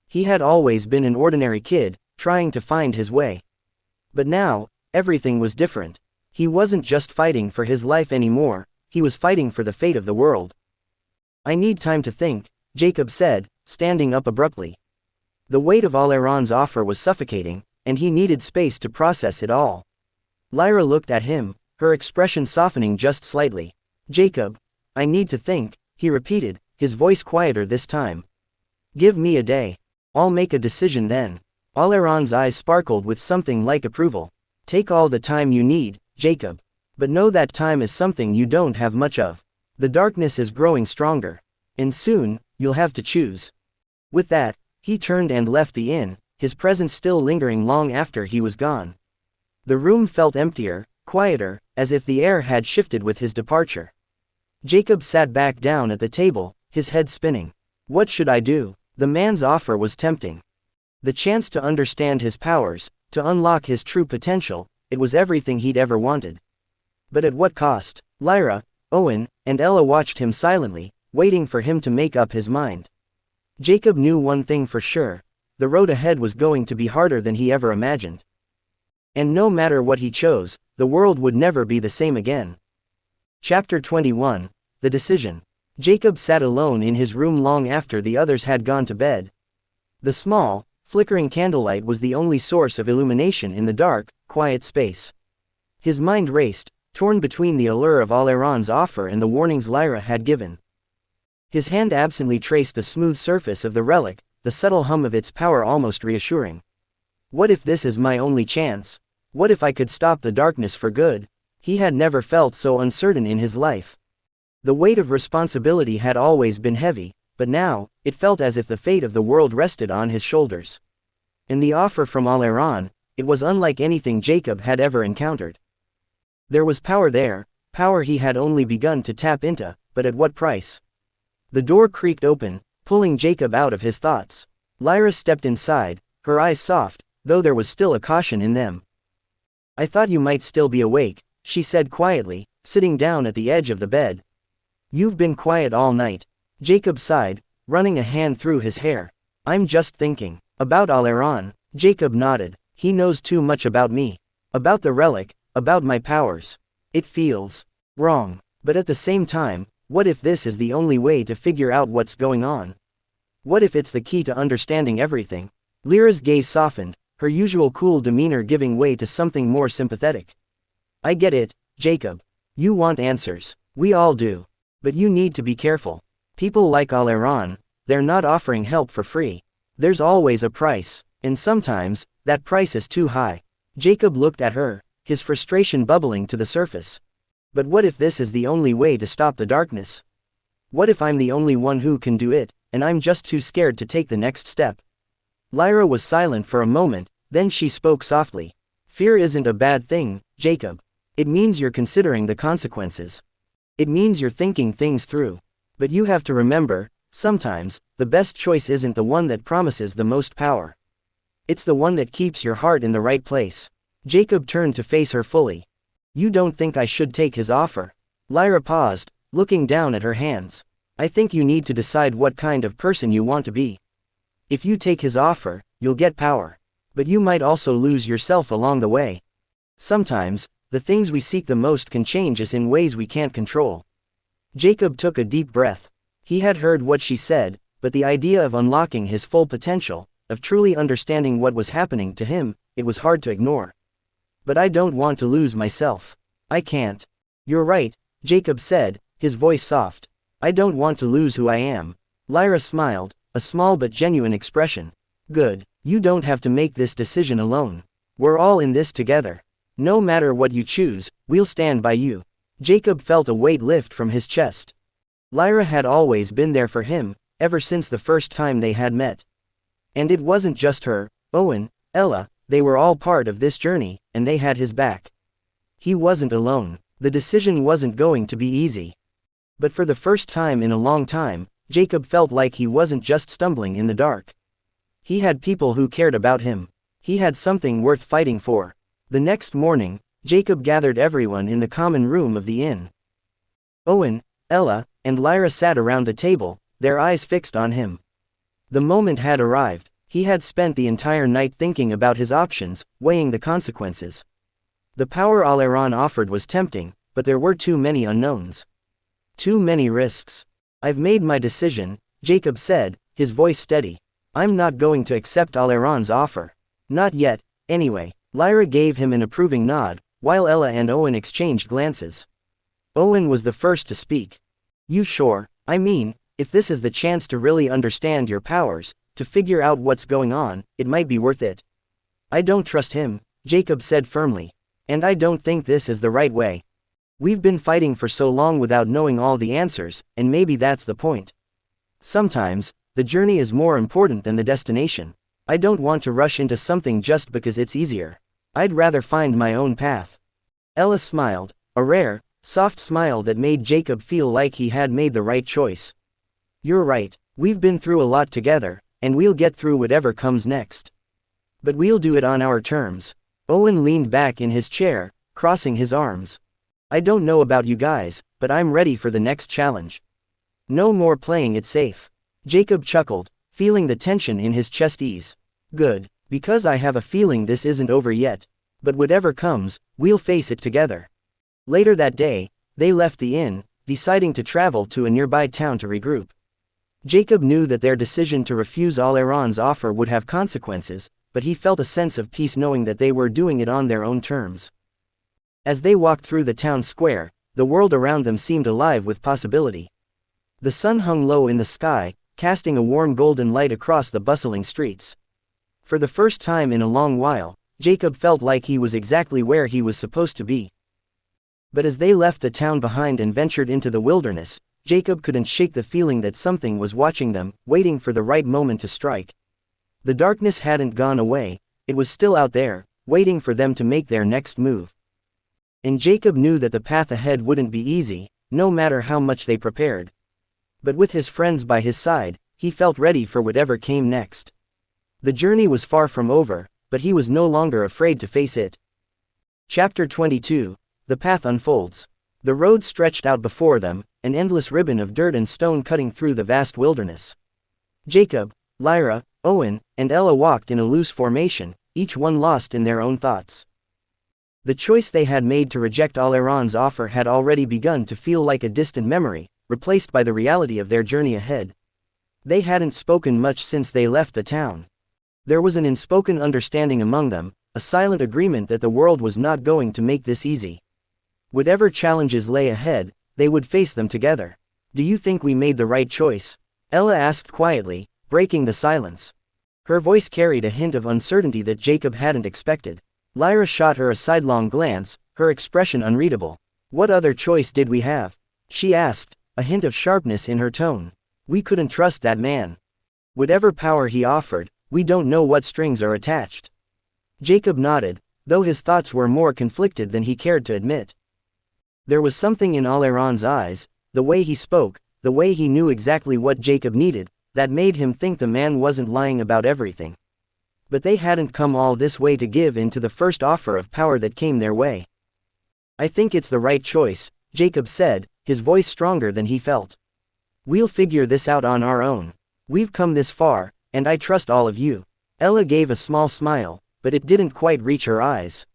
Speaker 2: He had always been an ordinary kid, trying to find his way. But now, everything was different. He wasn't just fighting for his life anymore, he was fighting for the fate of the world. I need time to think, Jacob said, standing up abruptly. The weight of Al-Iran's offer was suffocating, and he needed space to process it all. Lyra looked at him, her expression softening just slightly. Jacob, I need to think, he repeated, his voice quieter this time. Give me a day. I'll make a decision then. Al-Iran's eyes sparkled with something like approval. Take all the time you need, Jacob. But know that time is something you don't have much of. The darkness is growing stronger. And soon, you'll have to choose. With that, he turned and left the inn, his presence still lingering long after he was gone. The room felt emptier, quieter, as if the air had shifted with his departure. Jacob sat back down at the table, his head spinning. What should I do? The man's offer was tempting. The chance to understand his powers, to unlock his true potential, it was everything he'd ever wanted. But at what cost? Lyra, Owen, and Ella watched him silently, waiting for him to make up his mind. Jacob knew one thing for sure. The road ahead was going to be harder than he ever imagined. And no matter what he chose, the world would never be the same again. Chapter 21, The Decision. Jacob sat alone in his room long after the others had gone to bed. The small, flickering candlelight was the only source of illumination in the dark, quiet space. His mind raced, torn between the allure of Al-Iran's offer and the warnings Lyra had given. His hand absently traced the smooth surface of the relic, the subtle hum of its power almost reassuring. What if this is my only chance? What if I could stop the darkness for good? He had never felt so uncertain in his life. The weight of responsibility had always been heavy, but now, it felt as if the fate of the world rested on his shoulders. In the offer from Al-Iran, it was unlike anything Jacob had ever encountered. There was power there, Power he had only begun to tap into, but at what price? The door creaked open, pulling Jacob out of his thoughts. Lyra stepped inside, her eyes soft, though there was still a caution in them. "I thought you might still be awake," she said quietly, sitting down at the edge of the bed. "You've been quiet all night." Jacob sighed, running a hand through his hair. "I'm just thinking. About Al'Aran." Jacob nodded. "He knows too much about me. About the relic, about my powers. It feels wrong. But at the same time, what if this is the only way to figure out what's going on? What if it's the key to understanding everything?" Lyra's gaze softened, her usual cool demeanor giving way to something more sympathetic. "I get it, Jacob. You want answers. We all do. But you need to be careful. People like Al'Aran, they're not offering help for free. There's always a price, and sometimes, that price is too high." Jacob looked at her, his frustration bubbling to the surface. "But what if this is the only way to stop the darkness? What if I'm the only one who can do it, and I'm just too scared to take the next step?" Lyra was silent for a moment, then she spoke softly. "Fear isn't a bad thing, Jacob. It means you're considering the consequences. It means you're thinking things through. But you have to remember, sometimes, the best choice isn't the one that promises the most power. It's the one that keeps your heart in the right place." Jacob turned to face her fully. "You don't think I should take his offer?" Lyra paused, looking down at her hands. "I think you need to decide what kind of person you want to be. If you take his offer, you'll get power. But you might also lose yourself along the way. Sometimes, the things we seek the most can change us in ways we can't control." Jacob took a deep breath. He had heard what she said, but the idea of unlocking his full potential, of truly understanding what was happening to him, it was hard to ignore. "But I don't want to lose myself. I can't." "You're right," Jacob said, his voice soft. "I don't want to lose who I am." Lyra smiled, a small but genuine expression. "Good. You don't have to make this decision alone. We're all in this together. No matter what you choose, we'll stand by you." Jacob felt a weight lift from his chest. Lyra had always been there for him, ever since the first time they had met. And it wasn't just her, Owen, Ella, they were all part of this journey, and they had his back. He wasn't alone. The decision wasn't going to be easy. But for the first time in a long time, Jacob felt like he wasn't just stumbling in the dark. He had people who cared about him. He had something worth fighting for. The next morning, Jacob gathered everyone in the common room of the inn. Owen, Ella, and Lyra sat around the table, their eyes fixed on him. The moment had arrived. He had spent the entire night thinking about his options, weighing the consequences. The power Al'Aran offered was tempting, but there were too many unknowns. Too many risks. "I've made my decision," Jacob said, his voice steady. "I'm not going to accept Al'Aran's offer. Not yet, anyway." Lyra gave him an approving nod, while Ella and Owen exchanged glances. Owen was the first to speak. "You sure? I mean, if this is the chance to really understand your powers, to figure out what's going on, it might be worth it." "I don't trust him," Jacob said firmly. "And I don't think this is the right way. We've been fighting for so long without knowing all the answers, and maybe that's the point. Sometimes, the journey is more important than the destination. I don't want to rush into something just because it's easier. I'd rather find my own path." Ella smiled, a rare, soft smile that made Jacob feel like he had made the right choice. "You're right, we've been through a lot together, and we'll get through whatever comes next. But we'll do it on our terms." Owen leaned back in his chair, crossing his arms. "I don't know about you guys, but I'm ready for the next challenge. No more playing it safe." Jacob chuckled, feeling the tension in his chest ease. "Good, because I have a feeling this isn't over yet. But whatever comes, we'll face it together." Later that day, they left the inn, deciding to travel to a nearby town to regroup. Jacob knew that their decision to refuse Al'Aran's offer would have consequences, but he felt a sense of peace knowing that they were doing it on their own terms. As they walked through the town square, the world around them seemed alive with possibility. The sun hung low in the sky, casting a warm golden light across the bustling streets. For the first time in a long while, Jacob felt like he was exactly where he was supposed to be. But as they left the town behind and ventured into the wilderness, Jacob couldn't shake the feeling that something was watching them, waiting for the right moment to strike. The darkness hadn't gone away, it was still out there, waiting for them to make their next move. And Jacob knew that the path ahead wouldn't be easy, no matter how much they prepared. But with his friends by his side, he felt ready for whatever came next. The journey was far from over, but he was no longer afraid to face it. Chapter 22. The path unfolds. The road stretched out before them, an endless ribbon of dirt and stone cutting through the vast wilderness. Jacob, Lyra, Owen, and Ella walked in a loose formation, each one lost in their own thoughts. The choice they had made to reject Alairon's offer had already begun to feel like a distant memory, replaced by the reality of their journey ahead. They hadn't spoken much since they left the town. There was an unspoken understanding among them, a silent agreement that the world was not going to make this easy. Whatever challenges lay ahead, they would face them together. "Do you think we made the right choice?" Ella asked quietly, breaking the silence. Her voice carried a hint of uncertainty that Jacob hadn't expected. Lyra shot her a sidelong glance, her expression unreadable. "What other choice did we have?" she asked, a hint of sharpness in her tone. "We couldn't trust that man. Whatever power he offered, we don't know what strings are attached." Jacob nodded, though his thoughts were more conflicted than he cared to admit. There was something in Alairon's eyes, the way he spoke, the way he knew exactly what Jacob needed, that made him think the man wasn't lying about everything. But they hadn't come all this way to give in to the first offer of power that came their way. "I think it's the right choice," Jacob said, his voice stronger than he felt. "We'll figure this out on our own. We've come this far, and I trust all of you." Ella gave a small smile, but it didn't quite reach her eyes.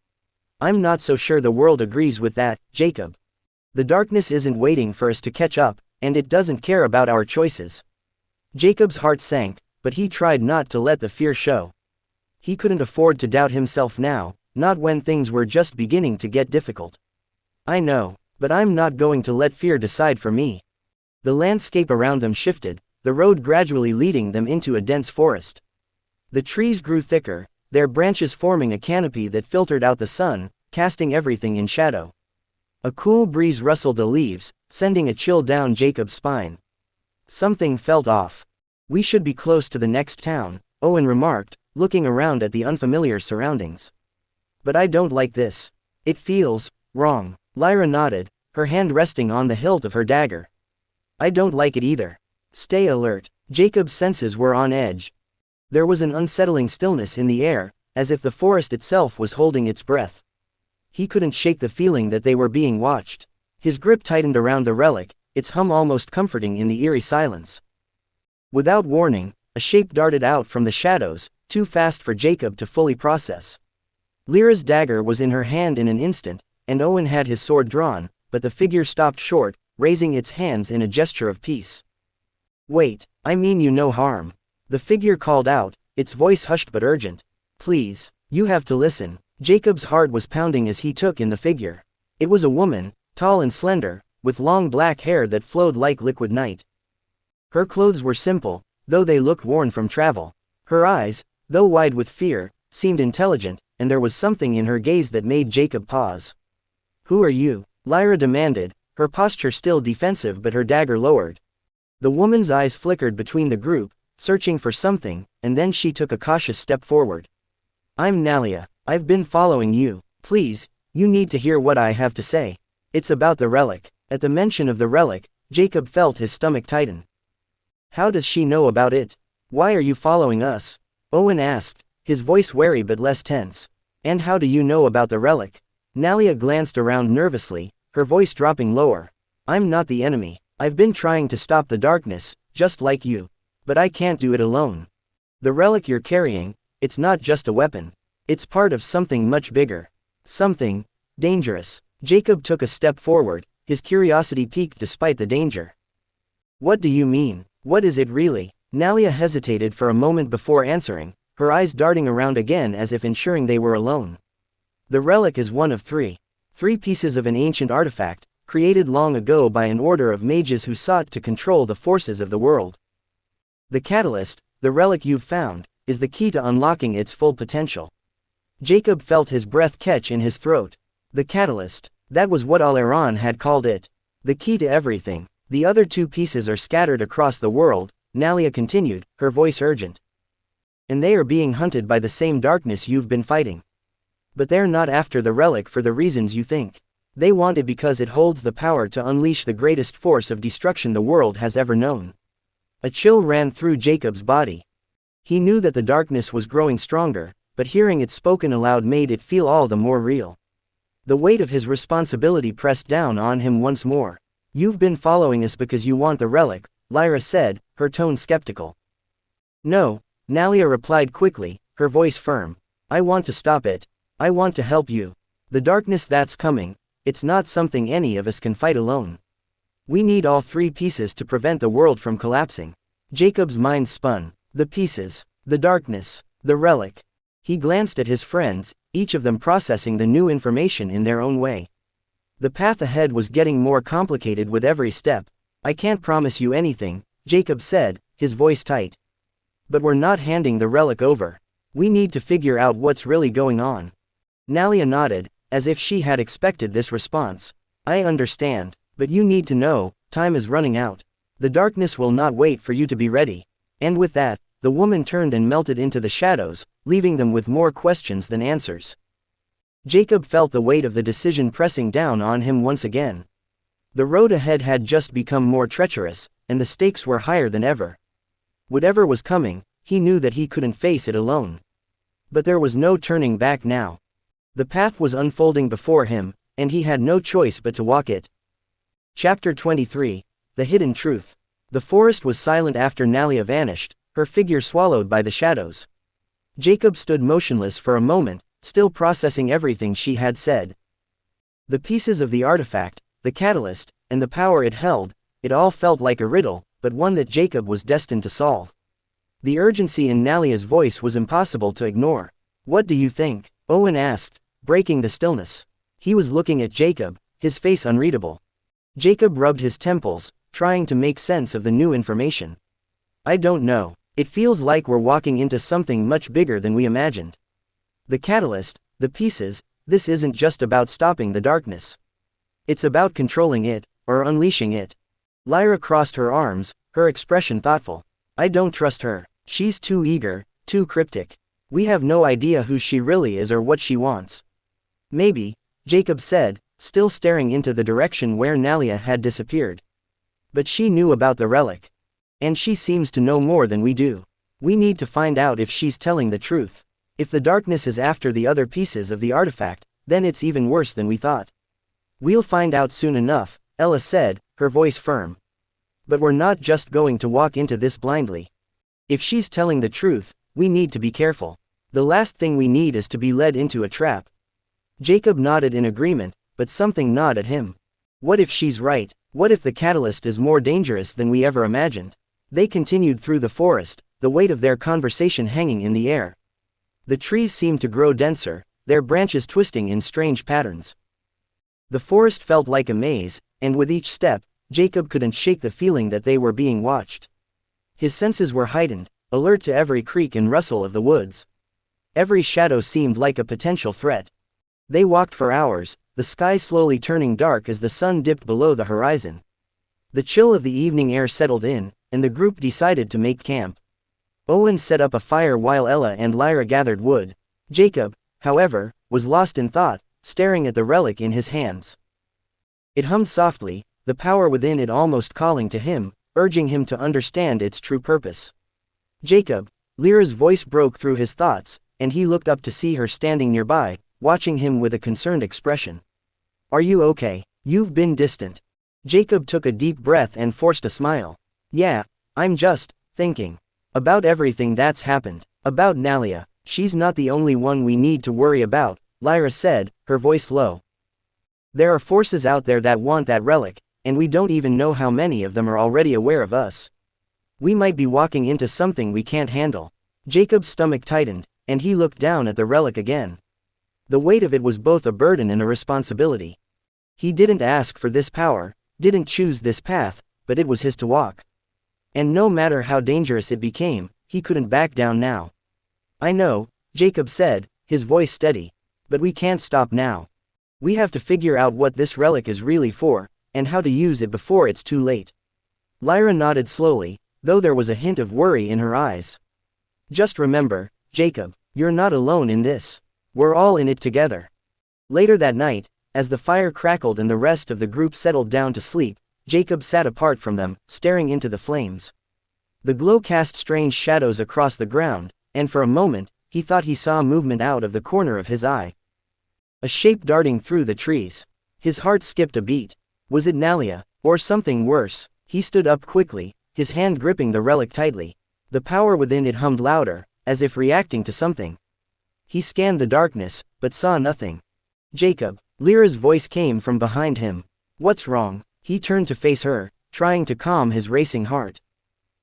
Speaker 2: "I'm not so sure the world agrees with that, Jacob. The darkness isn't waiting for us to catch up, and it doesn't care about our choices." Jacob's heart sank, but he tried not to let the fear show. He couldn't afford to doubt himself now, not when things were just beginning to get difficult. "I know, but I'm not going to let fear decide for me." The landscape around them shifted, the road gradually leading them into a dense forest. The trees grew thicker, their branches forming a canopy that filtered out the sun, casting everything in shadow. A cool breeze rustled the leaves, sending a chill down Jacob's spine. Something felt off. "We should be close to the next town," Owen remarked, looking around at the unfamiliar surroundings. "But I don't like this. It feels wrong." Lyra nodded, her hand resting on the hilt of her dagger. "I don't like it either." "Stay alert." Jacob's senses were on edge. There was an unsettling stillness in the air, as if the forest itself was holding its breath. He couldn't shake the feeling that they were being watched. His grip tightened around the relic, its hum almost comforting in the eerie silence. Without warning, a shape darted out from the shadows, too fast for Jacob to fully process. Lyra's dagger was in her hand in an instant, and Owen had his sword drawn, but the figure stopped short, raising its hands in a gesture of peace. "Wait, I mean you no harm." The figure called out, its voice hushed but urgent. "Please, you have to listen." Jacob's heart was pounding as he took in the figure. It was a woman, tall and slender, with long black hair that flowed like liquid night. Her clothes were simple, though they looked worn from travel. Her eyes, though wide with fear, seemed intelligent, and there was something in her gaze that made Jacob pause. "Who are you?" Lyra demanded, her posture still defensive but her dagger lowered. The woman's eyes flickered between the group, searching for something, and then she took a cautious step forward. "I'm Nalia. I've been following you. Please, you need to hear what I have to say. It's about the relic." At the mention of the relic, Jacob felt his stomach tighten. "How does she know about it? Why are you following us?" Owen asked, his voice wary but less tense. "And how do you know about the relic?" Nalia glanced around nervously, her voice dropping lower. "I'm not the enemy. I've been trying to stop the darkness, just like you. But I can't do it alone. The relic you're carrying, it's not just a weapon. It's part of something much bigger. Something dangerous." Jacob took a step forward, his curiosity piqued despite the danger. "What do you mean? What is it really?" Nalia hesitated for a moment before answering, her eyes darting around again as if ensuring they were alone. "The relic is one of three pieces of an ancient artifact, created long ago by an order of mages who sought to control the forces of the world. The catalyst, the relic you've found, is the key to unlocking its full potential." Jacob felt his breath catch in his throat. The catalyst, that was what Alairon had called it. The key to everything. "The other two pieces are scattered across the world," Nalia continued, her voice urgent. "And they are being hunted by the same darkness you've been fighting. But they're not after the relic for the reasons you think. They want it because it holds the power to unleash the greatest force of destruction the world has ever known. A chill ran through Jacob's body. He knew that the darkness was growing stronger, but hearing it spoken aloud made it feel all the more real. The weight of his responsibility pressed down on him once more. "You've been following us because you want the relic," Lyra said, her tone skeptical. "No," Nalia replied quickly, her voice firm. "I want to stop it. I want to help you. The darkness that's coming, it's not something any of us can fight alone. We need all three pieces to prevent the world from collapsing." Jacob's mind spun. The pieces, the darkness, the relic. He glanced at his friends, each of them processing the new information in their own way. The path ahead was getting more complicated with every step. "I can't promise you anything," Jacob said, his voice tight. "But we're not handing the relic over. We need to figure out what's really going on." Nalia nodded, as if she had expected this response. "I understand, but you need to know, time is running out. The darkness will not wait for you to be ready." And with that, the woman turned and melted into the shadows, leaving them with more questions than answers. Jacob felt the weight of the decision pressing down on him once again. The road ahead had just become more treacherous, and the stakes were higher than ever. Whatever was coming, he knew that he couldn't face it alone. But there was no turning back now. The path was unfolding before him, and he had no choice but to walk it. Chapter 23. The Hidden Truth. The forest was silent after Nalia vanished, her figure swallowed by the shadows. Jacob stood motionless for a moment, still processing everything she had said. The pieces of the artifact, the catalyst, and the power it held, it all felt like a riddle, but one that Jacob was destined to solve. The urgency in Nalia's voice was impossible to ignore. "What do you think?" Owen asked, breaking the stillness. He was looking at Jacob, his face unreadable. Jacob rubbed his temples, trying to make sense of the new information. "I don't know. It feels like we're walking into something much bigger than we imagined. The catalyst, the pieces, this isn't just about stopping the darkness. It's about controlling it, or unleashing it." Lyra crossed her arms, her expression thoughtful. "I don't trust her. She's too eager, too cryptic. We have no idea who she really is or what she wants." "Maybe," Jacob said, still staring into the direction where Nalia had disappeared. "But she knew about the relic. And she seems to know more than we do. We need to find out if she's telling the truth. If the darkness is after the other pieces of the artifact, then it's even worse than we thought." "We'll find out soon enough," Ella said, her voice firm. "But we're not just going to walk into this blindly. If she's telling the truth, we need to be careful. The last thing we need is to be led into a trap." Jacob nodded in agreement, but something gnawed at him. What if she's right? What if the catalyst is more dangerous than we ever imagined? They continued through the forest, the weight of their conversation hanging in the air. The trees seemed to grow denser, their branches twisting in strange patterns. The forest felt like a maze, and with each step, Jacob couldn't shake the feeling that they were being watched. His senses were heightened, alert to every creak and rustle of the woods. Every shadow seemed like a potential threat. They walked for hours, the sky slowly turning dark as the sun dipped below the horizon. The chill of the evening air settled in, and the group decided to make camp. Owen set up a fire while Ella and Lyra gathered wood. Jacob, however, was lost in thought, staring at the relic in his hands. It hummed softly, the power within it almost calling to him, urging him to understand its true purpose. "Jacob," Lyra's voice broke through his thoughts, and he looked up to see her standing nearby, watching him with a concerned expression. "Are you okay? You've been distant." Jacob took a deep breath and forced a smile. "Yeah, I'm just thinking about everything that's happened. About Nalia. She's not the only one we need to worry about," Lyra said, her voice low. "There are forces out there that want that relic, and we don't even know how many of them are already aware of us. We might be walking into something we can't handle." Jacob's stomach tightened, and he looked down at the relic again. The weight of it was both a burden and a responsibility. He didn't ask for this power, didn't choose this path, but it was his to walk. And no matter how dangerous it became, he couldn't back down now. "I know," Jacob said, his voice steady. "But we can't stop now. We have to figure out what this relic is really for, and how to use it before it's too late." Lyra nodded slowly, though there was a hint of worry in her eyes. "Just remember, Jacob, you're not alone in this. We're all in it together." Later that night, As the fire crackled and the rest of the group settled down to sleep, Jacob sat apart from them, staring into the flames. The glow cast strange shadows across the ground, and for a moment, he thought he saw movement out of the corner of his eye. A shape darting through the trees. His heart skipped a beat. Was it Nalia, or something worse? He stood up quickly, his hand gripping the relic tightly. The power within it hummed louder, as if reacting to something. He scanned the darkness, but saw nothing. Jacob. Lyra's voice came from behind him. What's wrong? He turned to face her, trying to calm his racing heart.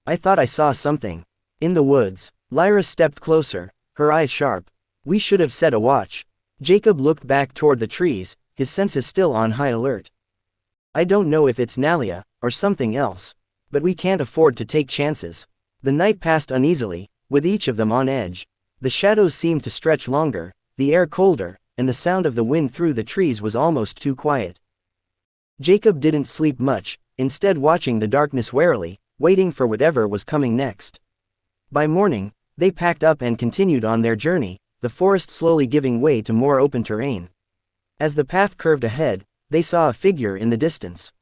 Speaker 2: I thought I saw something. In the woods. Lyra stepped closer, her eyes sharp. We should have set a watch. Jacob looked back toward the trees, his senses still on high alert. I don't know if it's Nalia, or something else. But we can't afford to take chances. The night passed uneasily, with each of them on edge. The shadows seemed to stretch longer, the air colder, and the sound of the wind through the trees was almost too quiet. Jacob didn't sleep much, instead watching the darkness warily, waiting for whatever was coming next. By morning, they packed up and continued on their journey, the forest slowly giving way to more open terrain. As the path curved ahead, they saw a figure in the distance.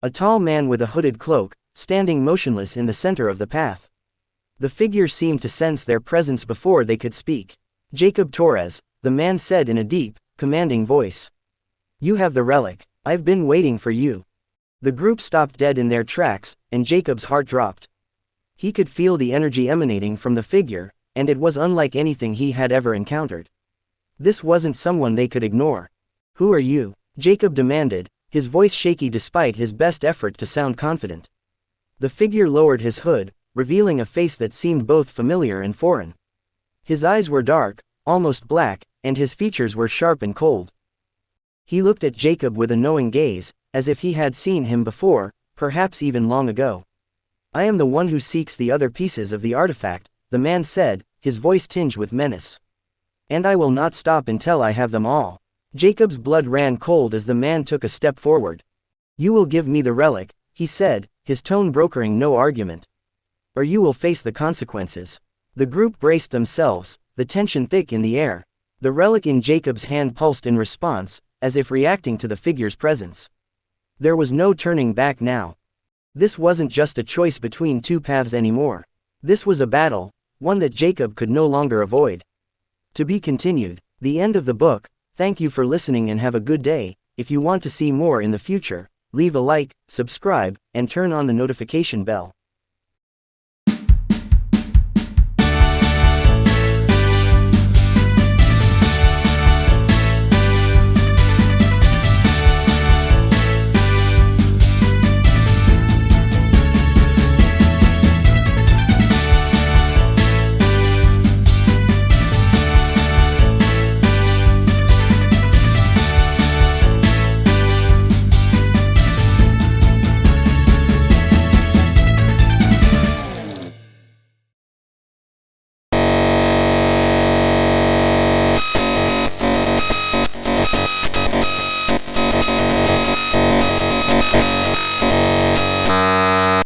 Speaker 2: A tall man with a hooded cloak, standing motionless in the center of the path. The figure seemed to sense their presence before they could speak. Jacob Torres, the man said in a deep, commanding voice. You have the relic. I've been waiting for you. The group stopped dead in their tracks, and Jacob's heart dropped. He could feel the energy emanating from the figure, and it was unlike anything he had ever encountered. This wasn't someone they could ignore. Who are you? Jacob demanded, his voice shaky despite his best effort to sound confident. The figure lowered his hood, revealing a face that seemed both familiar and foreign. His eyes were dark, almost black, and his features were sharp and cold. He looked at Jacob with a knowing gaze, as if he had seen him before, perhaps even long ago. I am the one who seeks the other pieces of the artifact, the man said, his voice tinged with menace. And I will not stop until I have them all. Jacob's blood ran cold as the man took a step forward. You will give me the relic, he said, his tone brokering no argument. Or you will face the consequences. The group braced themselves, the tension thick in the air. The relic in Jacob's hand pulsed in response, as if reacting to the figure's presence. There was no turning back now. This wasn't just a choice between two paths anymore. This was a battle, one that Jacob could no longer avoid. To be continued. The end of the book. Thank you for listening and have a good day. If you want to see more in the future, leave a like, subscribe, and turn on the notification bell.